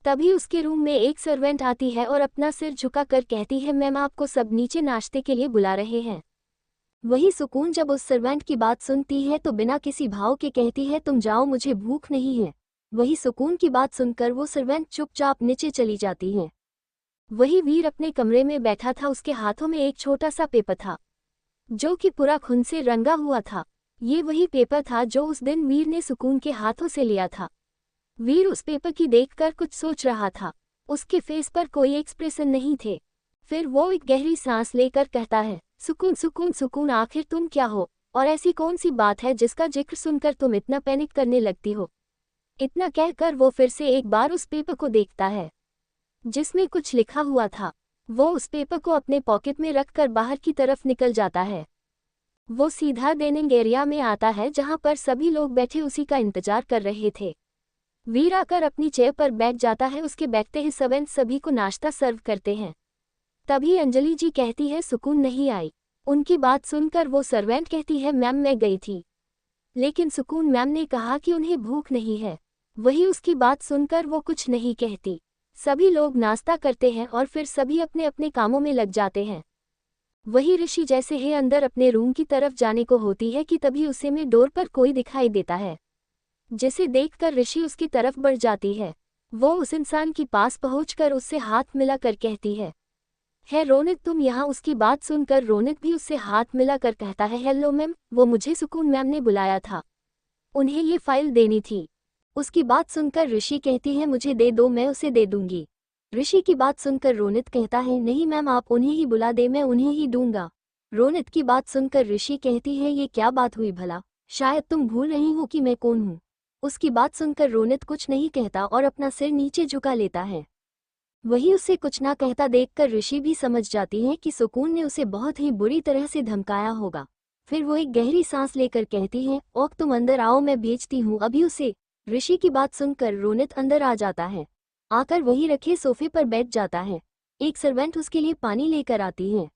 तभी उसके रूम में एक सर्वेंट आती है और अपना सिर झुकाकर कहती है, मैम आपको सब नीचे नाश्ते के लिए बुला रहे हैं। वही सुकून जब उस सर्वेंट की बात सुनती है तो बिना किसी भाव के कहती है, तुम जाओ, मुझे भूख नहीं है। वही सुकून की बात सुनकर वो सर्वेंट चुपचाप नीचे चली जाती है। वही वीर अपने कमरे में बैठा था, उसके हाथों में एक छोटा सा पेपर था जो कि पूरा खून से रंगा हुआ था। ये वही पेपर था जो उस दिन वीर ने सुकून के हाथों से लिया था। वीर उस पेपर की देखकर कुछ सोच रहा था, उसके फेस पर कोई एक्सप्रेशन नहीं थे। फिर वो एक गहरी सांस लेकर कहता है, सुकून सुकून सुकून, आखिर तुम क्या हो और ऐसी कौन सी बात है जिसका जिक्र सुनकर तुम इतना पैनिक करने लगती हो। इतना कहकर वो फिर से एक बार उस पेपर को देखता है जिसमें कुछ लिखा हुआ था। वो उस पेपर को अपने पॉकेट में रखकर बाहर की तरफ निकल जाता है। वो सीधा डाइनिंग एरिया में आता है जहां पर सभी लोग बैठे उसी का इंतजार कर रहे थे। वीर आकर अपनी चेयर पर बैठ जाता है। उसके बैठते ही सर्वेंट सभी को नाश्ता सर्व करते हैं। तभी अंजलि जी कहती है, सुकून नहीं आई। उनकी बात सुनकर वो सर्वेंट कहती है, मैम मैं गई थी, लेकिन सुकून मैम ने कहा कि उन्हें भूख नहीं है। वही उसकी बात सुनकर वो कुछ नहीं कहती। सभी लोग नाश्ता करते हैं और फिर सभी अपने अपने कामों में लग जाते हैं। वही ऋषि जैसे ही अंदर अपने रूम की तरफ जाने को होती है कि तभी उसे में डोर पर कोई दिखाई देता है, जिसे देखकर ऋषि उसकी तरफ बढ़ जाती है। वो उस इंसान के पास पहुंचकर उससे हाथ मिलाकर कहती है रोनित तुम यहाँ। उसकी बात सुनकर रोनित भी उससे हाथ मिलाकर कहता है, हेलो मैम, वो मुझे सुकून मैम ने बुलाया था, उन्हें ये फाइल देनी थी। उसकी बात सुनकर ऋषि कहती है, मुझे दे दो, मैं उसे दे दूंगी। ऋषि की बात सुनकर रोनित कहता है, नहीं मैम, आप उन्हें ही बुला दे, मैं उन्हें ही दूंगा। रोनित की बात सुनकर ऋषि कहती है, ये क्या बात हुई भला, शायद तुम भूल रही हो कि मैं कौन हूँ। उसकी बात सुनकर रोनित कुछ नहीं कहता और अपना सिर नीचे झुका लेता है। वही उसे कुछ ना कहता देखकर ऋषि भी समझ जाती है कि सुकून ने उसे बहुत ही बुरी तरह से धमकाया होगा। फिर वो एक गहरी सांस लेकर कहती है, ओक तुम अंदर आओ, मैं भेजती हूँ अभी उसे। ऋषि की बात सुनकर रोनित अंदर आ जाता है। आकर वही रखे सोफे पर बैठ जाता है। एक सर्वेंट उसके लिए पानी लेकर आती है।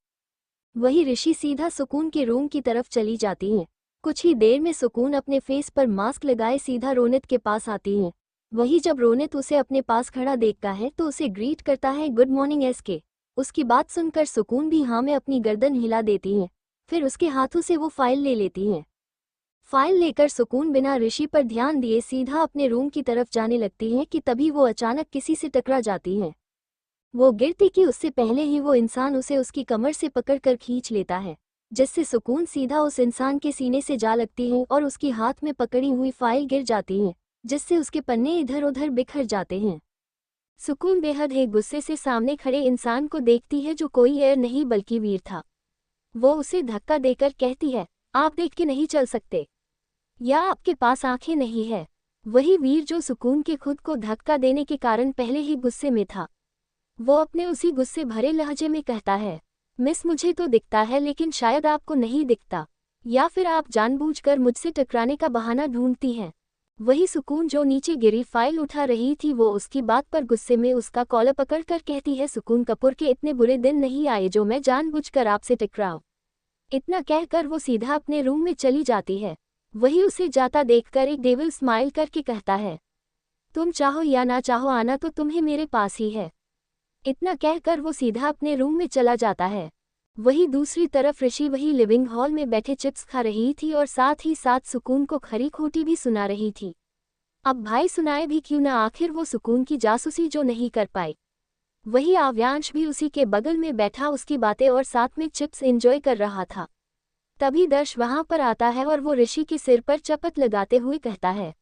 वही ऋषि सीधा सुकून के रूम की तरफ चली जाती है। कुछ ही देर में सुकून अपने फेस पर मास्क लगाए सीधा रोनित के पास आती है। वही जब रोनित उसे अपने पास खड़ा देखता है तो उसे ग्रीट करता है, गुड मॉर्निंग एसके। उसकी बात सुनकर सुकून भी हाँ में अपनी गर्दन हिला देती है। फिर उसके हाथों से वो फाइल ले लेती है। फाइल लेकर सुकून बिना ऋषि पर ध्यान दिए सीधा अपने रूम की तरफ जाने लगती है कि तभी वो अचानक किसी से टकरा जाती है। वो गिरती कि उससे पहले ही वो इंसान उसे उसकी कमर से पकड़कर खींच लेता है, जिससे सुकून सीधा उस इंसान के सीने से जा लगती है और उसकी हाथ में पकड़ी हुई फाइल गिर जाती है, जिससे उसके पन्ने इधर उधर बिखर जाते हैं। सुकून बेहद ही गुस्से से सामने खड़े इंसान को देखती है जो कोई और नहीं बल्कि वीर था। वो उसे धक्का देकर कहती है, आप देख के नहीं चल सकते, या आपके पास आंखें नहीं है। वही वीर जो सुकून के खुद को धक्का देने के कारण पहले ही गुस्से में था, वो अपने उसी गुस्से भरे लहजे में कहता है, मिस मुझे तो दिखता है लेकिन शायद आपको नहीं दिखता, या फिर आप जानबूझकर मुझसे टकराने का बहाना ढूंढती हैं। वही सुकून जो नीचे गिरी फाइल उठा रही थी, वो उसकी बात पर गुस्से में उसका कॉलर पकड़कर कहती है, सुकून कपूर के इतने बुरे दिन नहीं आए जो मैं जानबूझकर आपसे टकराऊं। इतना कहकर वो सीधा अपने रूम में चली जाती है। वही उसे जाता देखकर एक डेविल स्माइल करके कहता है, तुम चाहो या ना चाहो आना तो तुम्हें मेरे पास ही है। इतना कहकर वो सीधा अपने रूम में चला जाता है। वही दूसरी तरफ ऋषि वही लिविंग हॉल में बैठे चिप्स खा रही थी और साथ ही साथ सुकून को खरी खोटी भी सुना रही थी। अब भाई सुनाए भी क्यों ना, आखिर वो सुकून की जासूसी जो नहीं कर पाई। वही आव्यांश भी उसी के बगल में बैठा उसकी बातें और साथ में चिप्स एंजॉय कर रहा था। तभी दर्श वहां पर आता है और वो ऋषि के सिर पर चपत लगाते हुए कहता है,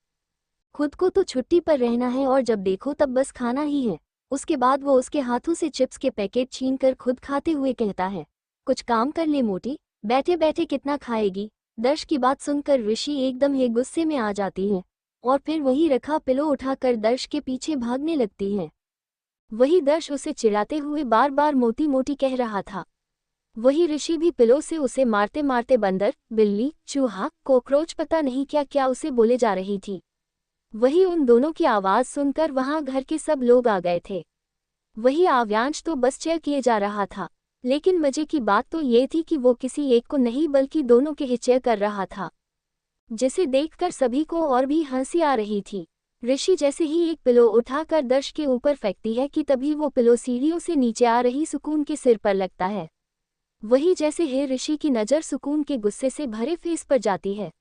खुद को तो छुट्टी पर रहना है और जब देखो तब बस खाना ही है। उसके बाद वो उसके हाथों से चिप्स के पैकेट छीनकर खुद खाते हुए कहता है, कुछ काम कर ले मोटी, बैठे बैठे कितना खाएगी। दर्श की बात सुनकर ऋषि एकदम ही गुस्से में आ जाती है और फिर वही रखा पिलो उठाकर दर्श के पीछे भागने लगती है। वही दर्श उसे चिढ़ाते हुए बार बार मोटी मोटी कह रहा था। वही ऋषि भी पिलो से उसे मारते मारते बंदर, बिल्ली, चूहा, कॉकरोच पता नहीं क्या क्या उसे बोले जा रही थी। वही उन दोनों की आवाज़ सुनकर वहां घर के सब लोग आ गए थे। वही आव्यांश तो बस चेयर किए जा रहा था, लेकिन मजे की बात तो ये थी कि वो किसी एक को नहीं बल्कि दोनों के ही चेयर कर रहा था, जिसे देखकर सभी को और भी हंसी आ रही थी। ऋषि जैसे ही एक पिलो उठाकर दर्श के ऊपर फेंकती है कि तभी वो पिलो सीढ़ियों से नीचे आ रही सुकून के सिर पर लगता है। वही जैसे ही ऋषि की नज़र सुकून के गुस्से से भरे फेस पर जाती है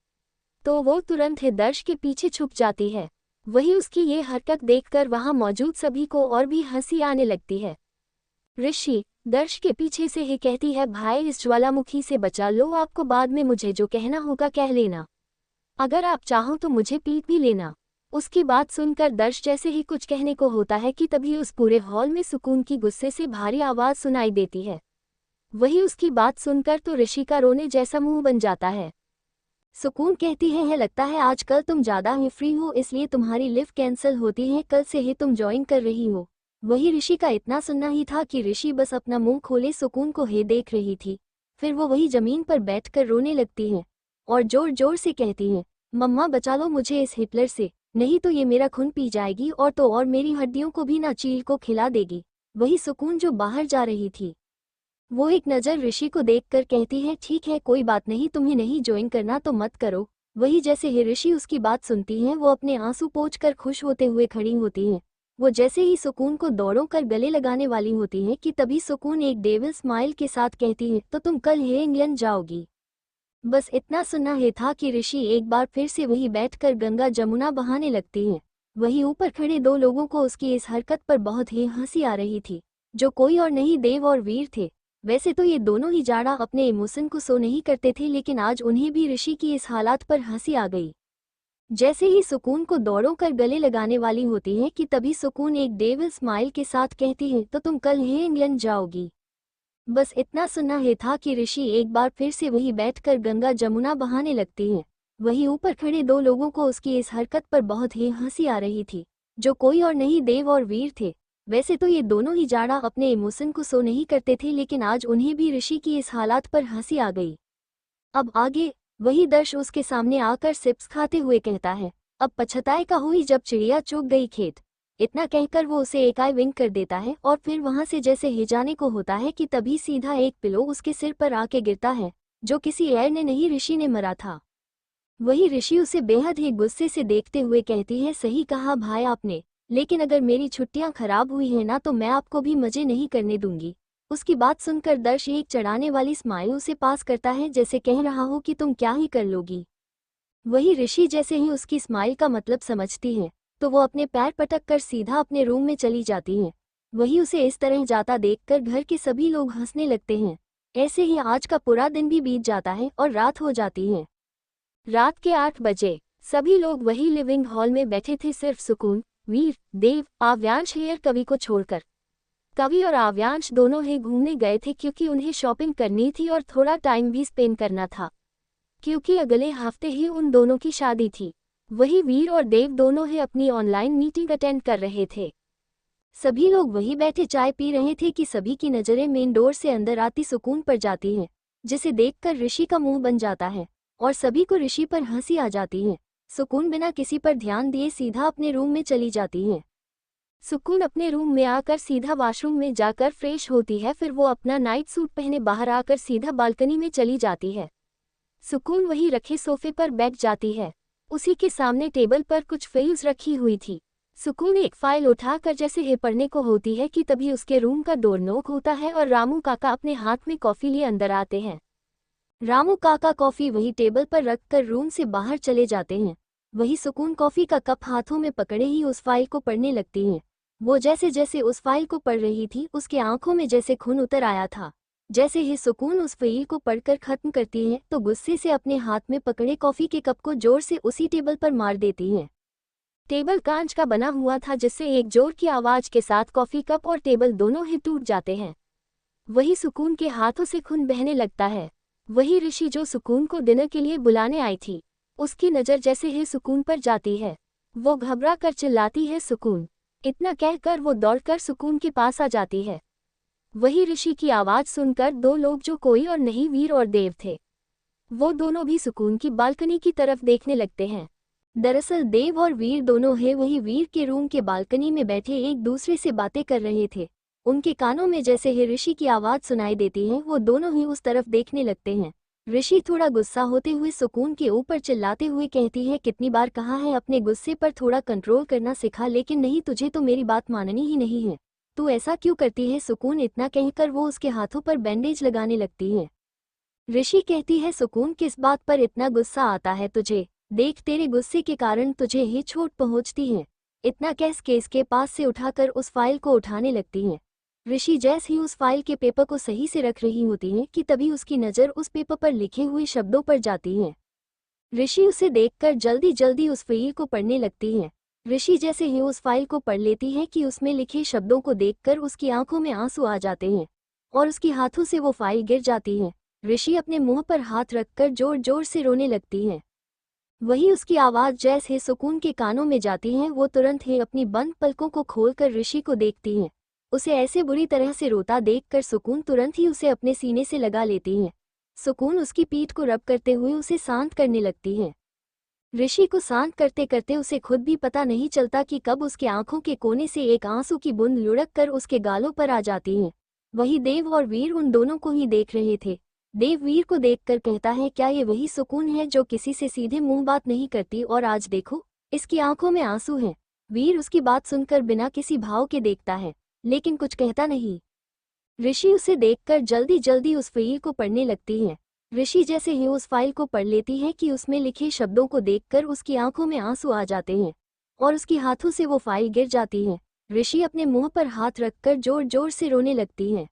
तो वो तुरंत ही दर्श के पीछे छुप जाती है। वही उसकी ये हरकत देखकर वहां मौजूद सभी को और भी हंसी आने लगती है। ऋषि दर्श के पीछे से ही कहती है, भाई इस ज्वालामुखी से बचा लो, आपको बाद में मुझे जो कहना होगा कह लेना, अगर आप चाहो तो मुझे पीट भी लेना। उसकी बात सुनकर दर्श जैसे ही कुछ कहने को होता है कि तभी उस पूरे हॉल में सुकून की गुस्से से भारी आवाज़ सुनाई देती है। वही उसकी बात सुनकर तो ऋषि का रोने जैसा मुंह बन जाता है। सुकून कहती है लगता है आजकल तुम ज़्यादा ही फ्री हो इसलिए तुम्हारी लिफ्ट कैंसिल होती है, कल से ही तुम ज्वाइन कर रही हो। वही ऋषि का इतना सुनना ही था कि ऋषि बस अपना मुंह खोले सुकून को ही देख रही थी। फिर वो वही जमीन पर बैठकर रोने लगती है और जोर जोर से कहती है, मम्मा बचा लो मुझे इस हिटलर से, नहीं तो ये मेरा खून पी जाएगी और तो और मेरी हड्डियों को भी ना चील को खिला देगी। वही सुकून जो बाहर जा रही थी वो एक नज़र ऋषि को देखकर कहती है, ठीक है कोई बात नहीं, तुम्हें नहीं ज्वाइन करना तो मत करो। वही जैसे ही ऋषि उसकी बात सुनती हैं वो अपने आंसू पोंछकर खुश होते हुए खड़ी होती हैं। वो जैसे ही सुकून को दौड़ों कर गले लगाने वाली होती हैं कि तभी सुकून एक डेविल स्माइल के साथ कहती है, तो तुम कल ही इंग्लैंड जाओगी। बस इतना सुनना ही था कि ऋषि एक बार फिर से वही बैठकर गंगा जमुना बहाने लगती हैं। वही ऊपर खड़े दो लोगों को उसकी इस हरकत पर बहुत ही हंसी आ रही थी, जो कोई और नहीं देव और वीर थे। वैसे तो ये दोनों ही जाड़ा अपने इमोशन को शो नहीं करते थे, लेकिन आज उन्हें भी ऋषि की इस हालात पर हंसी आ गई। जैसे ही सुकून को दौड़ों कर गले लगाने वाली होती है कि तभी सुकून एक डेविल स्माइल के साथ कहती है, तो तुम कल ही इंग्लैंड जाओगी। बस इतना सुनना ही था कि ऋषि एक बार फिर से वही बैठकर गंगा जमुना बहाने लगती हैं। वही ऊपर खड़े दो लोगों को उसकी इस हरकत पर बहुत ही हंसी आ रही थी, जो कोई और नहीं देव और वीर थे। वैसे तो ये दोनों ही जाड़ा अपने इमोशन को शो नहीं करते थे, लेकिन आज उन्हें भी ऋषि की इस हालात पर हंसी आ गई। अब आगे वही दर्श उसके सामने आकर सिप्स खाते हुए कहता है, अब पछताए का हुई जब चिड़िया चुग गई खेत। इतना कहकर वो उसे एक आई विंक कर देता है और फिर वहां से जैसे ही जाने को होता है कि तभी सीधा एक पिलो उसके सिर पर आके गिरता है, जो किसी एयर ने नहीं ऋषि ने मरा था। वही ऋषि उसे बेहद ही गुस्से से देखते हुए कहती है, सही कहा भाई आपने, लेकिन अगर मेरी छुट्टियां खराब हुई हैं ना तो मैं आपको भी मजे नहीं करने दूंगी। उसकी बात सुनकर दर्श एक चढ़ाने वाली स्माइल उसे पास करता है, जैसे कह रहा हो कि तुम क्या ही कर लोगी। वही ऋषि जैसे ही उसकी स्माइल का मतलब समझती है तो वो अपने पैर पटक कर सीधा अपने रूम में चली जाती हैं। वही उसे इस तरह जाता देखकर घर के सभी लोग हंसने लगते हैं। ऐसे ही आज का पूरा दिन भी बीत जाता है और रात हो जाती है। रात के 8 बजे सभी लोग वही लिविंग हॉल में बैठे थे, सिर्फ सुकून, वीर, देव, आव्यांश हेयर कवि को छोड़कर। कवि और आव्यांश दोनों ही घूमने गए थे क्योंकि उन्हें शॉपिंग करनी थी और थोड़ा टाइम भी स्पेंड करना था, क्योंकि अगले हफ्ते ही उन दोनों की शादी थी। वही वीर और देव दोनों ही अपनी ऑनलाइन मीटिंग अटेंड कर रहे थे। सभी लोग वहीं बैठे चाय पी रहे थे कि सभी की नज़रें मेन डोर से अंदर आती सुकून पर जाती हैं, जिसे देखकर ऋषि का मुंह बन जाता है और सभी को ऋषि पर हंसी आ जाती है। सुकून बिना किसी पर ध्यान दिए सीधा अपने रूम में चली जाती है। सुकून अपने रूम में आकर सीधा वॉशरूम में जाकर फ्रेश होती है, फिर वो अपना नाइट सूट पहने बाहर आकर सीधा बालकनी में चली जाती है। सुकून वहीं रखे सोफे पर बैठ जाती है। उसी के सामने टेबल पर कुछ फाइल्स रखी हुई थी। सुकून एक फाइल उठाकर जैसे ही पढ़ने को होती है कि तभी उसके रूम का डोर नॉक होता है और रामू काका अपने हाथ में कॉफ़ी लिए अंदर आते हैं। रामू काका कॉफ़ी वही टेबल पर रखकर रूम से बाहर चले जाते हैं। वही सुकून कॉफ़ी का कप हाथों में पकड़े ही उस फाइल को पढ़ने लगती हैं। वो जैसे जैसे उस फाइल को पढ़ रही थी उसके आंखों में जैसे खून उतर आया था। जैसे ही सुकून उस फाइल को पढ़कर खत्म करती है तो गुस्से से अपने हाथ में पकड़े कॉफ़ी के कप को जोर से उसी टेबल पर मार देती है। टेबल कांच का बना हुआ था, जिससे एक जोर की आवाज के साथ कॉफ़ी कप और टेबल दोनों ही टूट जाते हैं। वही सुकून के हाथों से खून बहने लगता है। वही ऋषि जो सुकून को डिनर के लिए बुलाने आई थी, उसकी नज़र जैसे ही सुकून पर जाती है वो घबरा कर चिल्लाती है, सुकून। इतना कहकर वो दौड़कर सुकून के पास आ जाती है। वही ऋषि की आवाज़ सुनकर दो लोग, जो कोई और नहीं वीर और देव थे, वो दोनों भी सुकून की बालकनी की तरफ देखने लगते हैं। दरअसल देव और वीर दोनों है वही वीर के रूम के बालकनी में बैठे एक दूसरे से बातें कर रहे थे। उनके कानों में जैसे ही ऋषि की आवाज़ सुनाई देती है वो दोनों ही उस तरफ देखने लगते हैं। ऋषि थोड़ा गुस्सा होते हुए सुकून के ऊपर चिल्लाते हुए कहती है, कितनी बार कहा है अपने गुस्से पर थोड़ा कंट्रोल करना सिखा, लेकिन नहीं, तुझे तो मेरी बात माननी ही नहीं है। तू ऐसा क्यों करती है? सुकून इतना कहकर वो उसके हाथों पर बैंडेज लगाने लगती है। ऋषि कहती है, सुकून किस बात पर इतना गुस्सा आता है तुझे? देख, तेरे गुस्से के कारण तुझे ही चोट पहुंचती है। इतना कह केस के पास से उठाकर उस फाइल को उठाने लगती है। ऋषि जैसे ही उस फाइल के पेपर को सही से रख रही होती है कि तभी उसकी नज़र उस पेपर पर लिखे हुए शब्दों पर जाती है। ऋषि उसे देखकर जल्दी जल्दी उस फाइल को पढ़ने लगती है। ऋषि जैसे ही उस फाइल को पढ़ लेती है कि उसमें लिखे शब्दों को देखकर उसकी आंखों में आंसू आ जाते हैं और उसके हाथों से वो फाइल गिर जाती है। ऋषि अपने मुंह पर हाथ रखकर जोर जोर से रोने लगती है। वही उसकी आवाज़ जैसे सुकून के कानों में जाती है वो तुरंत ही अपनी बंद पलकों को खोलकर ऋषि को देखती है। उसे ऐसे बुरी तरह से रोता देखकर सुकून तुरंत ही उसे अपने सीने से लगा लेती है। सुकून उसकी पीठ को रब करते हुए उसे शांत करने लगती है। ऋषि को शांत करते करते उसे खुद भी पता नहीं चलता कि कब उसके आंखों के कोने से एक आंसू की बूंद लुढ़क कर उसके गालों पर आ जाती है। वही देव और वीर उन दोनों को ही देख रहे थे। देव वीर को देखकर कहता है, क्या ये वही सुकून है जो किसी से सीधे मुंह बात नहीं करती, और आज देखो इसकी आंखों में आंसू हैं। वीर उसकी बात सुनकर बिना किसी भाव के देखता है, लेकिन कुछ कहता नहीं। ऋषि उसे देखकर जल्दी जल्दी उस फाइल को पढ़ने लगती है। ऋषि जैसे ही उस फाइल को पढ़ लेती है कि उसमें लिखे शब्दों को देखकर उसकी आंखों में आंसू आ जाते हैं और उसके हाथों से वो फाइल गिर जाती है। ऋषि अपने मुंह पर हाथ रखकर जोर जोर से रोने लगती है।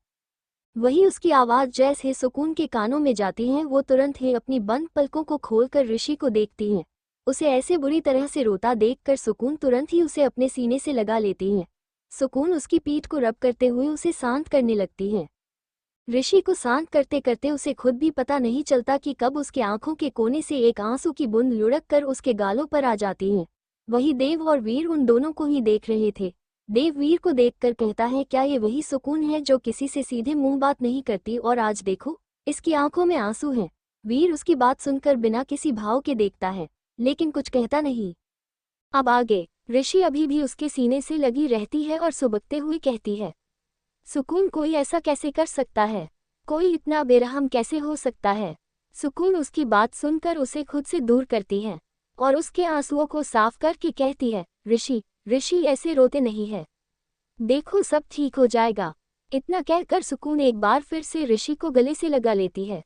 वही उसकी आवाज़ जैसे सुकून के कानों में जाती है वो तुरंत ही अपनी बंद पलकों को खोलकर ऋषि को देखती है। उसे ऐसे बुरी तरह से रोता देखकर सुकून तुरंत ही उसे अपने सीने से लगा लेती है। सुकून उसकी पीठ को रब करते हुए उसे शांत करने लगती है। ऋषि को शांत करते करते उसे खुद भी पता नहीं चलता कि कब उसके आंखों के कोने से एक आंसू की बूंद लुढ़क कर उसके गालों पर आ जाती है। वही देव और वीर उन दोनों को ही देख रहे थे। देव वीर को देखकर कहता है, क्या ये वही सुकून है जो किसी से सीधे मुंह बात नहीं करती, और आज देखो इसकी आंखों में आंसू हैं। वीर उसकी बात सुनकर बिना किसी भाव के देखता है, लेकिन कुछ कहता नहीं। अब आगे ऋषि अभी भी उसके सीने से लगी रहती है और सुबकते हुए कहती है, सुकून कोई ऐसा कैसे कर सकता है? कोई इतना बेरहम कैसे हो सकता है? सुकून उसकी बात सुनकर उसे खुद से दूर करती है और उसके आंसुओं को साफ करके कहती है, ऋषि ऋषि ऐसे रोते नहीं है, देखो सब ठीक हो जाएगा। इतना कहकर सुकून एक बार फिर से ऋषि को गले से लगा लेती है।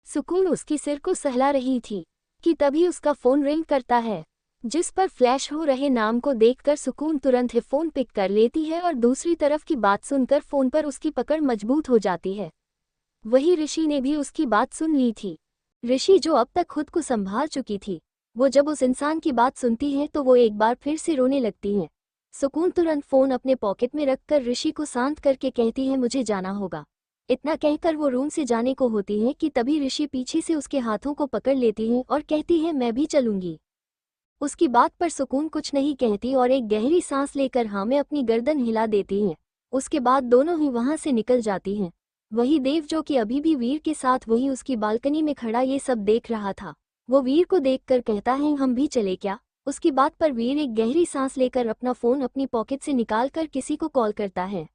सुकून उसकी सिर को सहला रही थी कि तभी उसका फोन रिंग करता है। जिस पर फ्लैश हो रहे नाम को देखकर सुकून तुरंत ही फोन पिक कर लेती है और दूसरी तरफ की बात सुनकर फोन पर उसकी पकड़ मजबूत हो जाती है। वही ऋषि ने भी उसकी बात सुन ली थी। ऋषि जो अब तक खुद को संभाल चुकी थी, वो जब उस इंसान की बात सुनती है तो वो एक बार फिर से रोने लगती है। सुकून तुरंत फोन अपने पॉकेट में रखकर ऋषि को शांत करके कहती है मुझे जाना होगा। इतना कहकर वो रूम से जाने को होती है कि तभी ऋषि पीछे से उसके हाथों को पकड़ लेती है और कहती है मैं भी चलूंगी। उसकी बात पर सुकून कुछ नहीं कहती और एक गहरी सांस लेकर हाँ में अपनी गर्दन हिला देती है। उसके बाद दोनों ही वहां से निकल जाती हैं। वही देव जो कि अभी भी वीर के साथ वही उसकी बालकनी में खड़ा ये सब देख रहा था, वो वीर को देखकर कहता है हम भी चले क्या। उसकी बात पर वीर एक गहरी सांस लेकर अपना फोन अपनी पॉकेट से निकालकर किसी को कॉल करता है।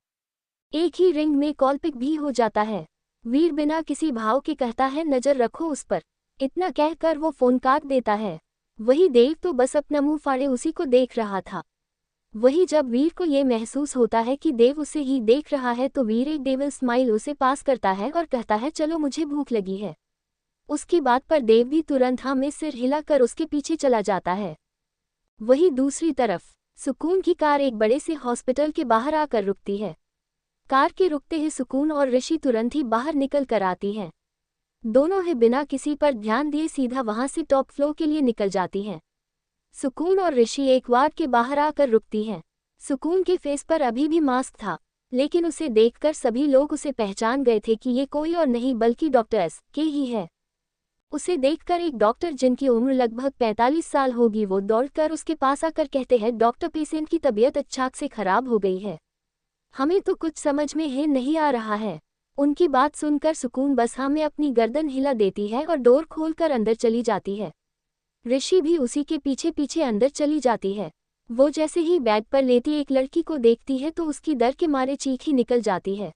एक ही रिंग में कॉल पिक भी हो जाता है। वीर बिना किसी भाव के कहता है नजर रखो उस पर। इतना कहकर वो फोन काट देता है। वही देव तो बस अपना मुंह फाड़े उसी को देख रहा था। वही जब वीर को ये महसूस होता है कि देव उसे ही देख रहा है तो वीर एक डेविल स्माइल उसे पास करता है और कहता है चलो मुझे भूख लगी है। उसकी बात पर देव भी तुरंत हाँ में सिर हिलाकर उसके पीछे चला जाता है। वही दूसरी तरफ सुकून की कार एक बड़े से हॉस्पिटल के बाहर आकर रुकती है। कार के रुकते ही सुकून और ऋषि तुरंत ही बाहर निकल कर आती हैं। दोनों ही बिना किसी पर ध्यान दिए सीधा वहां से टॉप फ्लोर के लिए निकल जाती हैं। सुकून और ऋषि एक वार्ड के बाहर आकर रुकती हैं। सुकून के फेस पर अभी भी मास्क था, लेकिन उसे देखकर सभी लोग उसे पहचान गए थे कि ये कोई और नहीं बल्कि डॉक्टर एस.के ही है। उसे देखकर एक डॉक्टर जिनकी उम्र लगभग 45 साल होगी वो दौड़कर उसके पास आकर कहते हैं डॉक्टर पेशेंट की तबीयत अचानक से खराब हो गई है, हमें तो कुछ समझ में ही नहीं आ रहा है। उनकी बात सुनकर सुकून बस हाँ में अपनी गर्दन हिला देती है और डोर खोलकर अंदर चली जाती है। ऋषि भी उसी के पीछे पीछे अंदर चली जाती है। वो जैसे ही बेड पर लेटी एक लड़की को देखती है तो उसकी डर के मारे चीख ही निकल जाती है।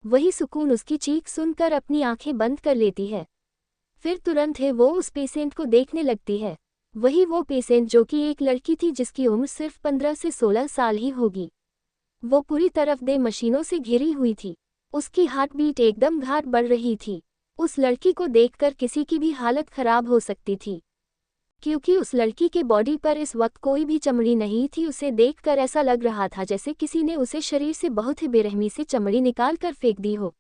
वही सुकून उसकी चीख सुनकर अपनी आंखें बंद कर लेती है। फिर तुरंत ही वो उस पेशेंट को देखने लगती है। वही वो पेशेंट जो कि एक लड़की थी जिसकी उम्र सिर्फ 15 से 16 साल ही होगी। वो पूरी तरफ दे मशीनों से घिरी हुई थी। उसकी हार्ट बीट एकदम घाट बढ़ रही थी। उस लड़की को देखकर किसी की भी हालत खराब हो सकती थी, क्योंकि उस लड़की के बॉडी पर इस वक्त कोई भी चमड़ी नहीं थी। उसे देखकर ऐसा लग रहा था जैसे किसी ने उसे शरीर से बहुत ही बेरहमी से चमड़ी निकाल कर फेंक दी हो।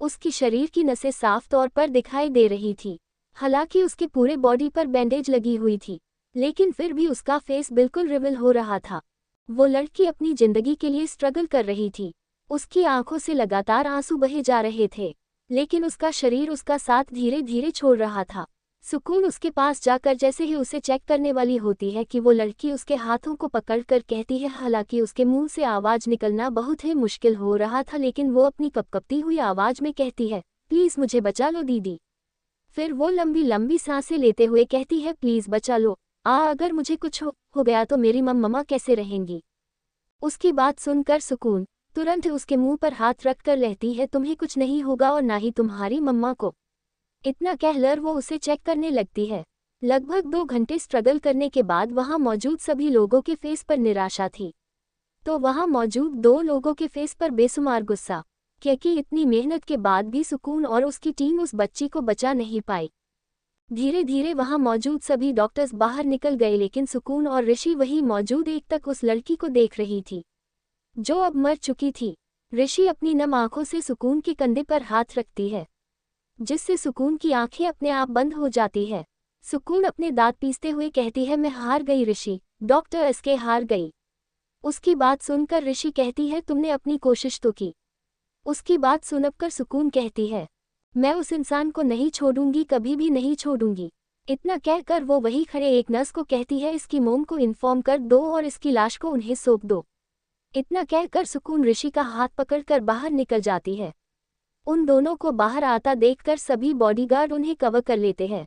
उसकी शरीर की नसें साफ तौर पर दिखाई दे रही थी। हालांकि उसके पूरे बॉडी पर बैंडेज लगी हुई थी, लेकिन फिर भी उसका फेस बिल्कुल रिविल हो रहा था। वो लड़की अपनी जिंदगी के लिए स्ट्रगल कर रही थी। उसकी आंखों से लगातार आंसू बहे जा रहे थे, लेकिन उसका शरीर उसका साथ धीरे धीरे छोड़ रहा था। सुकून उसके पास जाकर जैसे ही उसे चेक करने वाली होती है कि वो लड़की उसके हाथों को पकड़कर कहती है, हालांकि उसके मुंह से आवाज निकलना बहुत ही मुश्किल हो रहा था, लेकिन वो अपनी कपकपती हुई आवाज में कहती है प्लीज मुझे बचा लो दीदी। फिर वो लंबी लंबी सांसें लेते हुए कहती है प्लीज बचा लो, अगर मुझे कुछ हो गया तो मेरी मम्मा कैसे रहेंगी। उसकी बात सुनकर सुकून तुरंत उसके मुंह पर हाथ रखकर कहती है तुम्हें कुछ नहीं होगा और ना ही तुम्हारी मम्मा को। इतना कहकर वो उसे चेक करने लगती है। लगभग 2 घंटे स्ट्रगल करने के बाद वहां मौजूद सभी लोगों के फेस पर निराशा थी, तो वहां मौजूद 2 लोगों के फेस पर बेसुमार गुस्सा, क्योंकि इतनी मेहनत के बाद भी सुकून और उसकी टीम उस बच्ची को बचा नहीं पाई। धीरे धीरे वहां मौजूद सभी डॉक्टर्स बाहर निकल गए, लेकिन सुकून और ऋषि वही मौजूद एक तक उस लड़की को देख रही थी जो अब मर चुकी थी। ऋषि अपनी नम आंखों से सुकून के कंधे पर हाथ रखती है, जिससे सुकून की आंखें अपने आप बंद हो जाती है। सुकून अपने दांत पीसते हुए कहती है मैं हार गई ऋषि, डॉक्टर एस.के हार गई। उसकी बात सुनकर ऋषि कहती है तुमने अपनी कोशिश तो की। उसकी बात सुनकर सुकून कहती है मैं उस इंसान को नहीं छोड़ूंगी, कभी भी नहीं छोड़ूंगी। इतना कहकर वो वही खड़े एक नर्स को कहती है इसकी मोम को इन्फॉर्म कर दो और इसकी लाश को उन्हें सौंप दो। इतना कहकर सुकून ऋषि का हाथ पकड़कर बाहर निकल जाती है। उन दोनों को बाहर आता देखकर सभी बॉडीगार्ड उन्हें कवर कर लेते हैं।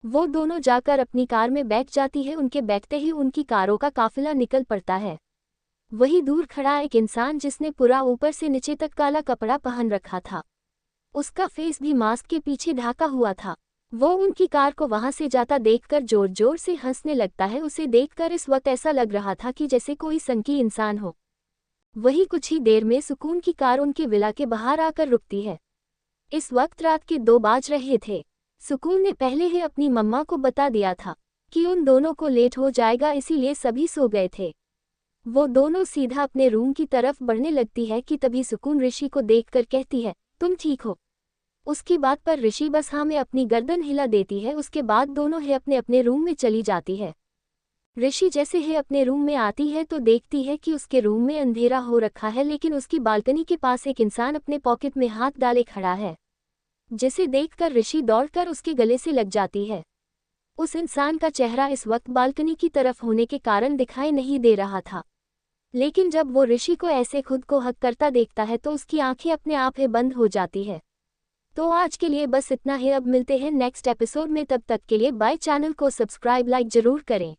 वो दोनों जाकर अपनी कार में बैठ जाती है। उनके बैठते ही उनकी कारों का काफिला निकल पड़ता है। वही दूर खड़ा एक इंसान जिसने पूरा ऊपर से नीचे तक काला कपड़ा पहन रखा था, उसका फेस भी मास्क के पीछे ढाका हुआ था। वो उनकी कार को वहां से जाता देखकर जोर जोर से हंसने लगता है। उसे देखकर इस वक्त ऐसा लग रहा था कि जैसे कोई संकी इंसान हो। वही कुछ ही देर में सुकून की कार उनके विला के बाहर आकर रुकती है। इस वक्त रात के 2 बज रहे थे। सुकून ने पहले ही अपनी मम्मा को बता दिया था। कि उन दोनों को लेट हो जाएगा, इसीलिए सभी सो गए थे। वो दोनों सीधा अपने रूम की तरफ बढ़ने लगती है कि तभी सुकून ऋषि को देखकर कहती है, तुम ठीक हो? उसकी बात पर ऋषि बस हाँ में अपनी गर्दन हिला देती है। उसके बाद दोनों ही अपने अपने रूम में चली जाती है। ऋषि जैसे ही अपने रूम में आती है तो देखती है कि उसके रूम में अंधेरा हो रखा है, लेकिन उसकी बालकनी के पास एक इंसान अपने पॉकेट में हाथ डाले खड़ा है, जिसे देखकर ऋषि दौड़कर उसके गले से लग जाती है। उस इंसान का चेहरा इस वक्त बालकनी की तरफ होने के कारण दिखाई नहीं दे रहा था, लेकिन जब वो ऋषि को ऐसे खुद को हक करता देखता है तो उसकी आंखें अपने आप ही बंद हो जाती है। तो आज के लिए बस इतना ही। अब मिलते हैं नेक्स्ट एपिसोड में, तब तक के लिए बाय। चैनल को सब्सक्राइब लाइक जरूर करें।